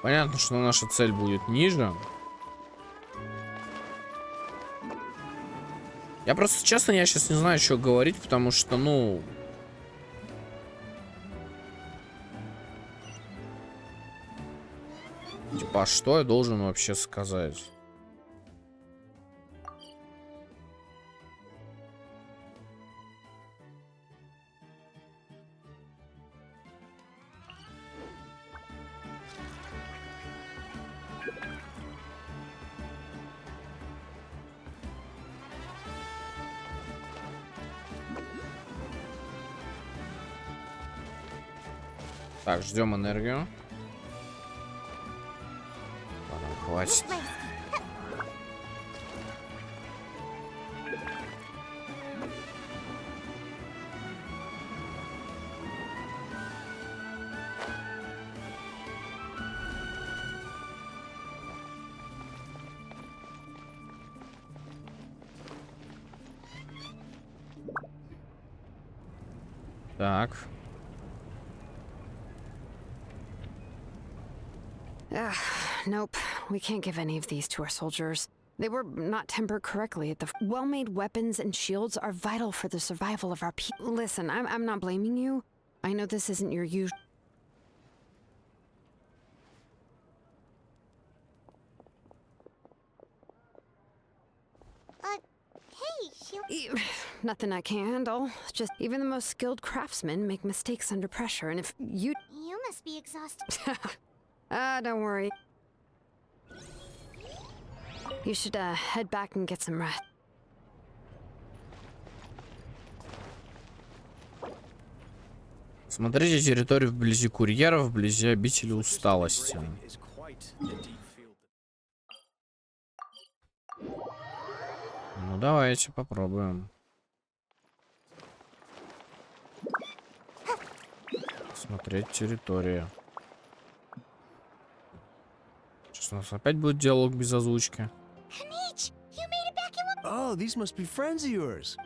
Понятно, что наша цель будет ниже. Я просто, честно, я сейчас не знаю, что говорить, потому что, ну... Типа, а что я должен вообще сказать? Так, ждем энергию. Ладно, хватит. Так. Nope, we can't give any of these to our soldiers. They were not tempered correctly. The well-made weapons and shields are vital for the survival of our people. Listen, I'm not blaming you. I know this isn't your usual. Hey, Nothing I can handle. Just even the most skilled craftsmen make mistakes under pressure, and if you— You must be exhausted. don't worry. You should head back and get some rest. Смотрите территорию вблизи курьеров, вблизи обители усталости. Ну давайте попробуем. Смотреть территорию. Сейчас у нас опять будет диалог без озвучки. Oh, these must be friends of yours.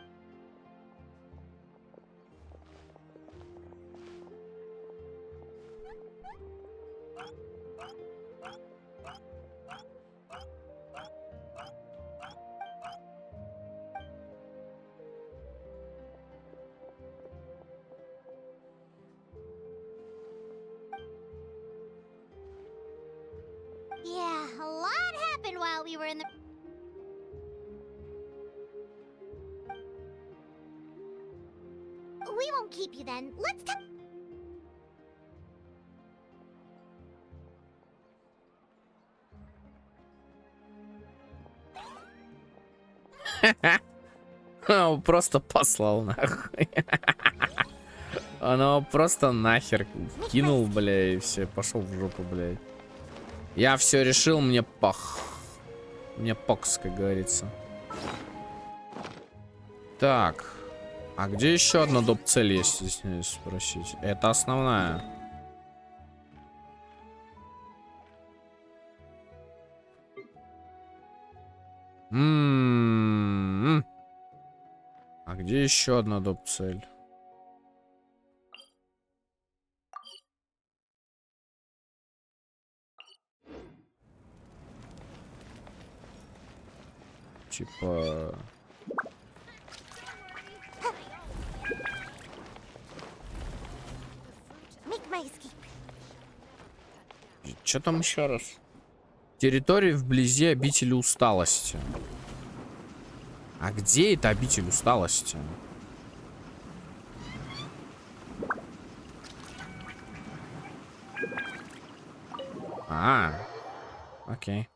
Yeah, a lot happened while we were in the... We won't keep you then. Let's talk... Он просто послал нахуй. Он его просто нахер кинул, бля, и все, пошел в жопу, блядь. Я все решил, мне пох. Мне покс, как говорится. Так. А где еще одна доп-цель есть, если спросить? Это основная. А где еще одна доп-цель? Типа... Что там еще раз? Территория вблизи обители усталости. А где это обитель усталости? Окей.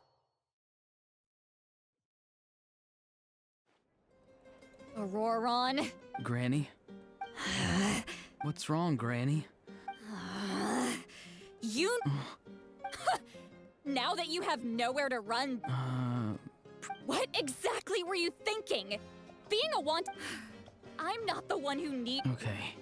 Auroron. Granny? What's wrong, Granny? You... Now that you have nowhere to run... What exactly were you thinking? Being a want... I'm not the one who need... Okay.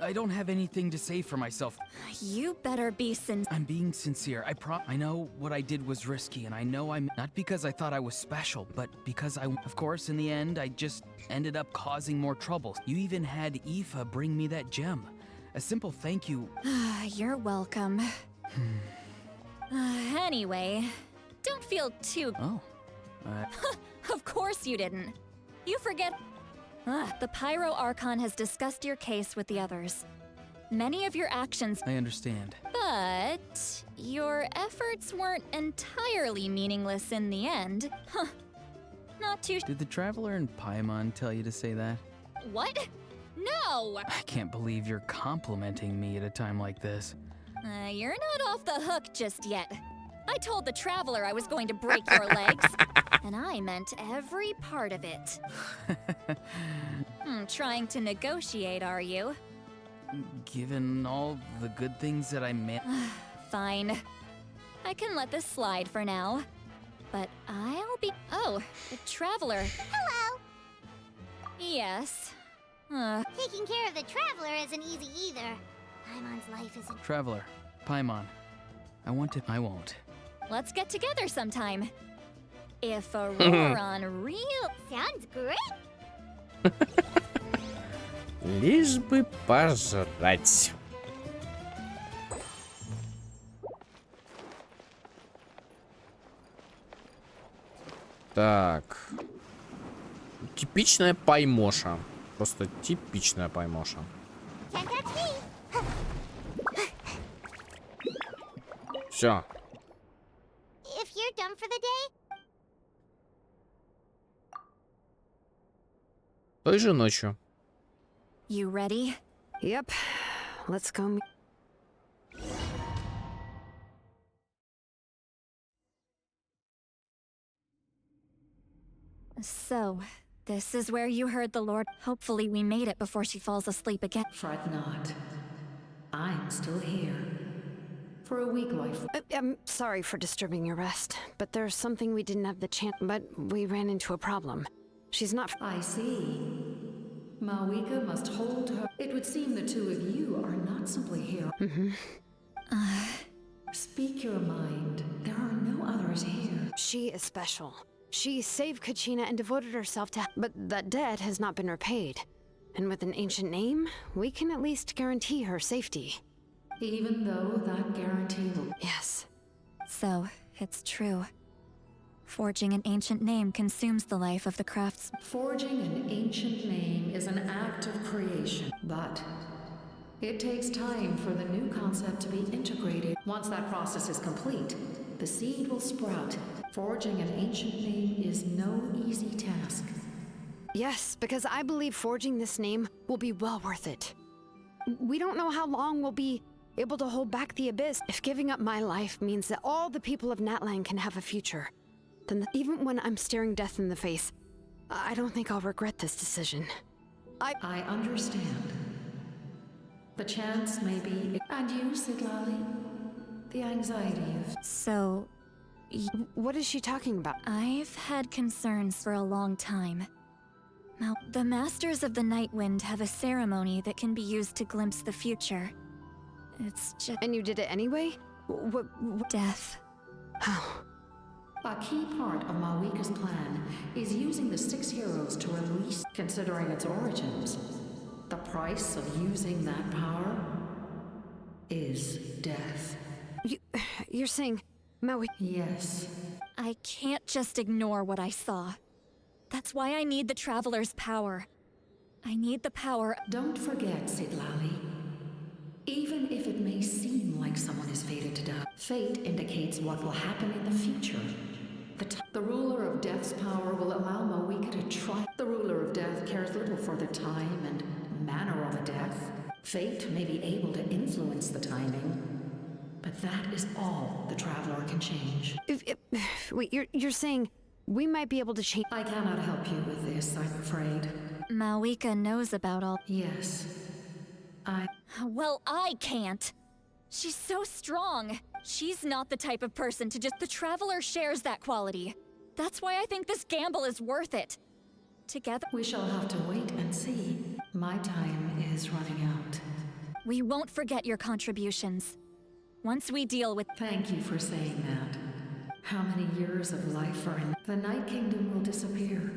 I don't have anything to say for myself. You better be I'm being sincere. I know what I did was risky, and I know I'm not because I thought I was special, but because of course, in the end, I just ended up causing more trouble. You even had Aoife bring me that gem. A simple thank you. You're welcome. Anyway, don't feel too... Oh. Of course you didn't. You forget... the Pyro Archon has discussed your case with the others. Many of your actions... I understand. But... your efforts weren't entirely meaningless in the end. Huh. Not too... Did the Traveler in Paimon tell you to say that? What? No! I can't believe you're complimenting me at a time like this. You're not off the hook just yet. I told the Traveler I was going to break your legs. And I meant every part of it. Trying to negotiate, are you? Given all the good things that I meant... Fine. I can let this slide for now. But I'll be... Oh, the Traveler. Hello! Yes. Taking care of the Traveler isn't easy either. Paimon's life isn't... Traveler, Paimon. I won't. Let's get together sometime. If Auroron real... Sounds great! Лишь бы пожрать. Так. Типичная паймоша. Просто типичная паймоша. Все. If you're done for the day... Той же ночью. You ready? Yep. Let's go. So, this is where you heard the Lord. Hopefully we made it before she falls asleep again. Fret not. I'm still here. For a week, wife. I'm sorry for disturbing your rest, but there's something we didn't have the chance. But we ran into a problem. She's not. I see. Mawika must hold her. It would seem the two of you are not simply here. Speak your mind. There are no others here. She is special. She saved Kachina and devoted herself to. But that debt has not been repaid. And with an ancient name, we can at least guarantee her safety. Even though that guarantee will. Yes. So, it's true. Forging an ancient name consumes the life of the crafts. Forging an ancient name is an act of creation, but it takes time for the new concept to be integrated. Once that process is complete, the seed will sprout. Forging an ancient name is no easy task. Yes, because I believe forging this name will be well worth it. We don't know how long we'll be able to hold back the Abyss. If giving up my life means that all the people of Natlan can have a future, then even when I'm staring death in the face, I don't think I'll regret this decision. I understand. The chance may be. And you, Siglali? The anxiety of. So. What is she talking about? I've had concerns for a long time. Now, the Masters of the Nightwind have a ceremony that can be used to glimpse the future. It's just. And you did it anyway? What? Death. How? A key part of Mawika's plan is using the 6 heroes to release, considering its origins. The price of using that power is death. You're saying Maui? Yes. I can't just ignore what I saw. That's why I need the Traveler's power. I need the power. Don't forget, Siglali. Even if it may seem like someone is fated to die, fate indicates what will happen in the future. The ruler of death's power will allow Mawika to try. The ruler of death cares little for the time and manner of a death. Fate may be able to influence the timing, but that is all the Traveler can change. Wait, you're saying we might be able to change? I cannot help you with this, I'm afraid. Mawika knows about all. Yes. Well, I can't. She's so strong. She's not the type of person to just. The Traveler shares that quality. That's why I think this gamble is worth it. Together. We shall have to wait and see. My time is running out. We won't forget your contributions. Once we deal with. Thank you for saying that. How many years of life are in. The Night Kingdom will disappear.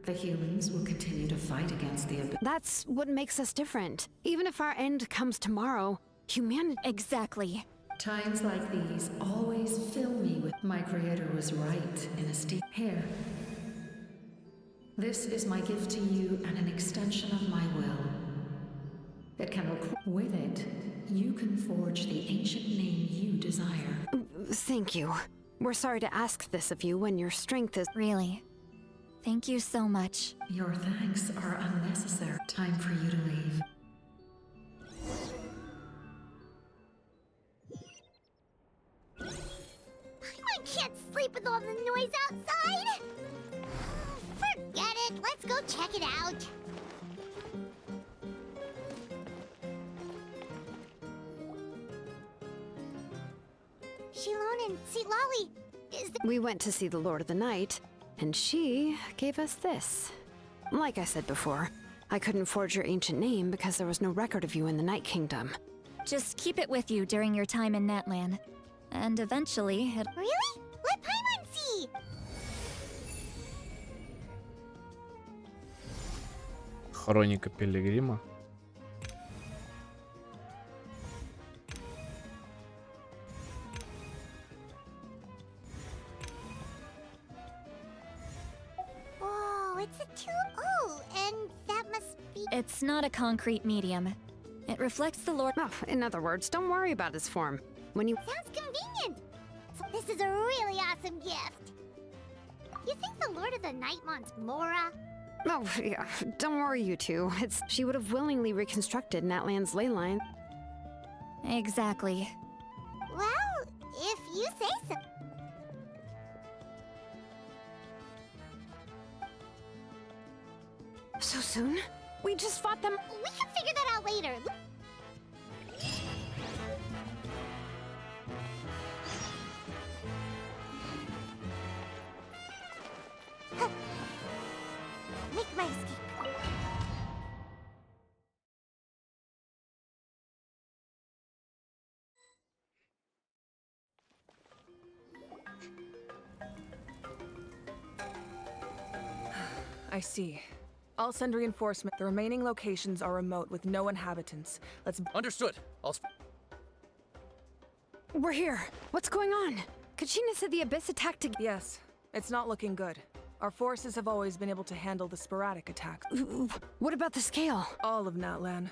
The humans will continue to fight against the Abyss. That's what makes us different. Even if our end comes tomorrow, humanity. Exactly. Times like these always fill me with. My creator was right in a steep. Here. This is my gift to you and an extension of my will. It can with it, you can forge the ancient name you desire. Thank you. We're sorry to ask this of you when your strength is. Really. Thank you so much. Your thanks are unnecessary. Time for you to leave. I can't sleep with all the noise outside! Forget it, let's go check it out. Shilon and Sitlali, We went to see the Lord of the Night, and she gave us this. Like I said before, I couldn't forge your ancient name because there was no record of you in the Night Kingdom. Just keep it with you during your time in Natlan. And eventually it. Really? Let Paimon see! Хроника Пилигрима. Whoa, it's a tube. Oh, and that must be. It's not a concrete medium. It reflects the Lord. Oh, in other words, don't worry about his form. When you. Sounds convenient. So this is a really awesome gift. You think the Lord of the Night wants Mora? Oh, yeah. Don't worry, you two. She would have willingly reconstructed Natlan's ley line. Exactly. Well, if you say so. So soon? We just fought them. We can figure that out later. Make my escape. I see. I'll send reinforcement. The remaining locations are remote with no inhabitants. Let's... Understood. We're here. What's going on? Kachina said the Abyss attacked again. Yes, it's not looking good. Our forces have always been able to handle the sporadic attacks. What about the scale? All of Natlan.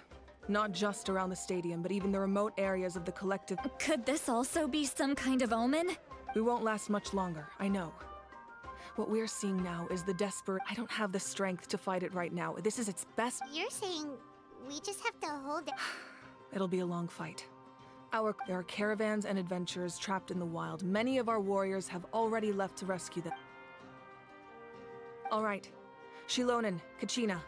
Not just around the stadium, but even the remote areas of the collective... Could this also be some kind of omen? We won't last much longer, I know. What we're seeing now is the desperate... I don't have the strength to fight it right now. This is its best... You're saying we just have to hold it? It'll be a long fight. There are caravans and adventurers trapped in the wild. Many of our warriors have already left to rescue them. All right. Shilonen, Kachina,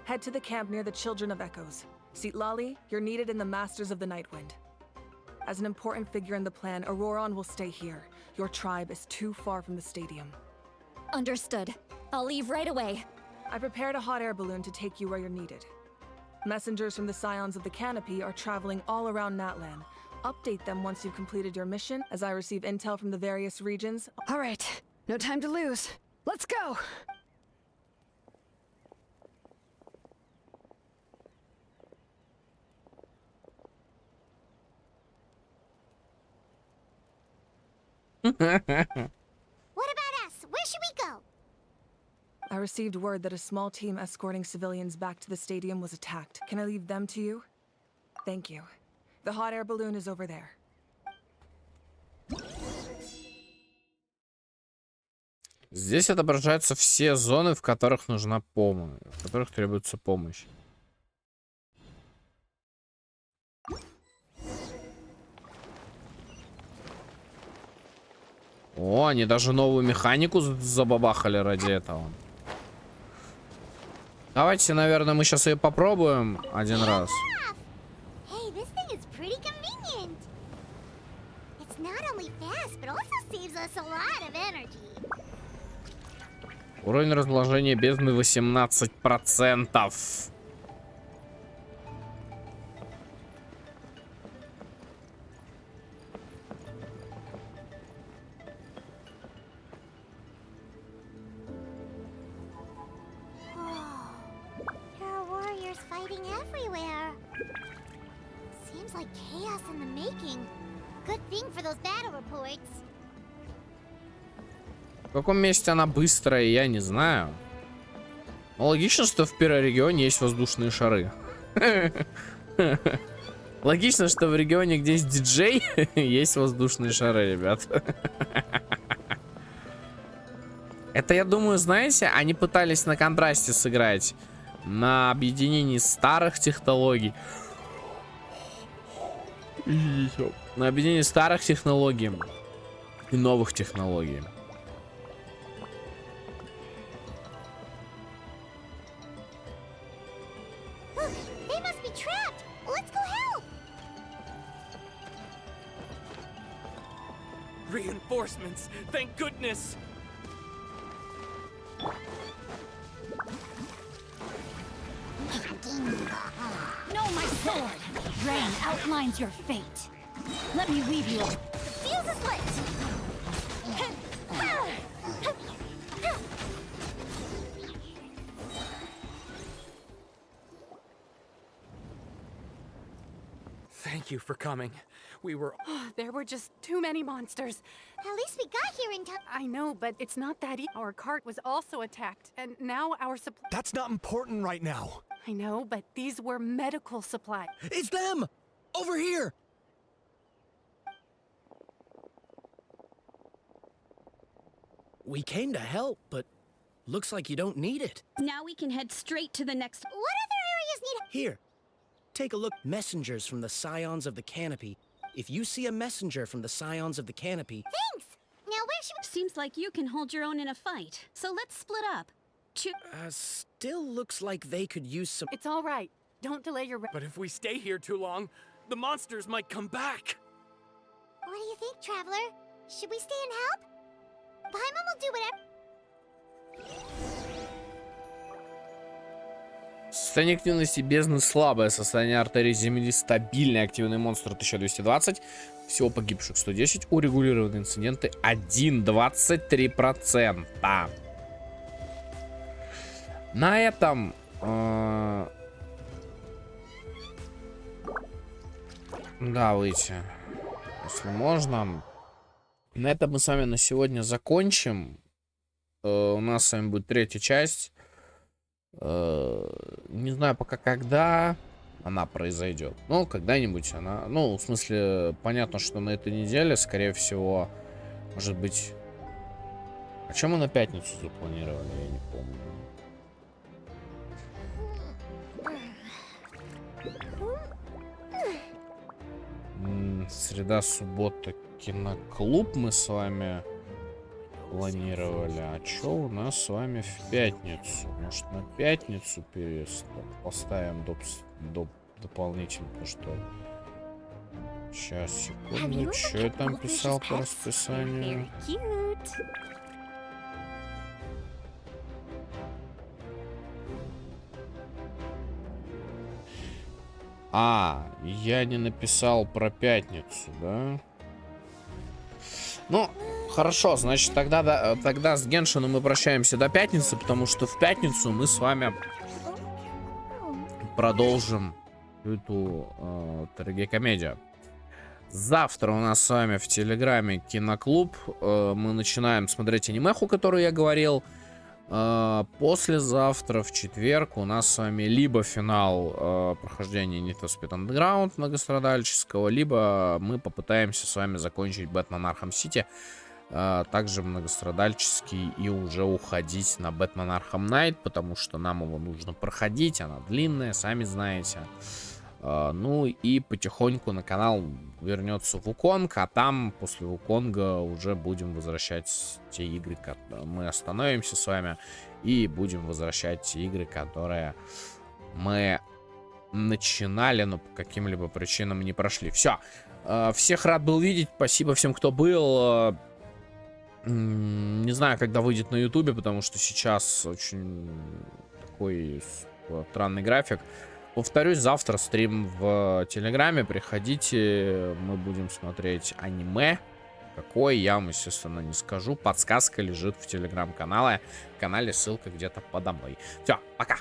head to the camp near the Children of Echoes. Sitlali, you're needed in the Masters of the Nightwind. As an important figure in the plan, Auroron will stay here. Your tribe is too far from the stadium. Understood. I'll leave right away. I prepared a hot air balloon to take you where you're needed. Messengers from the Scions of the Canopy are traveling all around Natlan. Update them once you've completed your mission, as I receive intel from the various regions. All right, no time to lose. Let's go! What about us? Where should we go? I received word that a small team escorting civilians back to the stadium was attacked. Can I leave them to you? Thank you. The hot air balloon is over there. Здесь отображаются все зоны, в которых нужна помощь, в которых требуется помощь. О, они даже новую механику забабахали ради этого. Давайте, наверное, мы сейчас ее попробуем один раз. Уровень разложения бездны 18%. В каком месте она быстрая, я не знаю. Но логично, что в первом регионе есть воздушные шары. Логично, что в регионе, где есть диджей, есть воздушные шары, ребят. Это, я думаю, знаете, они пытались на контрасте сыграть. На объединении старых технологий. На объединении старых технологий и новых технологий. Reinforcements, thank goodness. No, my sword! Rain outlines your fate. Let me weave you up. The fuse is lit! Thank you for coming. We were... There were just too many monsters. At least we got here in time. I know, but it's not that easy. Our cart was also attacked, and now our supply... That's not important right now. I know, but these were medical supplies. It's them! Over here! We came to help, but looks like you don't need it. Now we can head straight to the next... What other areas need... Here, take a look. Messengers from the Scions of the Canopy. If you see a messenger from the Scions of the Canopy... Thanks! Now where should we... Seems like you can hold your own in a fight, so let's split up. Still looks like they could use some... It's all right. Don't delay your... But if we stay here too long, the monsters might come back. What do you think, Traveler? Should we stay and help? Paimon will do whatever... Состояние активности бездны слабое. Состояние артерии Земли стабильное. Активный монстр 1220. Всего погибших 110. Урегулированные инциденты 1,23%. На этом... Да, выйти. Если можно. На этом мы с вами на сегодня закончим. У нас с вами будет 3-я часть. Не знаю пока когда она произойдет. Ну, когда-нибудь она... Ну, в смысле, понятно, что на этой неделе, скорее всего, может быть... А чем мы на пятницу запланировали, я не помню. Среда, суббота, киноклуб мы с вами планировали. А что у нас с вами в пятницу? Может, на пятницу поставим дополнительно, потому что... Сейчас, секунду. Что я там писал по расписанию? Я не написал про пятницу, да? Ну, хорошо, значит, тогда с Геншином мы прощаемся до пятницы, потому что в пятницу мы с вами продолжим эту трагикомедию. Завтра у нас с вами в Телеграме киноклуб. Мы начинаем смотреть анимеху, которую я говорил. Послезавтра, в четверг, у нас с вами либо финал прохождения Это-запись Underground многострадальческого, либо мы попытаемся с вами закончить Бэтмен Архам Сити, также многострадальческий, и уже уходить на Бэтмен Архам Найт, потому что нам его нужно проходить, она длинная, сами знаете. Ну и потихоньку на канал вернется Вуконг, а там после Вуконга уже будем возвращать те игры, мы остановимся с вами и будем возвращать те игры, которые мы начинали, но по каким-либо причинам не прошли. Все, всех рад был видеть, спасибо всем, кто был. Не знаю, когда выйдет на Ютубе, потому что сейчас очень такой странный график. Повторюсь, завтра стрим в Телеграме. Приходите, мы будем смотреть аниме. Какое, я вам, естественно, не скажу. Подсказка лежит в Телеграм-канале. В канале ссылка где-то подо мной. Все, пока.